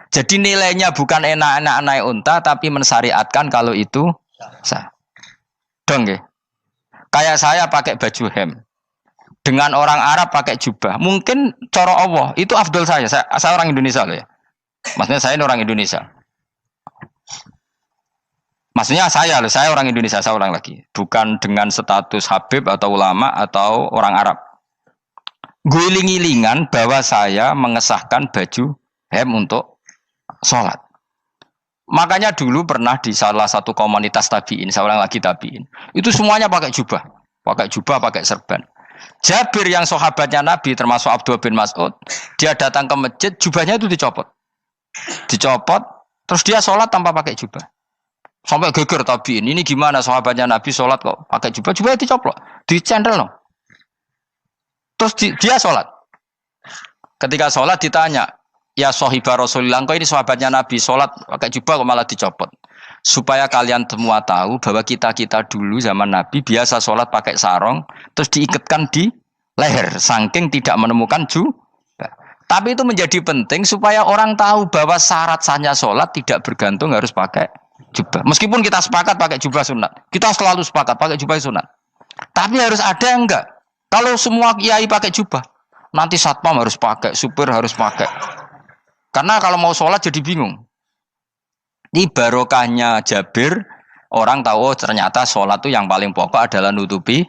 Jadi nilainya bukan enak-enak naik unta tapi mensyariatkan kalau itu sah. Dong ya. Kayak saya pakai baju hem. Dengan orang Arab pakai jubah. Mungkin cara Allah itu afdol saya. Saya orang Indonesia loh ya. Maksudnya saya ini orang Indonesia. Maksudnya saya orang Indonesia, saya orang lagi. Bukan dengan status Habib atau ulama atau orang Arab. Guling-gilingan bahwa saya mengesahkan baju hem untuk sholat. Makanya dulu pernah di salah satu komunitas tabiin, saya ulang lagi tabiin. Itu semuanya pakai jubah, pakai serban. Jabir yang sahabatnya Nabi termasuk Abdullah bin Mas'ud, dia datang ke masjid, jubahnya itu dicopot, terus dia sholat tanpa pakai jubah. Sampai geger tabiin, ini gimana sahabatnya Nabi sholat kok pakai jubah, jubahnya dicopot, dicendel no. Terus dia sholat. Ketika sholat ditanya, ya sahibah Rasulullah, kok ini sahabatnya Nabi sholat pakai jubah kok malah dicopot. Supaya kalian semua tahu bahwa kita dulu zaman Nabi biasa sholat pakai sarong, terus diikatkan di leher, saking tidak menemukan jubah. Tapi itu menjadi penting supaya orang tahu bahwa syarat sahnya sholat tidak bergantung harus pakai jubah. Meskipun kita sepakat pakai jubah sunat, kita selalu sepakat pakai jubah sunat. Tapi harus ada yang enggak. Kalau semua kiai pakai jubah, nanti satpam harus pakai, supir harus pakai. Karena kalau mau sholat jadi bingung. Ini barokahnya Jabir, orang tahu ternyata sholat itu yang paling pokok adalah nutupi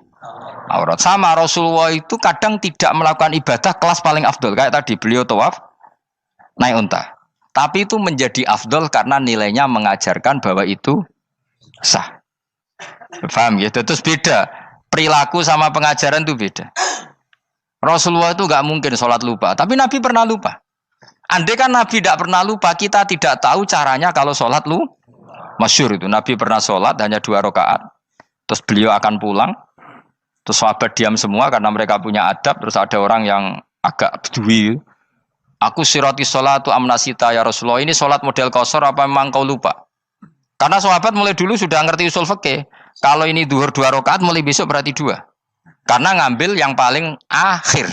aurat. Sama Rasulullah itu kadang tidak melakukan ibadah kelas paling afdol. Kayak tadi beliau tawaf naik unta. Tapi itu menjadi afdol karena nilainya mengajarkan bahwa itu sah. Paham gitu? Terus beda. Perilaku sama pengajaran itu beda. Rasulullah itu gak mungkin sholat lupa. Tapi Nabi pernah lupa. Andai kan Nabi tidak pernah lupa, kita tidak tahu caranya kalau sholat masyhur itu. Nabi pernah sholat hanya 2 rakaat. Terus beliau akan pulang. Terus sahabat diam semua karena mereka punya adab. Terus ada orang yang agak bedui. Aku sirati sholatu amnasita ya Rasulullah. Ini sholat model qashar apa memang kau lupa? Karena sahabat mulai dulu sudah ngerti usul fikih. Kalau ini duhur 2 rakaat, mulai besok berarti 2. Karena ngambil yang paling akhir.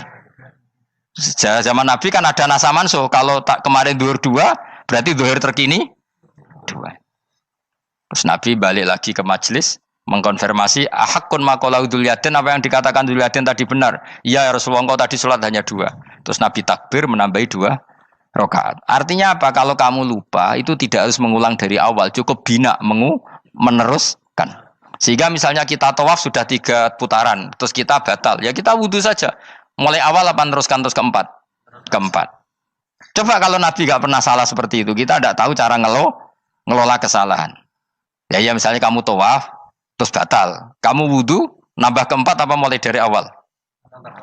Zaman Nabi kan ada nasa mansuh. Kalau tak kemarin duhur 2, berarti duhur terkini 2. Terus Nabi balik lagi ke majelis mengkonfirmasi ahakun maqala Dzulyaden, apa yang dikatakan Dzulyaden tadi benar. Iya ya Rasulullah, engkau tadi sholat hanya 2. Terus Nabi takbir menambahi 2 rakaat. Artinya apa? Kalau kamu lupa itu tidak harus mengulang dari awal, cukup bina meneruskan. Sehingga misalnya kita tawaf sudah 3 putaran, terus kita batal, ya kita wudu saja. Mulai awal apa teruskan terus keempat? Coba kalau Nabi gak pernah salah seperti itu, kita tidak tahu cara ngelola kesalahan. Ya misalnya kamu tawaf terus batal, kamu wudu nambah keempat apa mulai dari awal?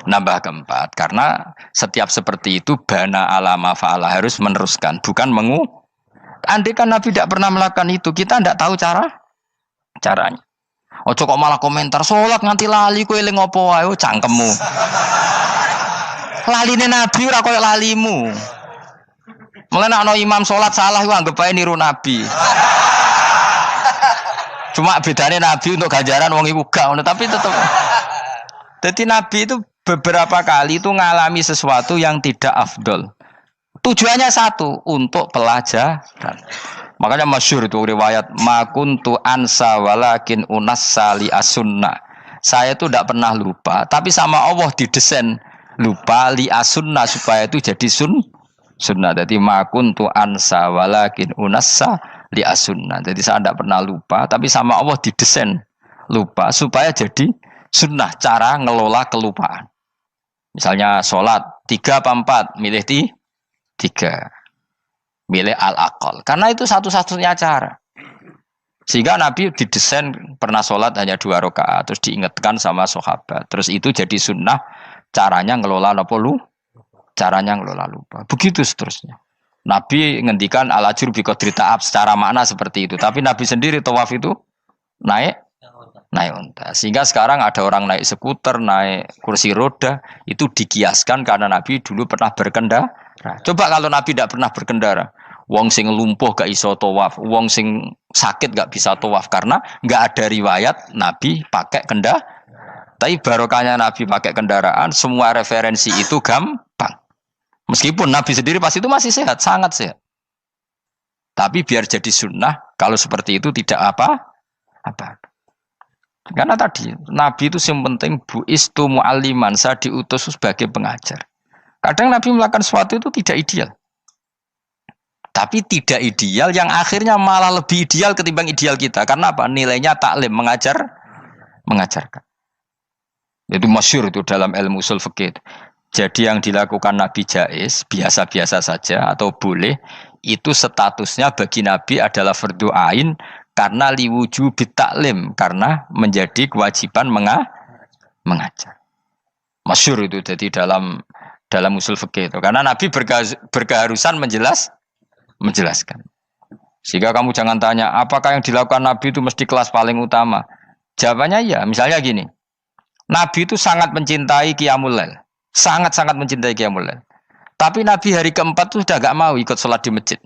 Nambah keempat, karena setiap seperti itu bana alama fa'ala, harus meneruskan, bukan Andai kan Nabi tidak pernah melakukan itu, kita tidak tahu caranya. Ojo kok malah komentar sholat nganti lali kowe eling opo wae cangkemmu. Laline Nabi ora koyo lalimu. Mulane ana imam salat salah iku anggap ae niru Nabi. Cuma bedanya Nabi untuk ganjaran wong iku gak ngono, tapi tetep. Jadi Nabi itu beberapa kali itu ngalami sesuatu yang tidak afdol. Tujuannya satu, untuk pelajaran. Makanya masyhur itu riwayat makuntu ansa walakin unassa li as-sunnah. Saya itu tidak pernah lupa, tapi sama Allah didesain lupa li as-sunnah supaya itu jadi sunnah. Jadi makuntu ansa walakin unassa li as-sunnah. Jadi saya tidak pernah lupa, tapi sama Allah didesain lupa supaya jadi sunnah cara ngelola kelupaan. Misalnya sholat 3 apa 4, milih 3. Milih al-aqal. Karena itu satu-satunya cara. Sehingga Nabi didesain pernah sholat hanya 2 rakaat, terus diingatkan sama sahabat. Terus itu jadi sunnah caranya ngelola apa caranya ngelola lupa. Begitu seterusnya. Nabi ngendikan al-ajur bi qadri ta'ab secara makna seperti itu. Tapi Nabi sendiri tawaf itu naik unta. Sehingga sekarang ada orang naik skuter, naik kursi roda, itu dikiaskan karena Nabi dulu pernah berkendara. Coba kalau Nabi tidak pernah berkendara, wong sing lumpuh gak iso tawaf, wong sing sakit gak bisa tawaf karena gak ada riwayat Nabi pakai kendaraan. Tapi barokahnya Nabi pakai kendaraan, semua referensi itu gampang. Meskipun Nabi sendiri pas itu masih sehat, sangat sehat. Tapi biar jadi sunnah, kalau seperti itu tidak apa. Karena tadi Nabi itu yang penting buistu mu'alliman, saya diutus sebagai pengajar. Kadang Nabi melakukan sesuatu itu tidak ideal. Tapi tidak ideal yang akhirnya malah lebih ideal ketimbang ideal kita. Karena apa? Nilainya taklim, mengajarkan. Itu masyhur itu dalam ilmu ushul fikih. Jadi yang dilakukan Nabi jaiz, biasa-biasa saja atau boleh, itu statusnya bagi Nabi adalah fardhu ain karena liwujubit taklim, karena menjadi kewajiban mengajar. Masyhur itu jadi dalam usul fikih itu. Karena Nabi berkeharusan menjelaskan. Sehingga kamu jangan tanya, apakah yang dilakukan Nabi itu mesti kelas paling utama? Jawabannya ya, misalnya gini. Nabi itu sangat mencintai Qiyamul Lail. Sangat-sangat mencintai Qiyamul Lail. Tapi Nabi hari keempat itu sudah gak mau ikut sholat di masjid.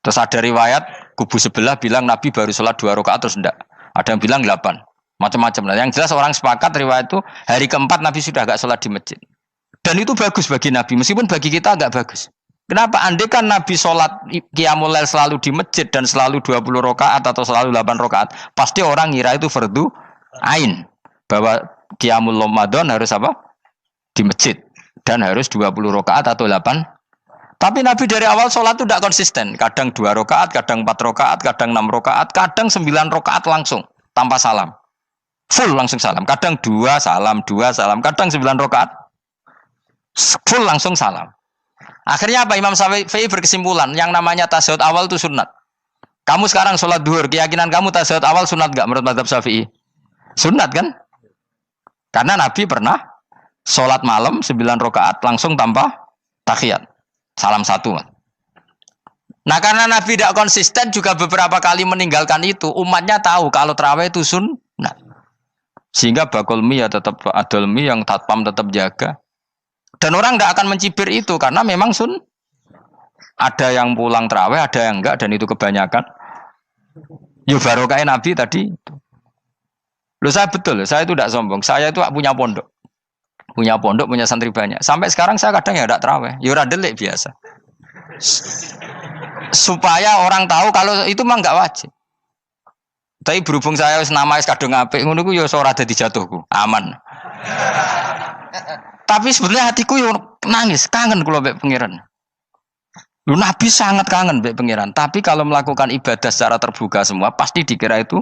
Terus ada riwayat, kubu sebelah bilang Nabi baru sholat 2 rakaat terus enggak. Ada yang bilang 8. Macam-macam. Nah, yang jelas orang sepakat riwayat itu, hari keempat Nabi sudah gak sholat di masjid. Dan itu bagus bagi Nabi, meskipun bagi kita agak bagus. Kenapa? Andai kan Nabi sholat Qiyamul Lail selalu di masjid dan selalu 20 rakaat atau selalu 8 rakaat, pasti orang ngira itu fardhu ain. Bahwa Qiyamul Ramadan harus apa? Di masjid. Dan harus 20 rakaat atau 8. Tapi Nabi dari awal sholat itu tidak konsisten. Kadang 2 rakaat, kadang 4 rakaat, kadang 6 rakaat, kadang 9 rakaat langsung tanpa salam. Full langsung salam. Kadang 2 salam, kadang 9 rakaat full langsung salam. Akhirnya apa? Imam Syafi'i berkesimpulan yang namanya tasyahud awal itu sunat. Kamu sekarang sholat duhur, keyakinan kamu tasyahud awal sunat gak menurut mazhab Syafi'i? Sunat kan? Karena Nabi pernah sholat malam 9 rakaat langsung tanpa tahiyat. Salam 1. Nah karena Nabi tidak konsisten juga beberapa kali meninggalkan itu, umatnya tahu kalau tarawih itu sunnah. Sehingga bakulmi ya tetap adolmi yang tatpam tetap jaga. Dan orang tidak akan mencibir itu karena memang ada yang pulang tarawih, ada yang enggak, dan itu kebanyakan. Ya barokah Nabi tadi. Loh saya betul, saya itu tidak sombong. Saya itu punya pondok. Punya santri banyak. Sampai sekarang saya kadang ya tidak tarawih. Ya ora delik biasa. Supaya orang tahu kalau itu mah enggak wajib. Tapi berhubung saya wis nama wis kadung apik ngono ku ya ora dadi jatuhku. Aman. Tapi sebenarnya hatiku yo nangis, kangen kula mbek pangeran. Lu Nabi sangat kangen mbek pangeran, tapi kalau melakukan ibadah secara terbuka semua pasti dikira itu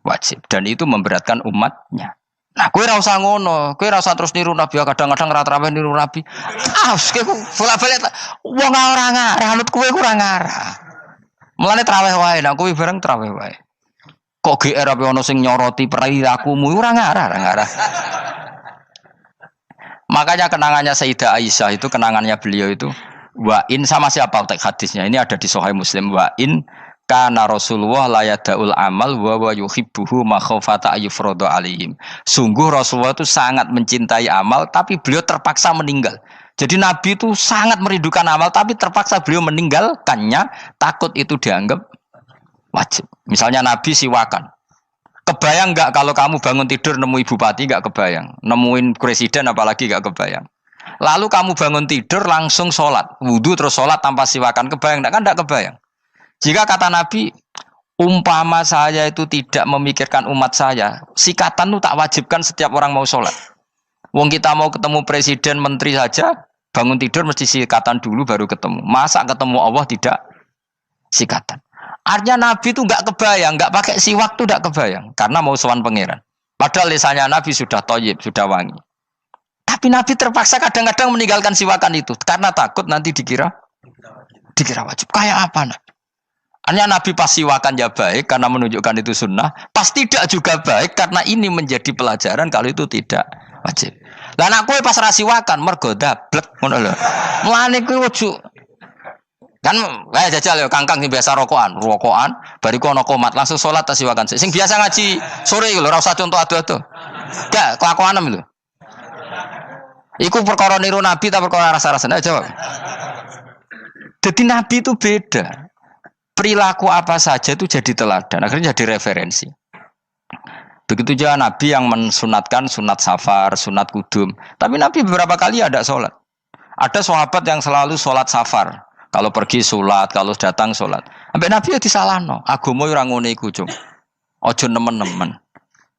wajib dan itu memberatkan umatnya. Nah, kowe ora usah ngono, kowe ora usah terus niru Nabi, kadang-kadang ra traweh niru Nabi. Kowe bola-balik wong ora ngarah, anut kowe ora ngarah. Mulane traweh wae, nek kowe bareng traweh wae. Kok GR apa ono sing nyoroti perilakumu ora ngarah. Makanya kenangannya Sayyidah Aisyah itu kenangannya beliau itu wa in sama siapa teks hadisnya ini ada di Sahih Muslim wa in kana Rasulullah la yadaul amal wa yuhibbuhu makhafata ayyufrada alaihim. Sungguh Rasulullah itu sangat mencintai amal tapi beliau terpaksa meninggal. Jadi Nabi itu sangat merindukan amal, tapi terpaksa beliau meninggalkannya, takut itu dianggap wajib. Misalnya Nabi siwakan. Kebayang nggak kalau kamu bangun tidur nemu bupati, nggak kebayang. Nemuin presiden apalagi nggak kebayang. Lalu kamu bangun tidur langsung sholat, wudhu terus sholat tanpa siwakan, kebayang nggak? Kan nggak kebayang. Jika kata Nabi, umpama saya itu tidak memikirkan umat saya, sikatan itu tak wajibkan setiap orang mau sholat. Wong kita mau ketemu presiden, menteri saja, bangun tidur mesti sikatan dulu baru ketemu. Masa ketemu Allah tidak sikatan? Artinya Nabi itu nggak kebayang, nggak pakai siwak itu nggak kebayang, karena mau sowan pangeran. Padahal lisannya Nabi sudah thayyib, sudah wangi. Tapi Nabi terpaksa kadang-kadang meninggalkan siwakan itu, karena takut nanti dikira wajib. Kayak apa Nabi? Artinya Nabi pas siwakan ya baik, karena menunjukkan itu sunnah. Pas tidak juga baik, karena ini menjadi pelajaran kalau itu tidak wajib. Lah anak kowe pas ra siwakan mergo dablek ngono lho. Mulane kowe ojo kan kayak jajal ya kangkang sing biasa rokokan, bariku ana komat langsung salat tas siwakan. Sing biasa ngaji sore iku lho ora usah contoh adu-adu. Gak kelakuanem lho. Iku perkara niru Nabi ta perkara rasa-rasane jawab. Jadi Nabi itu beda. Perilaku apa saja itu jadi teladan, akhirnya jadi referensi. Begitu juga Nabi yang mensunatkan sunat safar, sunat kudum. Tapi Nabi beberapa kali ada sholat. Ada sahabat yang selalu sholat safar. Kalau pergi sholat, kalau datang sholat. Sampai Nabi ya disalahno. Agama ora ngene iku, Cung. Aja nemen-nemen.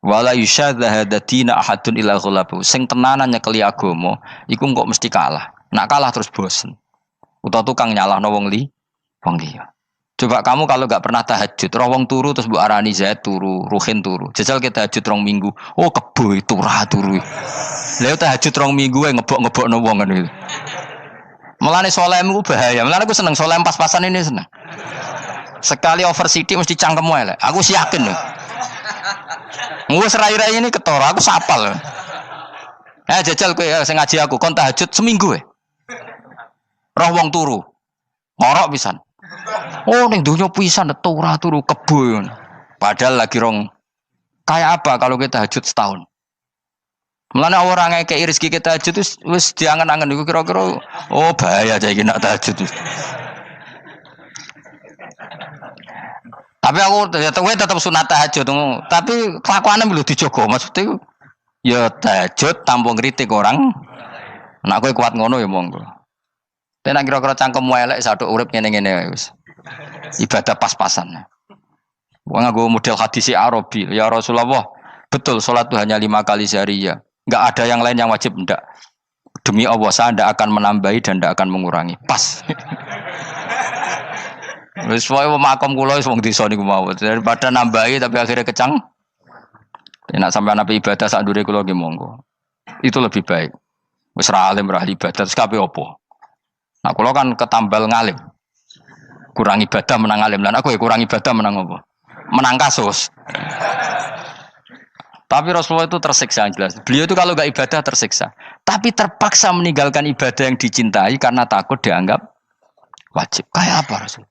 Wala yusyadza hadatina ahadun ila ghalabu. Sing tenanan nyekeli agama, iku kok mesti kalah. Nak kalah terus bosen. Utawa tukang nyalahno wong liya. Coba kamu kalau gak pernah tahajud, wong turu terus mbok arani Zaid turu, Ruhin turu. Jajal kita tahajud 2 minggu. Oh kebo turu. Lha tahajud 2 minggu ngebok-ngebokno wong ngono. Mulane salehmu bahaya. Mulane aku seneng saleh pas-pasan ini seneng. Sekali over city mesti cangkemmu elek. Aku sih yakin lho. Wis rai-rai ini ketara, aku sapal. Jajal kowe sing ngaji aku kon tahajud seminggu roh wong turu. Ngorok pisan. Oh ning donya pisan turu kebo. Padahal lagi rong. Kayak apa kalau kita tahajud setahun? Mulane orang ngekeki rezeki kita tahajud wis diangen-angen iku kira-kira oh bahaya aja iki nak tahajud. Tapi aku tetap sunat tahajud. Tapi kelakuannya belum dijogo. Maksudnya ya tahajud tanpa ngritik orang. Nak kowe kuat ngono ya monggo. Tenak kira-kira cangkemmu elek sadok urip ngene-ngene wis. Ibadah pas-pasan. Wong nggo model hadis Arabi. Ya Rasulullah, betul salat itu hanya 5 kali sehari ya. Enggak ada yang lain yang wajib ndak. Demi Allah saya ndak akan menambahi dan ndak akan mengurangi. Pas. Wis wae makom kula wis wong desa niku mawon. Daripada nambahi tapi akhirnya kecang. Nek sampean ape ibadah sak ndure kula nggih monggo. Itu lebih baik. Wis ra alim ra ibadah terus kabeh apa? Nah kula kan ketambal ngalim. Kurang ibadah menang alim. Lan aku ya kurang ibadah menang apa? Menang kasus. Tapi Rasulullah itu tersiksa yang jelas. Beliau itu kalau enggak ibadah tersiksa. Tapi terpaksa meninggalkan ibadah yang dicintai karena takut dianggap wajib. Kayak apa Rasul?